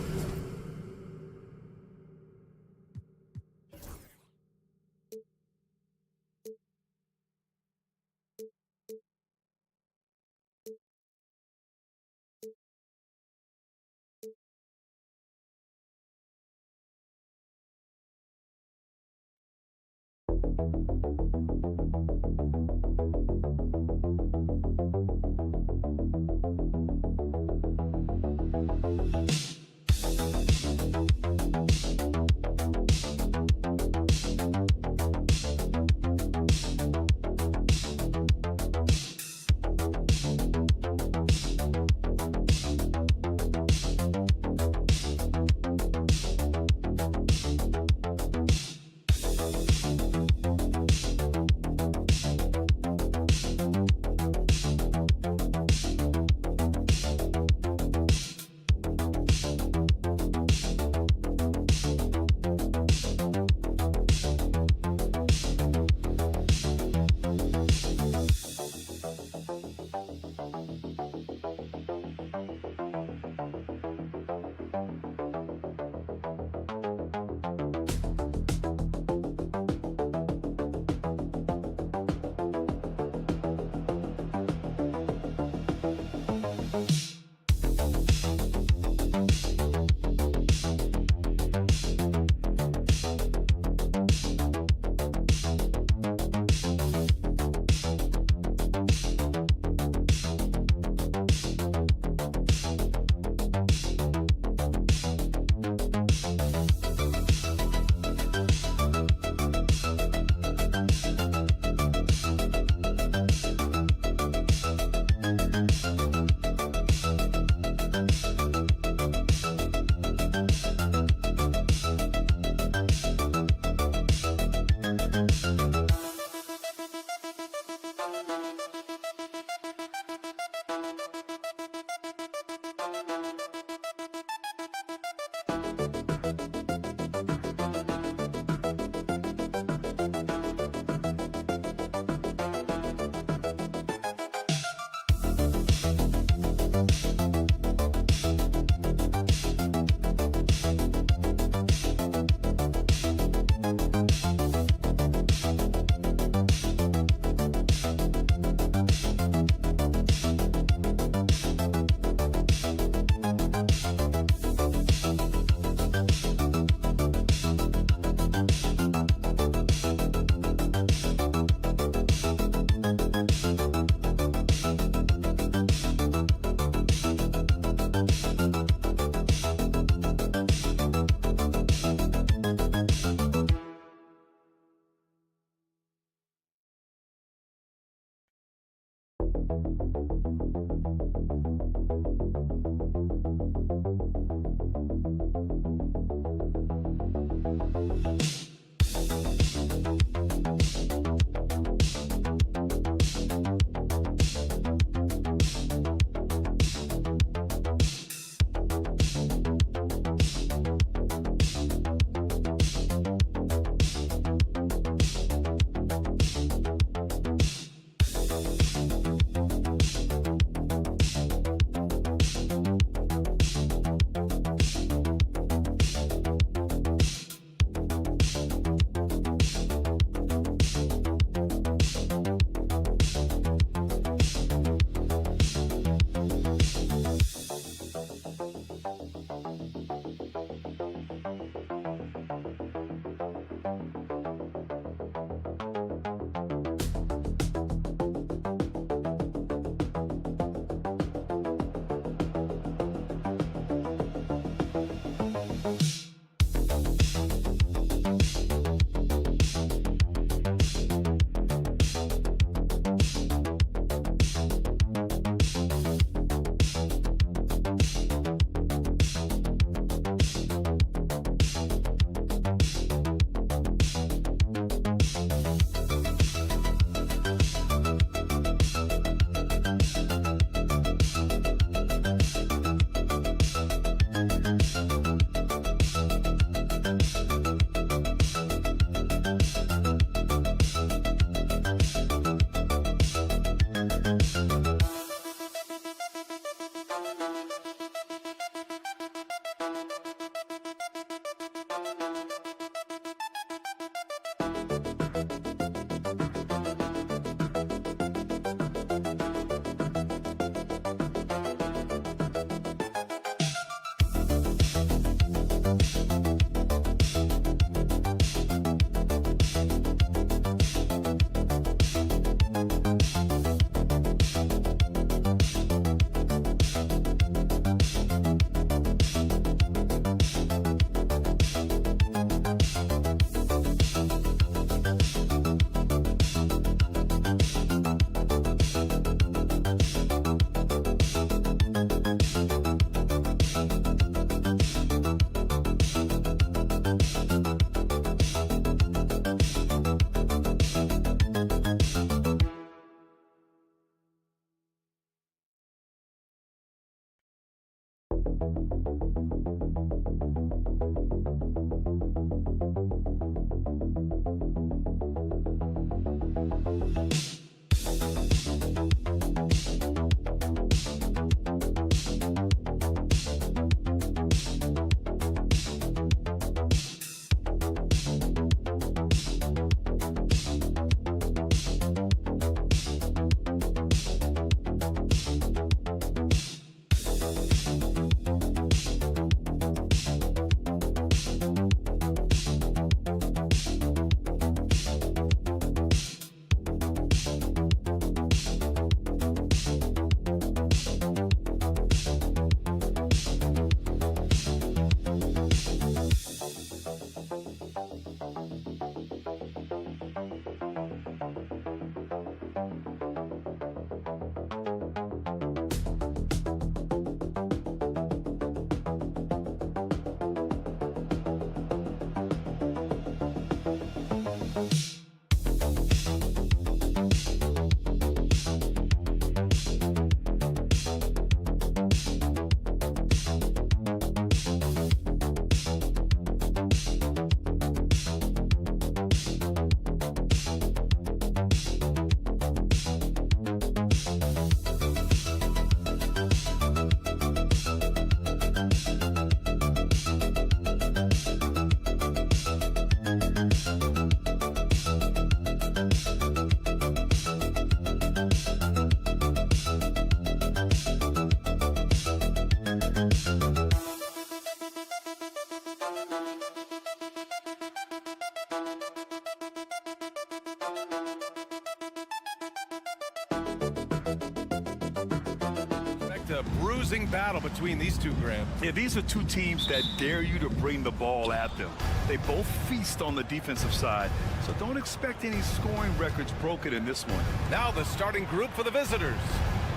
bruising battle between these two, Graham. Yeah, these are two teams that dare you to bring the ball at them. They both feast on the defensive side, so don't expect any scoring records broken in this one. Now the starting group for the visitors.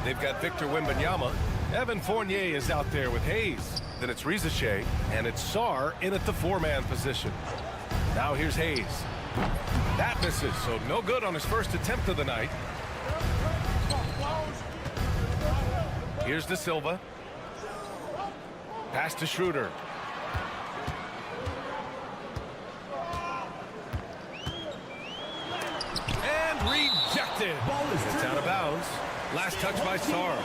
They've got Victor Wembanyama. Evan Fournier is out there with Hayes. Then it's Rizachet, and it's Sarr in at the four-man position. Now here's Hayes. That misses, so no good on his first attempt of the night. Here's De Silva. Pass to Schroeder. And rejected. It's out of bounds. Last touch by Sarr.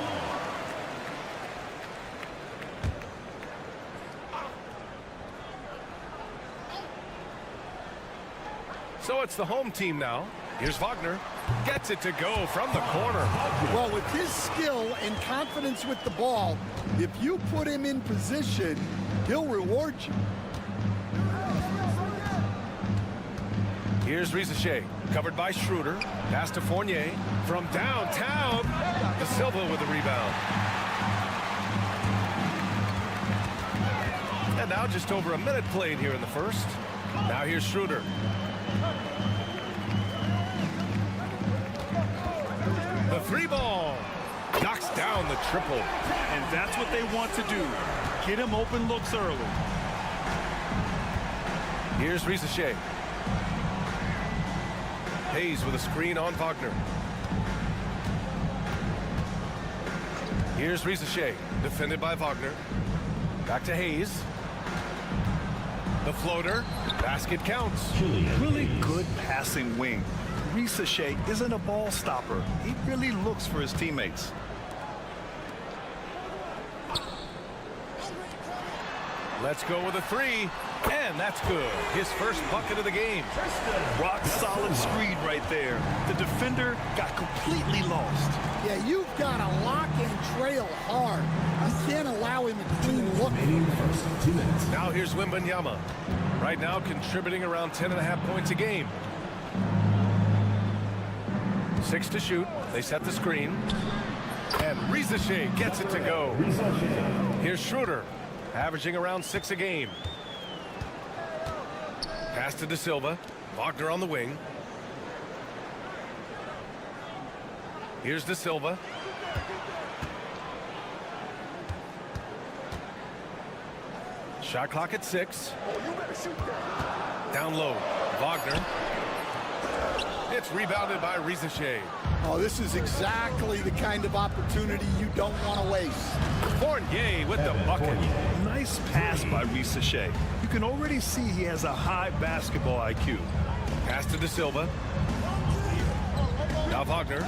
So it's the home team now. Here's Wagner. Gets it to go from the corner. Well, with his skill and confidence with the ball, if you put him in position, he'll reward you. Here's Rizachet, covered by Schroeder. Pass to Fournier from downtown. De Silva with the rebound. And now just over a minute played here in the first. Now here's Schroeder. The three ball knocks down the triple. And that's what they want to do. Get him open looks early. Here's Rizachet. Hayes with a screen on Wagner. Here's Rizachet, defended by Wagner. Back to Hayes. The floater. Basket counts. Really good passing wing. Rizachet isn't a ball stopper. He really looks for his teammates. Let's go with a three. And that's good. His first bucket of the game. Rock solid screen right there. The defender got completely lost. Yeah, you've got to lock and trail hard. You can't allow him a clean look. Now here's Wembanyama. Right now contributing around 10.5 points a game. 6 to shoot. They set the screen. And Rizachet gets it to go. Here's Schroeder, averaging around 6 a game. Pass to De Silva. Wagner on the wing. Here's De Silva. Shot clock at 6. Down low. Wagner. It's rebounded by Rizachet. Oh, this is exactly the kind of opportunity you don't want to waste. Fournier with the bucket. Nice pass by Rizachet. You can already see he has a high basketball IQ. Pass to De Silva. Now Wagner.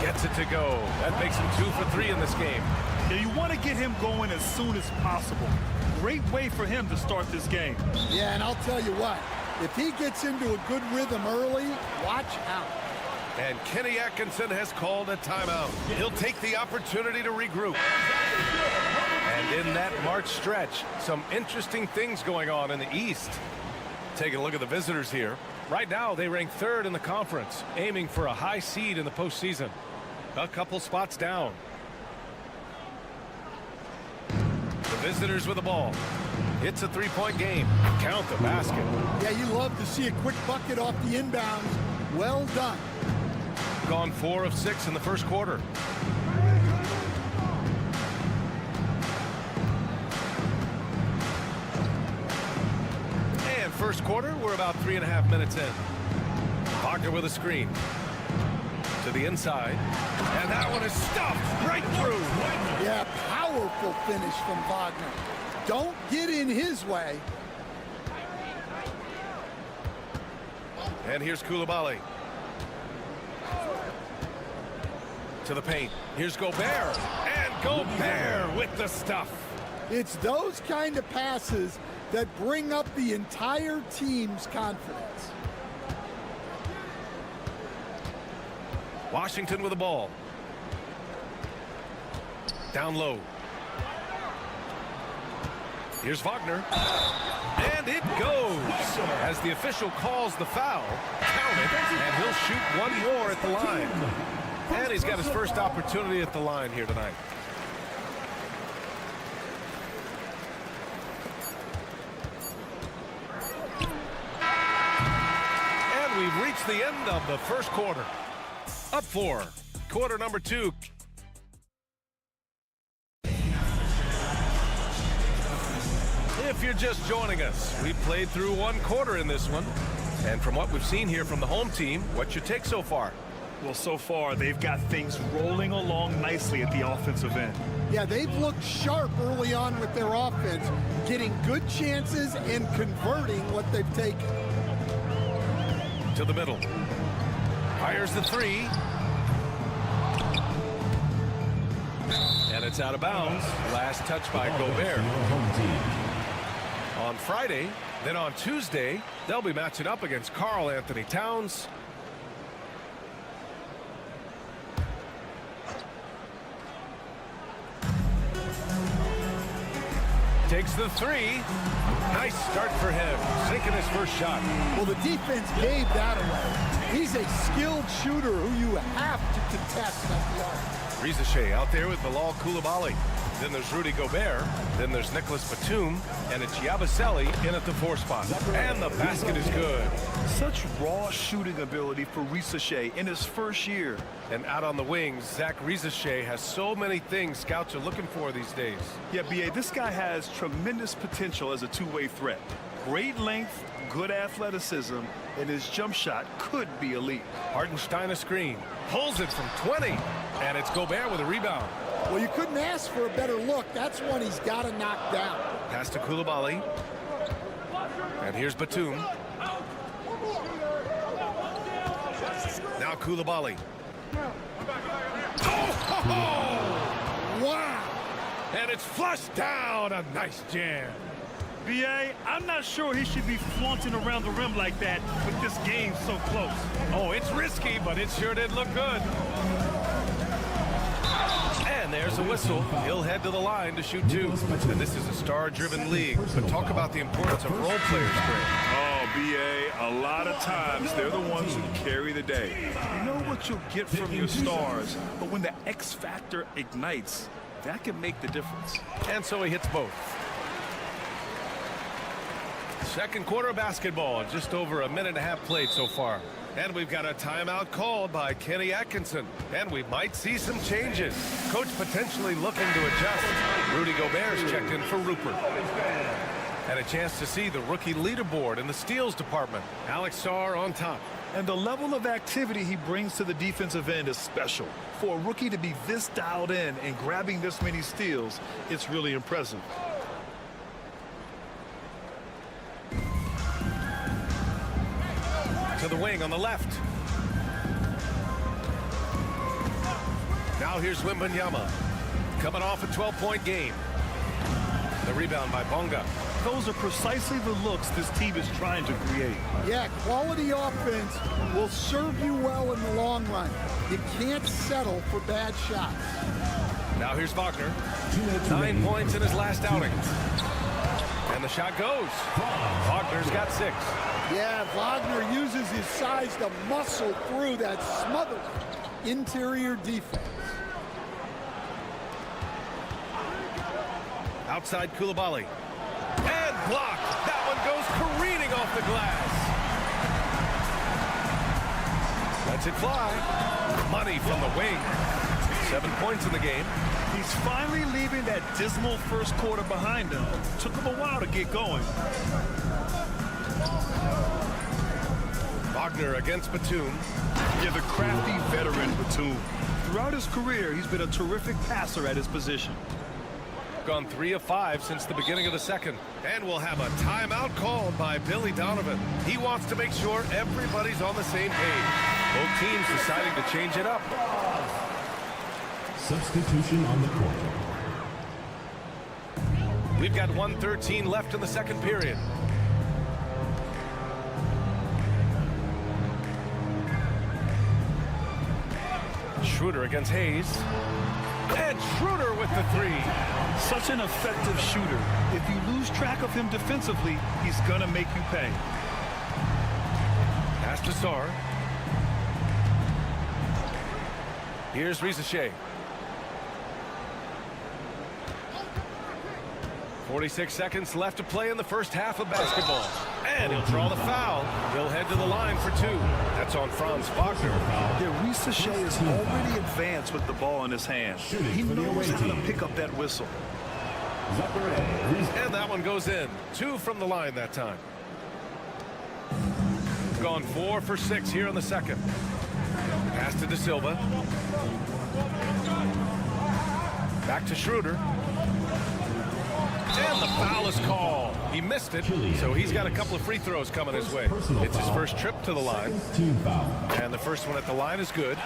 Gets it to go. That makes him 2 for 3 in this game. Yeah, you want to get him going as soon as possible. Great way for him to start this game. Yeah, and I'll tell you what, if he gets into a good rhythm early, watch out. And Kenny Atkinson has called a timeout. He'll take the opportunity to regroup. And in that March stretch, some interesting things going on in the East. Taking a look at the visitors here. Right now, they rank 3rd in the conference, aiming for a high seed in the postseason. A couple spots down. The visitors with the ball. It's a three-point game. Count the basket. Yeah, you love to see a quick bucket off the inbounds. Well done. Gone 4 of 6 in the first quarter. And first quarter, we're about 3.5 minutes in. Wagner with a screen. To the inside. And that one is stuffed right through. Yeah, powerful finish from Wagner. Don't get in his way. And here's Coulibaly. To the paint. Here's Gobert. And Gobert with the stuff. It's those kind of passes that bring up the entire team's confidence. Washington with the ball. Down low. Here's Wagner. And it goes. As the official calls the foul, count it, and he'll shoot one more at the line. And he's got his first opportunity at the line here tonight. And we've reached the end of the first quarter. Up 4, quarter number 2. If you're just joining us, we played through 1 quarter in this one. And from what we've seen here from the home team, what's your take so far? Well, so far, they've got things rolling along nicely at the offensive end. Yeah, they've looked sharp early on with their offense, getting good chances and converting what they've taken. To the middle. Fires the 3. And it's out of bounds. Last touch by Gobert. On Friday, then on Tuesday, they'll be matching up against Karl Anthony Towns. Takes the 3. Nice start for him, sinking his first shot. Well, the defense gave that away. He's a skilled shooter who you have to contest at the arc. Rizachet out there with Bilal Coulibaly. Then there's Rudy Gobert. Then there's Nicholas Batum. And it's Yabusele in at the 4 spot. And the basket is good. Such raw shooting ability for Rizachet in his first year. And out on the wings, Zach Rizachet has so many things scouts are looking for these days. Yeah, B.A., this guy has tremendous potential as a two-way threat. Great length, good athleticism, and his jump shot could be elite. Hartenstein a screen. Pulls it from 20. And it's Gobert with a rebound. Well, you couldn't ask for a better look. That's one he's got to knock down. Pass to Coulibaly. And here's Batum. Now Coulibaly. Oh! Wow! And it's flushed down. A nice jam. B.A., I'm not sure he should be flaunting around the rim like that with this game so close. Oh, it's risky, but it sure did look good. And there's a whistle. He'll head to the line to shoot 2. And this is a star-driven league. But talk about the importance of role players, Greg. Oh, B.A., a lot of times they're the ones who carry the day. You know what you'll get from your stars, but when the X factor ignites, that can make the difference. And so he hits both. Second quarter of basketball, just over a minute and a half played so far. And we've got a timeout called by Kenny Atkinson. And we might see some changes. Coach potentially looking to adjust. Rudy Gobert's checked in for Rupert. And a chance to see the rookie leaderboard in the steals department. Alex Sarr on top. And the level of activity he brings to the defensive end is special. For a rookie to be this dialed in and grabbing this many steals, it's really impressive. To the wing on the left. Now here's Wembanyama. Coming off a 12-point game. The rebound by Bonga. Those are precisely the looks this team is trying to create. Yeah, quality offense will serve you well in the long run. You can't settle for bad shots. Now here's Wagner. 9 points in his last outing. And the shot goes. Wagner's got 6. Yeah, Wagner uses his size to muscle through that smothered interior defense. Outside Coulibaly. And blocked. That one goes careening off the glass. Lets it fly. Money from the wing. 7 points in the game. He's finally leaving that dismal first quarter behind him. Took him a while to get going. Wagner against Batum. Yeah, the crafty veteran Batum. Throughout his career, he's been a terrific passer at his position. Gone 3 of 5 since the beginning of the second. And we'll have a timeout called by Billy Donovan. He wants to make sure everybody's on the same page. Both teams deciding to change it up. Substitution on the court. We've got 1:13 left in the second period. Schroeder against Hayes. And Schroeder with the 3. Such an effective shooter. If you lose track of him defensively, he's going to make you pay. Pass to Sarr. Here's Rizachet. 46 seconds left to play in the first half of basketball. And he'll draw the foul. He'll head to the line for 2. That's on Franz Wagner. Yeah, Rizachet is already advanced with the ball in his hand. He knows how to pick up that whistle. And that one goes in. 2 from the line that time. Gone 4 for 6 here in the second. Pass to De Silva. Back to Schroeder. And the foul is called. He missed it, so he's got a couple of free throws coming his way. It's his first trip to the line. And the first one at the line is good.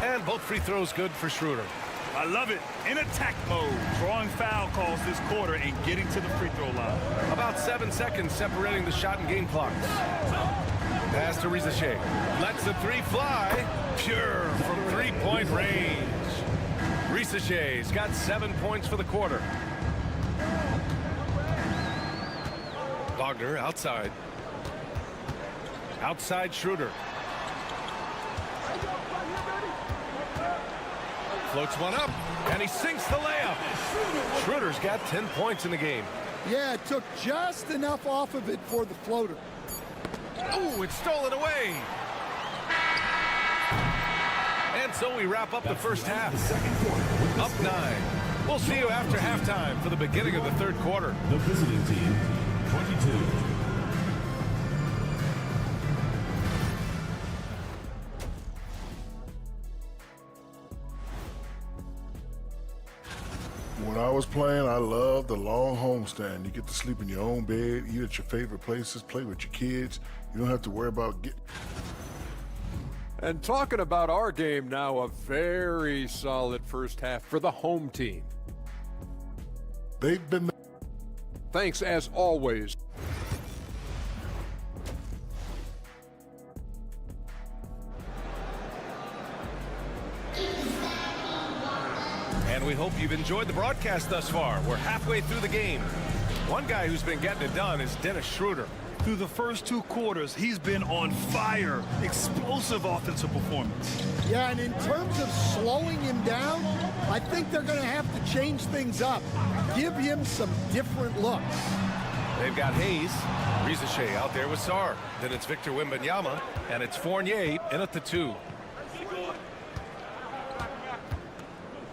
And both free throws good for Schroeder. I love it. In attack mode, drawing foul calls this quarter and getting to the free throw line. About 7 seconds separating the shot and game clocks. Pass to Rizachet. Lets the 3 fly. Pure from 3-point range. Rizachet's got 7 points for the quarter. Wagner outside. Outside Schroeder. Floats one up, and he sinks the layup. Schroeder's got 10 points in the game. Yeah, it took just enough off of it for the floater. Ooh, it's stolen away. And so we wrap up the first half. Up 9. We'll see you after halftime for the beginning of the third quarter. The visiting team, 22. When I was playing, I loved the long homestand. You get to sleep in your own bed, eat at your favorite places, play with your kids. You don't have to worry about And talking about our game now, a very solid first half for the home team. They've been... Thanks as always. And we hope you've enjoyed the broadcast thus far. We're halfway through the game. One guy who's been getting it done is Dennis Schroeder. Through the first 2 quarters, he's been on fire. Explosive offensive performance. Yeah, and in terms of slowing him down, I think they're going to have to change things up. Give him some different looks. They've got Hayes, Rizachet out there with Sarr. Then it's Victor Wembanyama, and it's Fournier in at the 2.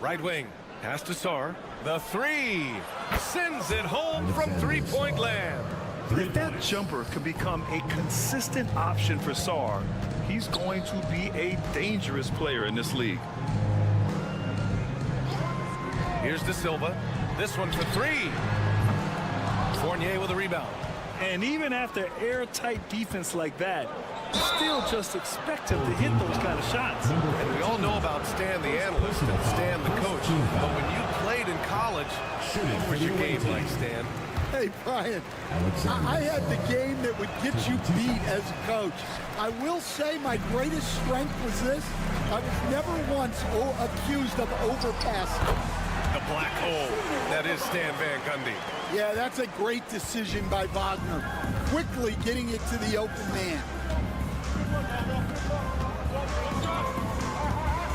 Right wing, pass to Sarr. The 3 sends it home from 3-point land. If that jumper can become a consistent option for Sarr, he's going to be a dangerous player in this league. Here's De Silva. This one for 3. Fournier with a rebound. And even after airtight defense like that, you still just expect him to hit those kind of shots. And we all know about Stan the analyst and Stan the coach. But when you played in college, what was your game like, Stan? Hey, Brian, I had the game that would get you beat as a coach. I will say my greatest strength was this. I was never once accused of overpassing. The black hole. That is Stan Van Gundy. Yeah, that's a great decision by Wagner. Quickly getting it to the open man.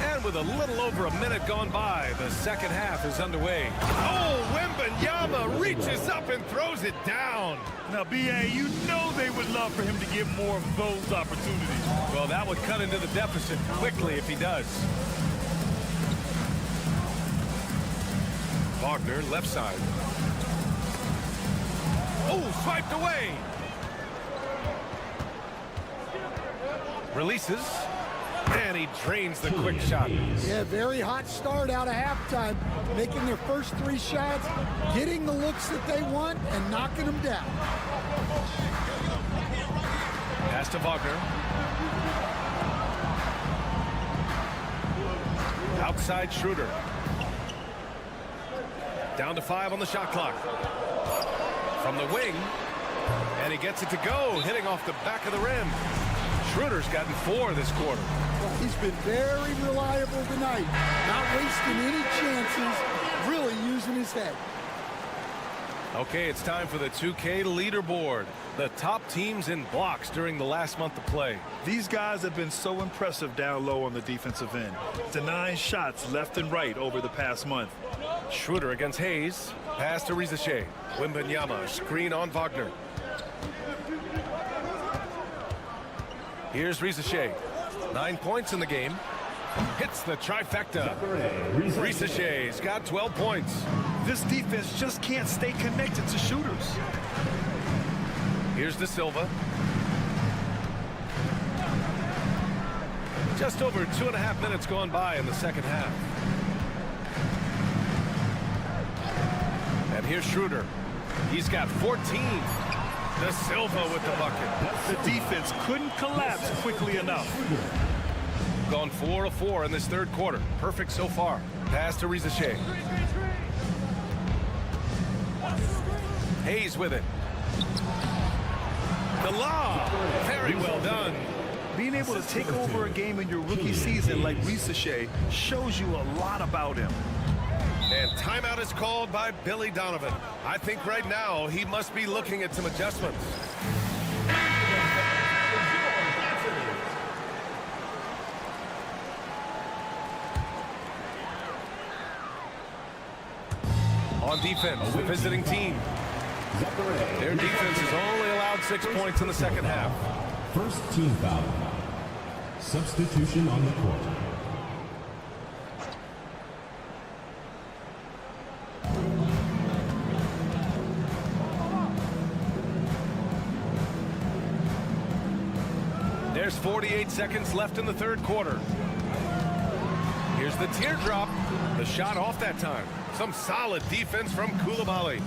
And with a little over a minute gone by, the second half is underway. Oh, Wembanyama reaches up and throws it down. Now, B.A., you know they would love for him to get more of those opportunities. Well, that would cut into the deficit quickly if he does. Wagner, left side. Oh, swiped away. Releases. And he drains the quick shot. Yeah, very hot start out of halftime. Making their first 3 shots, getting the looks that they want, and knocking them down. Pass to Wagner. Outside Schroeder. Down to 5 on the shot clock. From the wing. And he gets it to go, hitting off the back of the rim. Schroeder's gotten 4 this quarter. Well, he's been very reliable tonight. Not wasting any chances, really using his head. Okay, it's time for the 2K leaderboard. The top teams in blocks during the last month of play. These guys have been so impressive down low on the defensive end, denying shots left and right over the past month. Schroeder against Hayes. Pass to Rizachet. Wembanyama, screen on Wagner. Here's Rizachet. 9 points in the game. Hits the trifecta. Rizachet's got 12 points. This defense just can't stay connected to shooters. Here's De Silva. Just over 2.5 minutes gone by in the second half. And here's Schroeder. He's got 14. De Silva with the bucket. The defense couldn't collapse quickly enough. Gone 4 of 4 in this third quarter. Perfect so far. Pass to Rizachet. Hayes with it. The lob. Very well done. Being able to take over a game in your rookie season like Rizachet shows you a lot about him. And timeout is called by Billy Donovan. I think right now he must be looking at some adjustments. On defense, the visiting team. Their defense has only allowed 6 points in the second half. First team foul. Substitution on the court. There's 48 seconds left in the third quarter. Here's the teardrop. The shot off that time. Some solid defense from Coulibaly.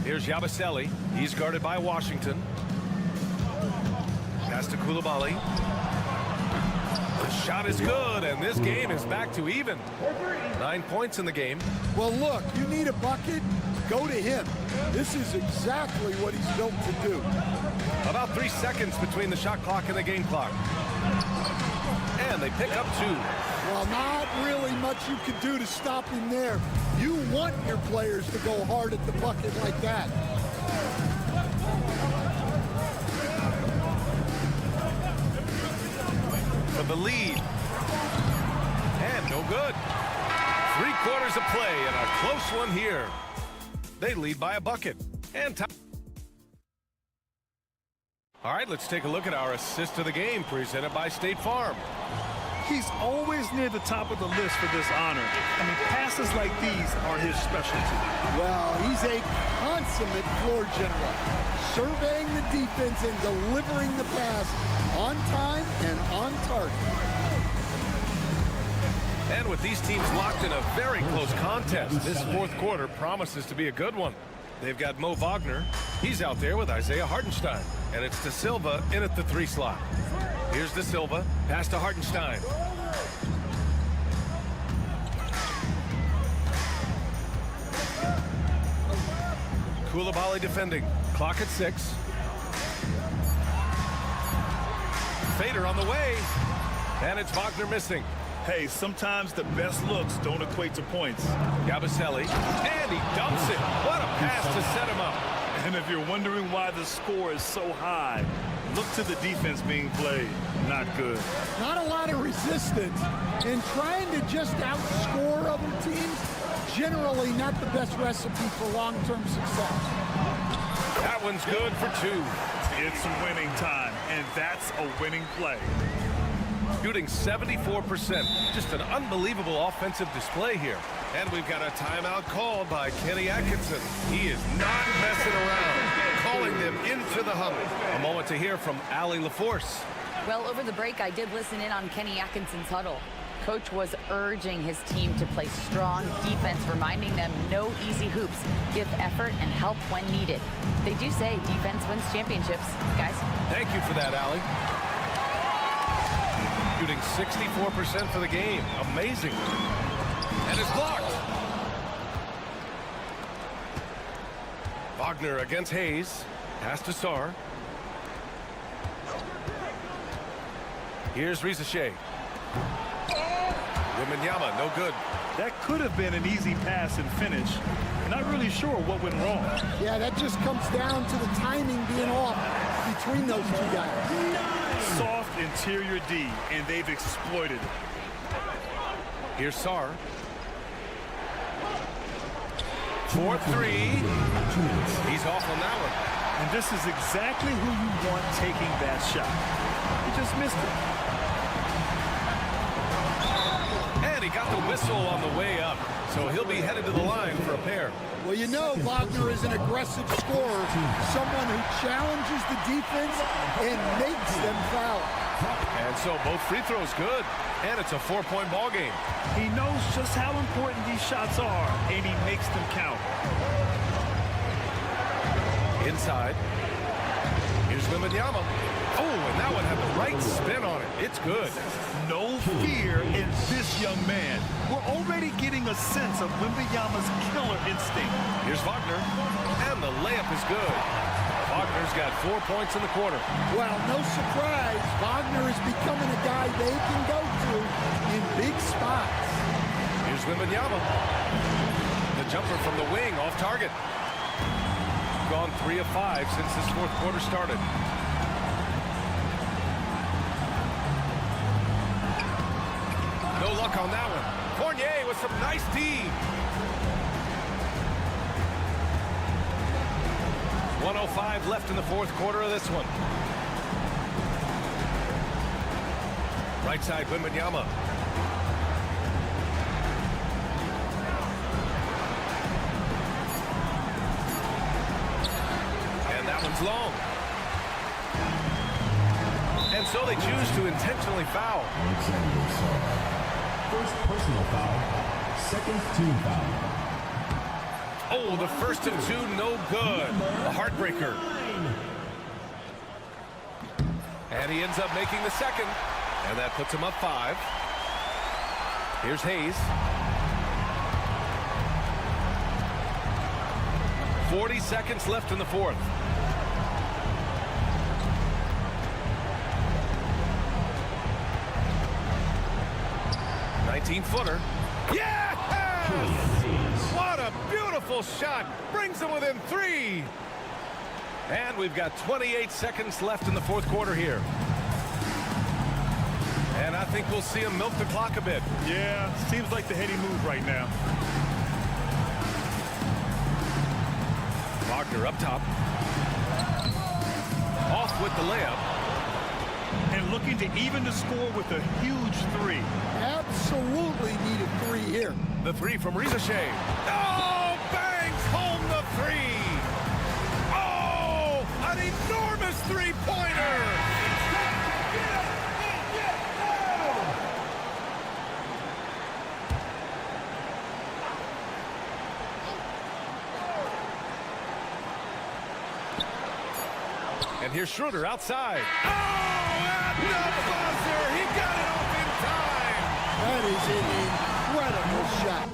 Here's Yabusele. He's guarded by Washington. Pass to Coulibaly. The shot is good, and this game is back to even. 9 points in the game. Well, look, you need a bucket, go to him. This is exactly what he's built to do. About 3 seconds between the shot clock and the game clock. And they pick up 2. Well, not really much you can do to stop him there. You want your players to go hard at the bucket like that. For the lead. And no good. 3 quarters of play and a close one here. They lead by a bucket. And time. All right, let's take a look at our assist of the game presented by State Farm. He's always near the top of the list for this honor. I mean, passes like these are his specialty. Well, he's a consummate floor general, surveying the defense and delivering the pass on time and on target. And with these teams locked in a very close contest, this fourth quarter promises to be a good one. They've got Mo Wagner. He's out there with Isaiah Hartenstein. And it's De Silva in at the 3 slot. Here's De Silva. Pass to Hartenstein. Coulibaly defending. Clock at 6. Fader on the way. And it's Wagner missing. Hey, sometimes the best looks don't equate to points. Yabusele. And he dumps it. What a pass to set him up. And if you're wondering why the score is so high, look to the defense being played. Not good. Not a lot of resistance. And trying to just outscore other teams, generally not the best recipe for long-term success. That one's good for 2. It's winning time, and that's a winning play. Shooting 74%. Just an unbelievable offensive display here. And we've got a timeout called by Kenny Atkinson. He is not messing around, calling them into the huddle. A moment to hear from Allie LaForce. Well, over the break, I did listen in on Kenny Atkinson's huddle. Coach was urging his team to play strong defense, reminding them no easy hoops, give effort and help when needed. They do say defense wins championships, guys. Thank you for that, Allie. Shooting 64% for the game. Amazing. And it's blocked. Wagner against Hayes. Pass to Sarr. Here's Rizachet. Wembanyama, no good. That could have been an easy pass and finish. Not really sure what went wrong. Yeah, that just comes down to the timing being off between those two guys. Soft interior D, and they've exploited it. Here's Sarr. 4-3. He's off on that one. And this is exactly who you want taking that shot. He just missed it. And he got the whistle on the way up, so he'll be headed to the line for a pair. Well, you know Wagner is an aggressive scorer, someone who challenges the defense and makes them foul. And so both free throws good, and it's a 4-point ball game. He knows just how important these shots are, and he makes them count. Inside. Here's Wembanyama. Oh, and that one had the right spin on it. It's good. No fear in this young man. We're already getting a sense of Wembanyama's killer instinct. Here's Wagner, and the layup is good. Wagner's got 4 points in the quarter. Well, no surprise, Wagner is becoming a guy they can go to in big spots. Here's Wembanyama. The jumper from the wing off target. Gone 3 of 5 since this fourth quarter started. No luck on that one. Fournier with some nice D. 1:05 left in the fourth quarter of this one. Right side, Wembanyama. And that one's long. And so they choose to intentionally foul. First personal foul, second team foul. Oh, the first of two, no good. A heartbreaker. And he ends up making the second. And that puts him up 5. Here's Hayes. 40 seconds left in the fourth. Footer. Yes! What a beautiful shot. Brings them within 3. And we've got 28 seconds left in the fourth quarter here. And I think we'll see him milk the clock a bit. Yeah, seems like the heady move right now. Wagner up top. Off with the layup. And looking to even the score with a huge 3. Absolutely need a 3 here. The 3 from Rizashea. Oh, bangs home the 3. Oh, an enormous three-pointer. And here's Schroeder outside. Oh, at the buzzer. He got it off in time. That is an incredible shot.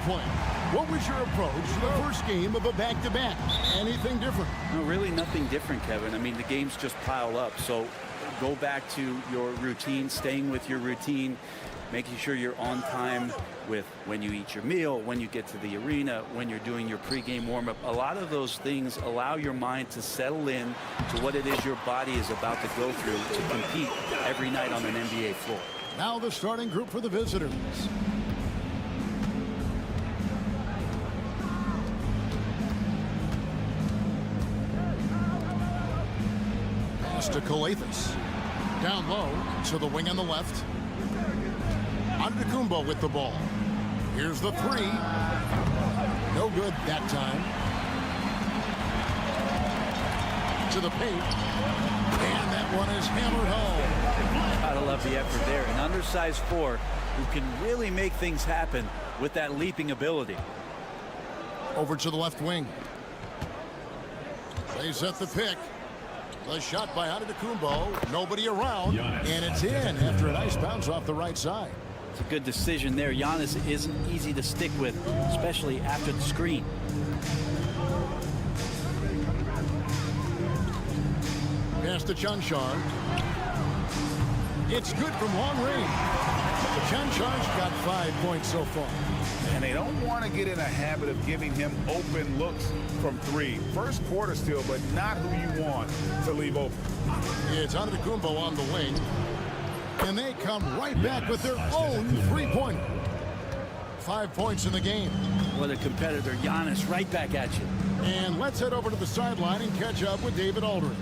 playing. What was your approach to the first game of a back-to-back? Anything different? No, really nothing different, Kevin. I mean, the games just pile up. So go back to your routine, staying with your routine, making sure you're on time with when you eat your meal, when you get to the arena, when you're doing your pregame warm-up. A lot of those things allow your mind to settle in to what it is your body is about to go through to compete every night on an NBA floor. Now the starting group for the visitors. Pass to Calathis. Down low to the wing on the left. Antetokounmpo with the ball. Here's the three. No good that time. To the paint. And that one is hammered home. Gotta love the effort there. An undersized four who can really make things happen with that leaping ability. Over to the left wing. They set the pick. The shot by Antetokounmpo. Nobody around. And it's in after a nice bounce off the right side. It's a good decision there. Giannis isn't easy to stick with, especially after the screen. Pass to Chanchan. It's good from long range. Chanchan's got 5 points so far. And they don't want to get in a habit of giving him open looks from three. First quarter still, but not who you want to leave open. It's Antetokounmpo on the wing. And they come right back with their own three-pointer. 5 points in the game. What a competitor. Giannis right back at you. And let's head over to the sideline and catch up with David Aldridge.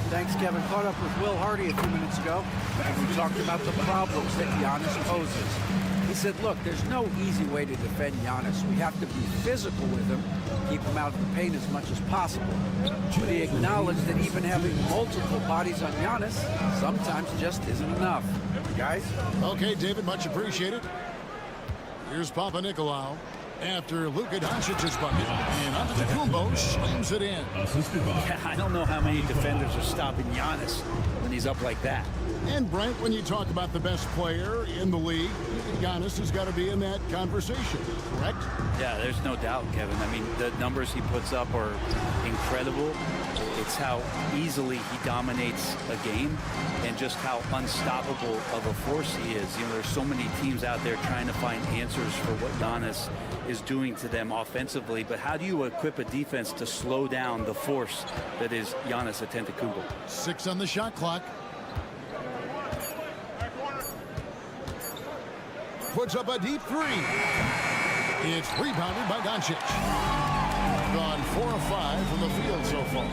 Thanks, Kevin. Caught up with Will Hardy a few minutes ago, and we talked about the problems that Giannis poses. He said, look, there's no easy way to defend Giannis. We have to be physical with him, keep him out of the paint as much as possible. But he acknowledged that even having multiple bodies on Giannis sometimes just isn't enough. Guys? Okay, David, much appreciated. Here's Papa Nicolau after Luka Doncic's bucket, and Antetokounmpo slams it in. Yeah, I don't know how many defenders are stopping Giannis when he's up like that. And Brent, when you talk about the best player in the league, Giannis has got to be in that conversation, correct? Yeah, there's no doubt, Kevin. I mean, the numbers he puts up are incredible. It's how easily he dominates a game and just how unstoppable of a force he is. You know, there's so many teams out there trying to find answers for what Giannis is doing to them offensively, but how do you equip a defense to slow down the force that is Giannis Antetokounmpo? 6 on the shot clock. Puts up a deep three. It's rebounded by Doncic. Gone 4 of 5 from the field so far.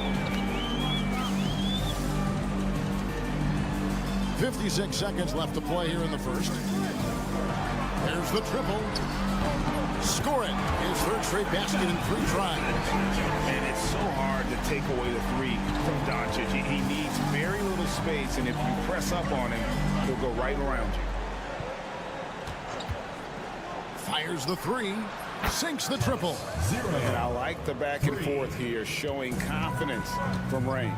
56 seconds left to play here in the first. There's the triple. Score it. His third straight basket in 3 tries. And it's so hard to take away the three from Doncic. He needs very little space, and if you press up on him, he'll go right around you. Fires the three. Sinks the triple. And I like the back and forth here, showing confidence from range.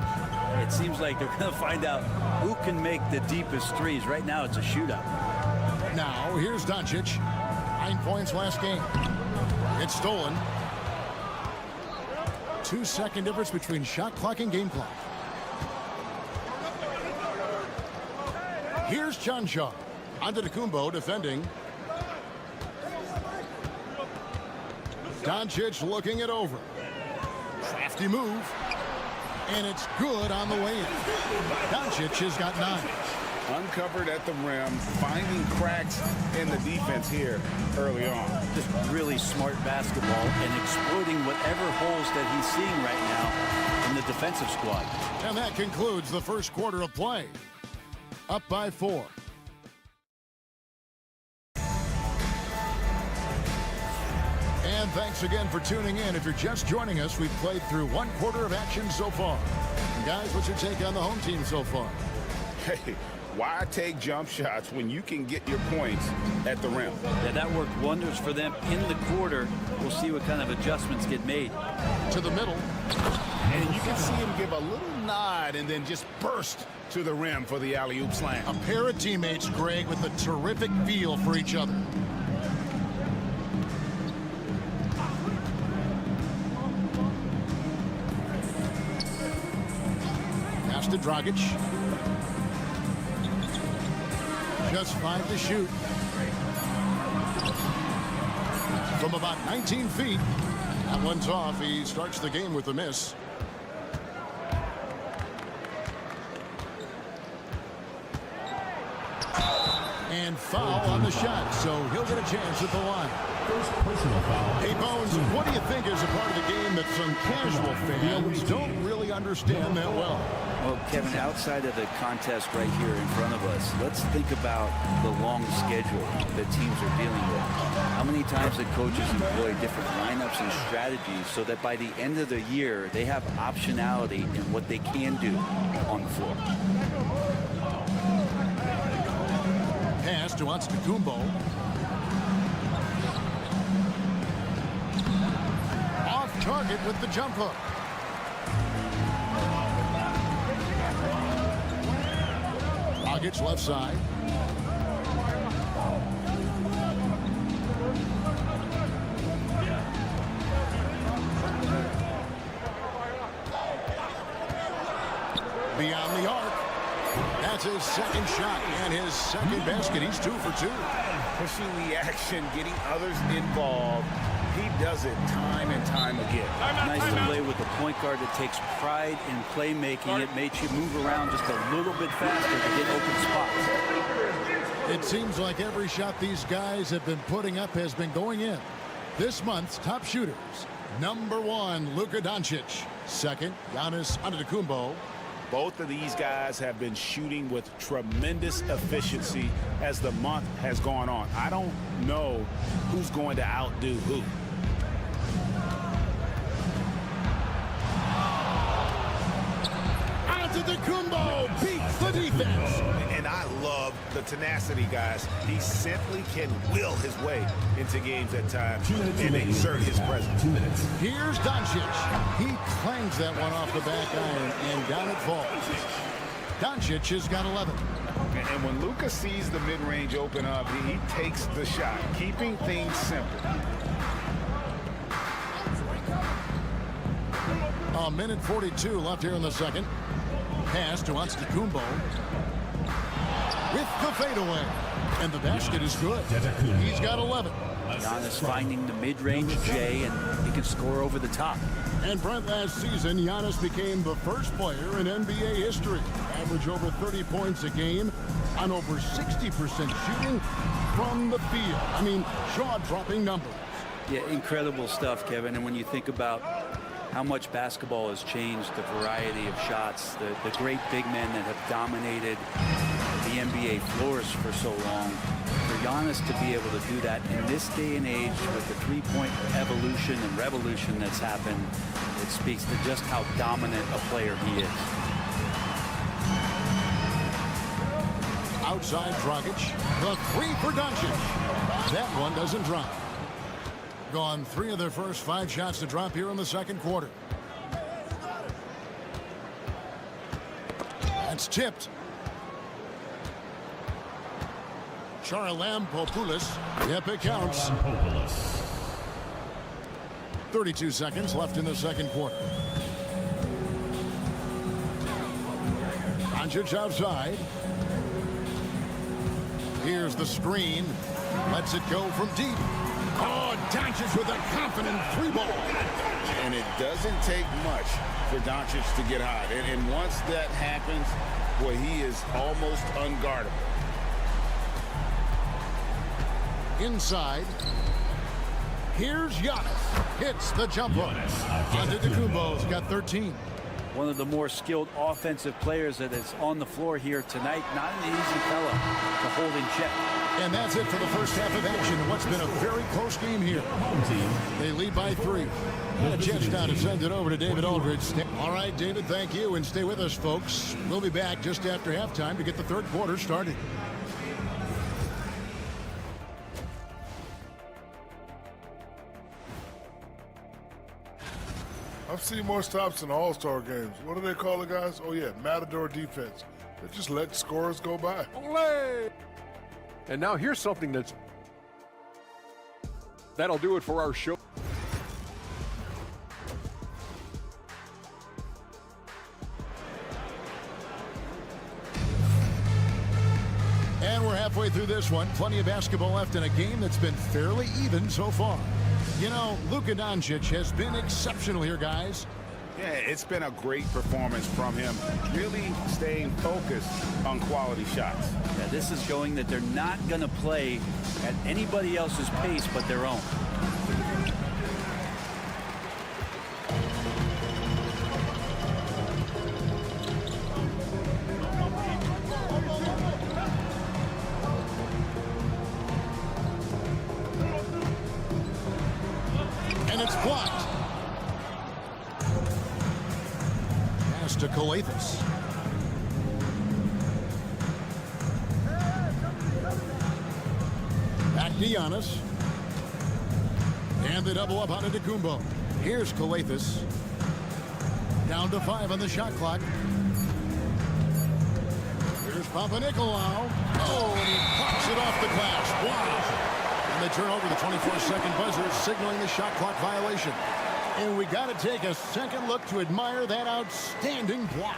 It seems like they're going to find out who can make the deepest threes. Right now, it's a shootout. Now, here's Doncic. 9 points last game. It's stolen. 2-second difference between shot clock and game clock. Here's Chanchan. Antetokounmpo defending. Doncic looking it over. Crafty move. And it's good on the way in. Doncic has got 9. Uncovered at the rim, finding cracks in the defense here early on. Just really smart basketball and exploiting whatever holes that he's seeing right now in the defensive squad. And that concludes the first quarter of play. Up by 4. And thanks again for tuning in. If you're just joining us, we've played through 1 quarter of action so far. And guys, what's your take on the home team so far? Hey, why take jump shots when you can get your points at the rim? Yeah, that worked wonders for them in the quarter. We'll see what kind of adjustments get made. To the middle. And you can see him give a little nod and then just burst to the rim for the alley-oop slam. A pair of teammates, Greg, with a terrific feel for each other. Pass to Dragic. Just 5 to shoot. From about 19 feet. That one's off. He starts the game with a miss. And foul on the shot, so he'll get a chance at the line. First personal foul. Hey, Bones, what do you think is a part of the game that some casual fans don't really understand that well. Well, Kevin, outside of the contest right here in front of us, let's think about the long schedule that teams are dealing with. How many times the coaches employ different lineups and strategies so that by the end of the year, they have optionality in what they can do on the floor. Pass to Antetokounmpo. Off target with the jump hook. Dragic left side. Beyond the arc. That's his second shot and his second basket. He's 2 for 2. Pushing the action, getting others involved. He does it time and time again. Nice to play with a point guard that takes pride in playmaking. It makes you move around just a little bit faster to get open spots. It seems like every shot these guys have been putting up has been going in. This month's top shooters. Number 1, Luka Doncic. Second, Giannis Antetokounmpo. Both of these guys have been shooting with tremendous efficiency as the month has gone on. I don't know who's going to outdo who. Antetokounmpo beats the defense. And I love the tenacity, guys. He simply can will his way into games at times and exert his presence. Here's Doncic. He clangs that one off the back iron, and down it falls. Doncic has got 11. And when Luka sees the mid-range open up, he takes the shot, keeping things simple. A minute 42 left here in the second. Pass to Antetokounmpo. With the fadeaway. And the basket is good. He's got 11. Giannis finding the mid-range J, and he can score over the top. And Brent, last season, Giannis became the first player in NBA history. Average over 30 points a game on over 60% shooting from the field. I mean, jaw-dropping numbers. Yeah, incredible stuff, Kevin. And when you think about how much basketball has changed, the variety of shots, the great big men that have dominated the NBA floors for so long, for Giannis to be able to do that in this day and age with the three-point evolution and revolution that's happened, it speaks to just how dominant a player he is. Outside Dragic, the 3 for Doncic. That one doesn't drop. Gone 3 of their first 5 shots to drop here in the second quarter. That's tipped. Charalampopoulos. Yep, it counts. 32 seconds left in the second quarter. Doncic outside. Here's the screen. Lets it go from deep. Oh, Doncic with a confident 3-ball. And it doesn't take much for Doncic to get hot. And once that happens, boy, he is almost unguardable. Inside. Here's Giannis. Hits the jump hook. Antetokounmpo's got 13. One of the more skilled offensive players that is on the floor here tonight. Not an easy fella to hold in check. And that's it for the first half of action in what's been a very close game here. They lead by 3. And a chance now to send it over to David Aldridge. All right, David, thank you. And stay with us, folks. We'll be back just after halftime to get the third quarter started. I've seen more stops in All-Star games. What do they call it, guys? Oh, yeah, Matador defense. They just let scores go by. Olé! And now here's something that'll do it for our show. And we're halfway through this one. Plenty of basketball left in a game that's been fairly even so far. You know, Luka Doncic has been exceptional here, guys. Yeah, it's been a great performance from him, really staying focused on quality shots. Yeah, this is showing that they're not going to play at anybody else's pace but their own. pass to Calathis. Back to Giannis. And the double up on Antetokounmpo. Here's Calathis. Down to 5 on the shot clock. Here's Papanikolaou. Oh, and he pops it off the glass. Wow. And they turn over the 24-second buzzer, signaling the shot clock violation. And we got to take a second look to admire that outstanding block.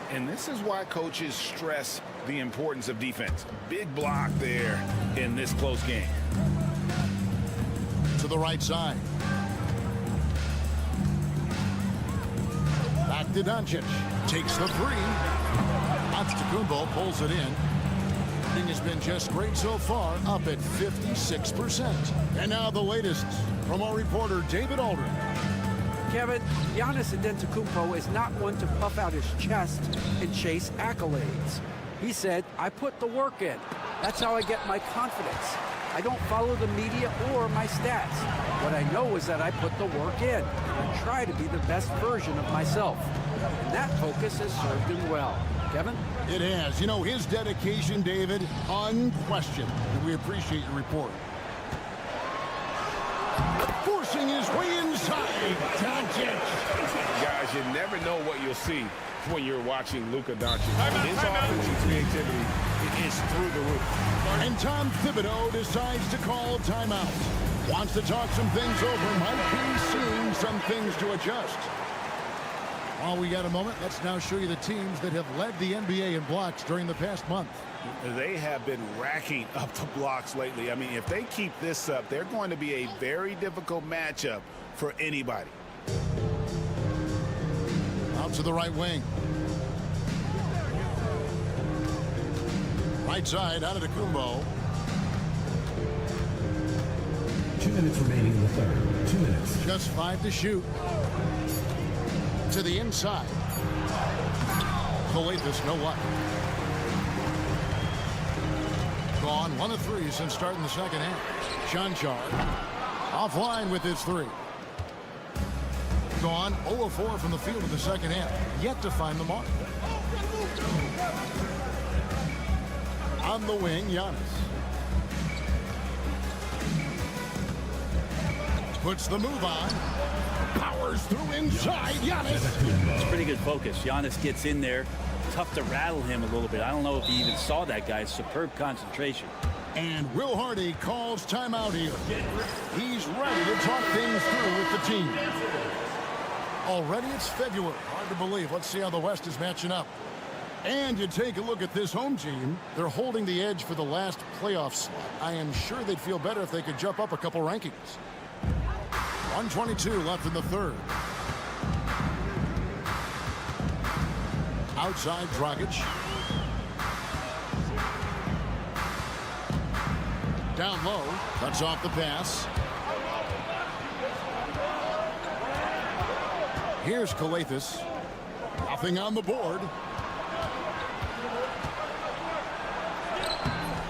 And this is why coaches stress the importance of defense. Big block there in this close game. To the right side. Back to Doncic. Takes the three. Antetokounmpo pulls it in. It has been just great so far, up at 56%. And now the latest from our reporter, David Aldrin. Kevin, Giannis Antetokounmpo is not one to puff out his chest and chase accolades. He said, I put the work in. That's how I get my confidence. I don't follow the media or my stats. What I know is that I put the work in, and I try to be the best version of myself. And that focus has served him well. Kevin? It has. You know, his dedication, David, unquestioned. And we appreciate your report. Forcing his way inside. Doncic. Guys, you never know what you'll see when you're watching Luka Doncic. His offensive creativity is through the roof. And Tom Thibodeau decides to call a timeout. Wants to talk some things over. Might be seeing some things to adjust. While we got a moment, let's now show you the teams that have led the NBA in blocks during the past month. They have been racking up the blocks lately. I mean, if they keep this up, they're going to be a very difficult matchup for anybody. Out to the right wing. Right side, out of Antetokounmpo. 2 minutes remaining in the third. 2 minutes. Just 5 to shoot. To the inside. Calathis, no luck. Gone 1 of 3 since starting the second half. Chanchar offline with his 3. Gone 0 of 4 from the field in the second half. Yet to find the mark. On the wing, Giannis. Puts the move on. Powers through inside. Giannis. It's pretty good focus. Giannis gets in there. Tough to rattle him a little bit. I don't know if he even saw that guy. Superb concentration. And Will Hardy calls timeout here. He's ready to talk things through with the team. Already it's February. Hard to believe. Let's see how the West is matching up. And you take a look at this home team. They're holding the edge for the last playoff slot. I am sure they'd feel better if they could jump up a couple rankings. 1:22 left in the third. Outside Dragic. Down low. Cuts off the pass. Here's Calathis. Nothing on the board.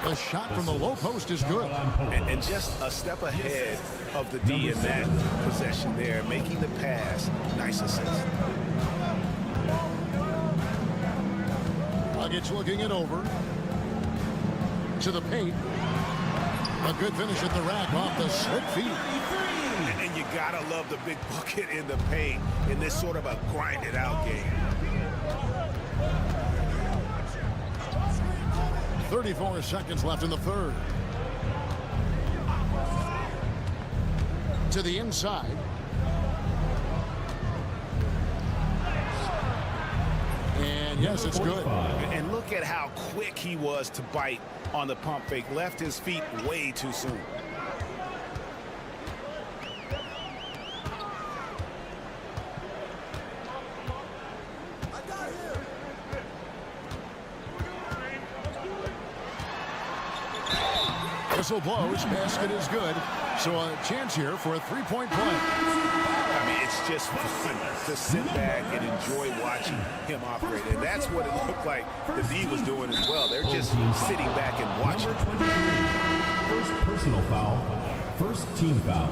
The shot from the low post is good. And just a step ahead of the D in that possession there, making the pass. Nice assist. Dragic looking it over. To the paint. A good finish at the rack off the slick feet. And you gotta love the big bucket in the paint in this sort of a grinded out game. 34 seconds left in the third. To the inside. And yes, it's good. And look at how quick he was to bite on the pump fake. Left his feet way too soon. Whistle blows, basket is good. So a chance here for a three-point play. I mean, it's just fun to sit back and enjoy watching him operate. And that's what it looked like the D was doing as well. They're just sitting back and watching. First personal foul. First team foul.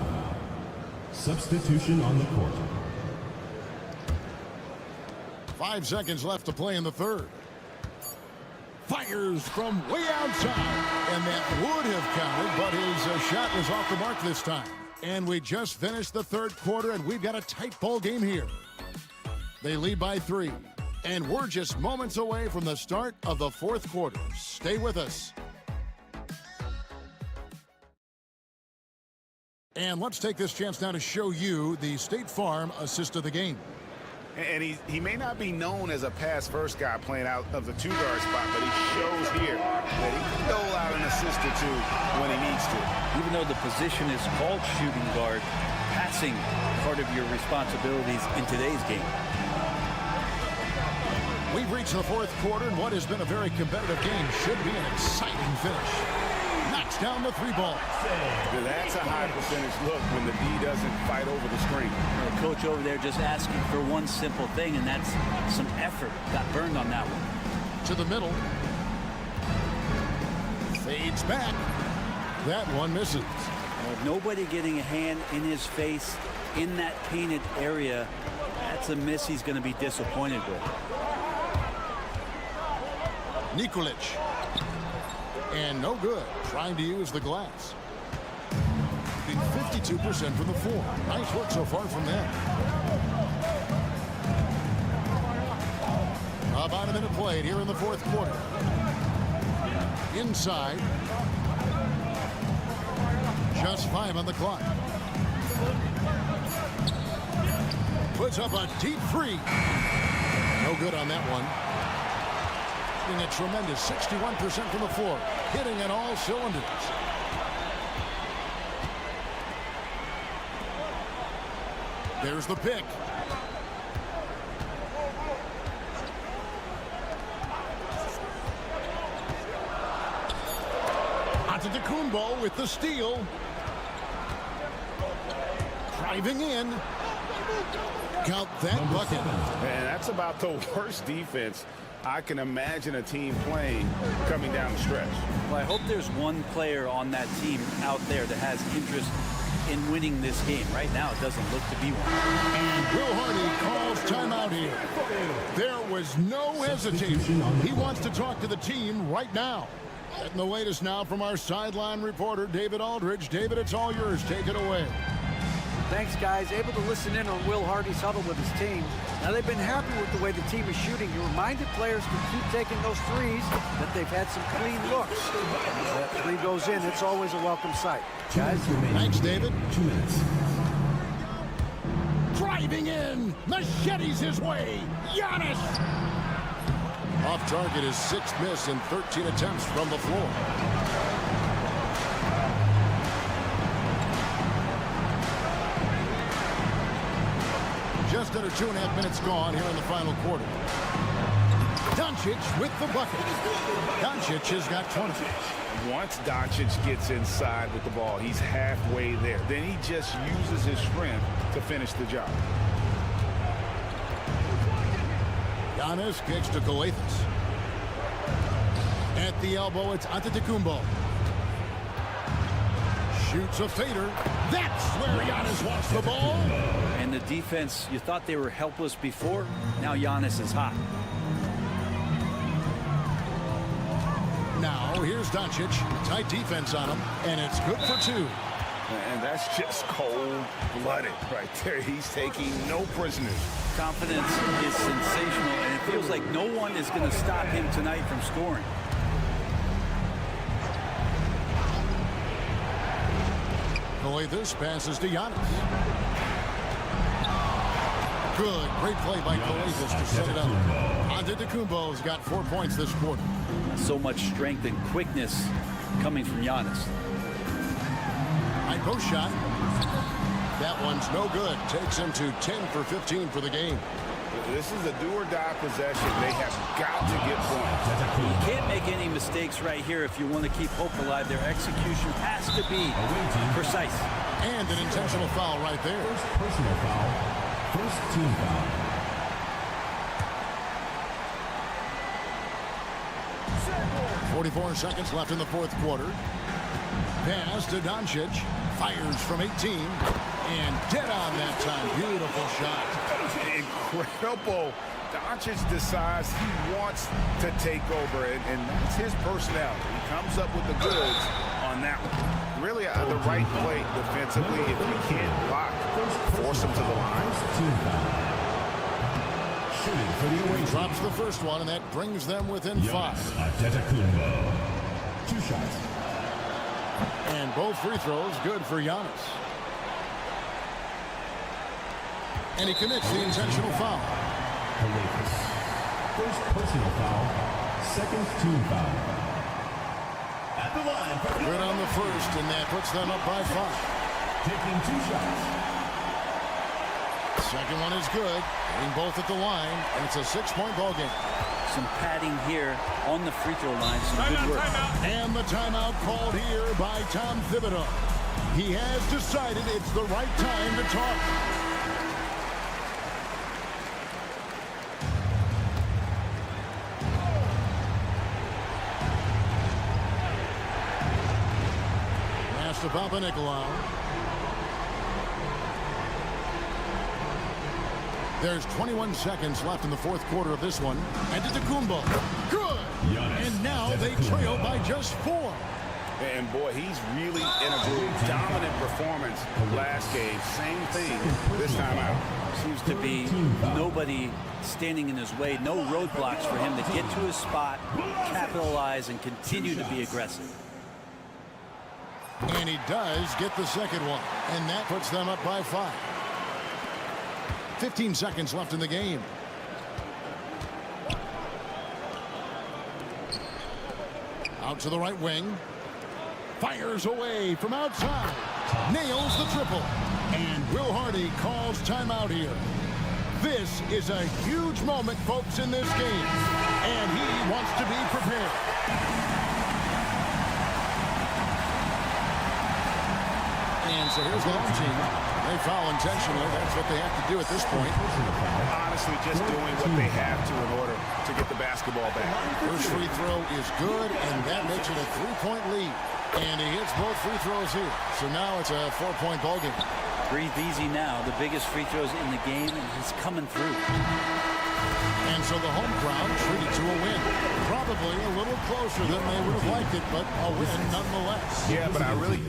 Substitution on the court. 5 seconds left to play in the third. Fires from way outside. And that would have counted, but his shot was off the mark this time. And we just finished the third quarter, and we've got a tight ball game here. They lead by 3. And we're just moments away from the start of the fourth quarter. Stay with us. And let's take this chance now to show you the State Farm assist of the game. And he may not be known as a pass-first guy playing out of the 2-guard spot, but he shows here that he can dole out an assist or two when he needs to. Even though the position is called shooting guard, passing part of your responsibilities in today's game. We've reached the fourth quarter, and what has been a very competitive game should be an exciting finish. Knocks down the 3-ball. That's a high percentage look when the D doesn't fight over the screen. The coach over there just asking for one simple thing, and that's some effort. Got burned on that one. To the middle. Fades back. That one misses. Nobody getting a hand in his face in that painted area. That's a miss he's going to be disappointed with. Nikolic. And no good. Trying to use the glass. 52% from the floor. Nice work so far from them. About a minute played here in the fourth quarter. Inside. Just 5 on the clock. Puts up a deep 3. No good on that one. A tremendous 61% from the floor, hitting on all cylinders. There's the pick. Antetokounmpo with the steal. Driving in. Count that bucket. And that's about the worst defense I can imagine a team playing coming down the stretch. Well, I hope there's one player on that team out there that has interest in winning this game. Right now, it doesn't look to be one. And Will Hardy calls timeout here. There was no hesitation. He wants to talk to the team right now. Getting the latest now from our sideline reporter, David Aldridge. David, it's all yours. Take it away. Thanks, guys. Able to listen in on Will Hardy's huddle with his team. Now, they've been happy with the way the team is shooting. He reminded players to keep taking those threes, that they've had some clean looks. That 3 goes in, it's always a welcome sight. Guys, thanks, David. 2 minutes. Driving in, machetes his way. Giannis. Off target, his 6th miss in 13 attempts from the floor. Just under 2.5 minutes gone here in the final quarter. Doncic with the bucket. Doncic has got 20. Once Doncic gets inside with the ball, he's halfway there. Then he just uses his strength to finish the job. Giannis kicks to Coathis. At the elbow, it's Antetokounmpo. Shoots a fader. That's where Giannis wants the ball. And the defense, you thought they were helpless before. Now Giannis is hot. Now, here's Doncic. Tight defense on him, and it's good for 2. And that's just cold-blooded right there. He's taking no prisoners. Confidence is sensational, and it feels like no one is going to stop him tonight from scoring. Coathis passes to Giannis. Good. Great play by Coathis to set it up. Antetokounmpo's got 4 points this quarter. So much strength and quickness coming from Giannis. High post shot. That one's no good. Takes him to 10 for 15 for the game. This is a do-or-die possession. They have got to get points. You can't make any mistakes right here if you want to keep hope alive. Their execution has to be precise. And an intentional foul right there. First personal foul. First team foul. .44 seconds left in the fourth quarter. Pass to Doncic. Fires from 18. And dead on that time. Beautiful shot. Incredible Doncic decides he wants to take over, and that's his personality. He comes up with the goods on that one. Really the right play defensively. If you can't block, force him to the line. He drops the first one, and that brings them within 5. 2 shots. And both free throws good for Giannis. And he commits the intentional foul. The Lakers. First personal foul. Second team foul. At the line. Good on the first, and that puts them up by 5. Taking 2 shots. Second one is good. Hitting both at the line, and it's a 6-point ball game. Some padding here on the free throw line. Some good work. And the timeout called here by Tom Thibodeau. He has decided it's the right time to talk. Pass to Papanikolaou. There's 21 seconds left in the fourth quarter of this one. And Antetokounmpo. Good! And now they trail by just 4. And boy, he's really in a groove. Dominant performance last game. Same thing this time out. Seems to be nobody standing in his way. No roadblocks for him to get to his spot, capitalize, and continue to be aggressive. And he does get the second one. And that puts them up by 5. 15 seconds left in the game. Out to the right wing. Fires away from outside. Nails the triple. And Will Hardy calls timeout here. This is a huge moment, folks, in this game. And he wants to be prepared. And so here's the home team. They foul intentionally. That's what they have to do at this point. Honestly, just doing what they have to in order to get the basketball back. First free throw is good, and that makes it a 3-point lead. And he hits both free throws here. So now it's a 4-point ball game. Breathe easy now. The biggest free throws in the game, and he's coming through. And so the home crowd treated to a win. Probably a little closer than they would have liked it, but a win nonetheless. Yeah, but I really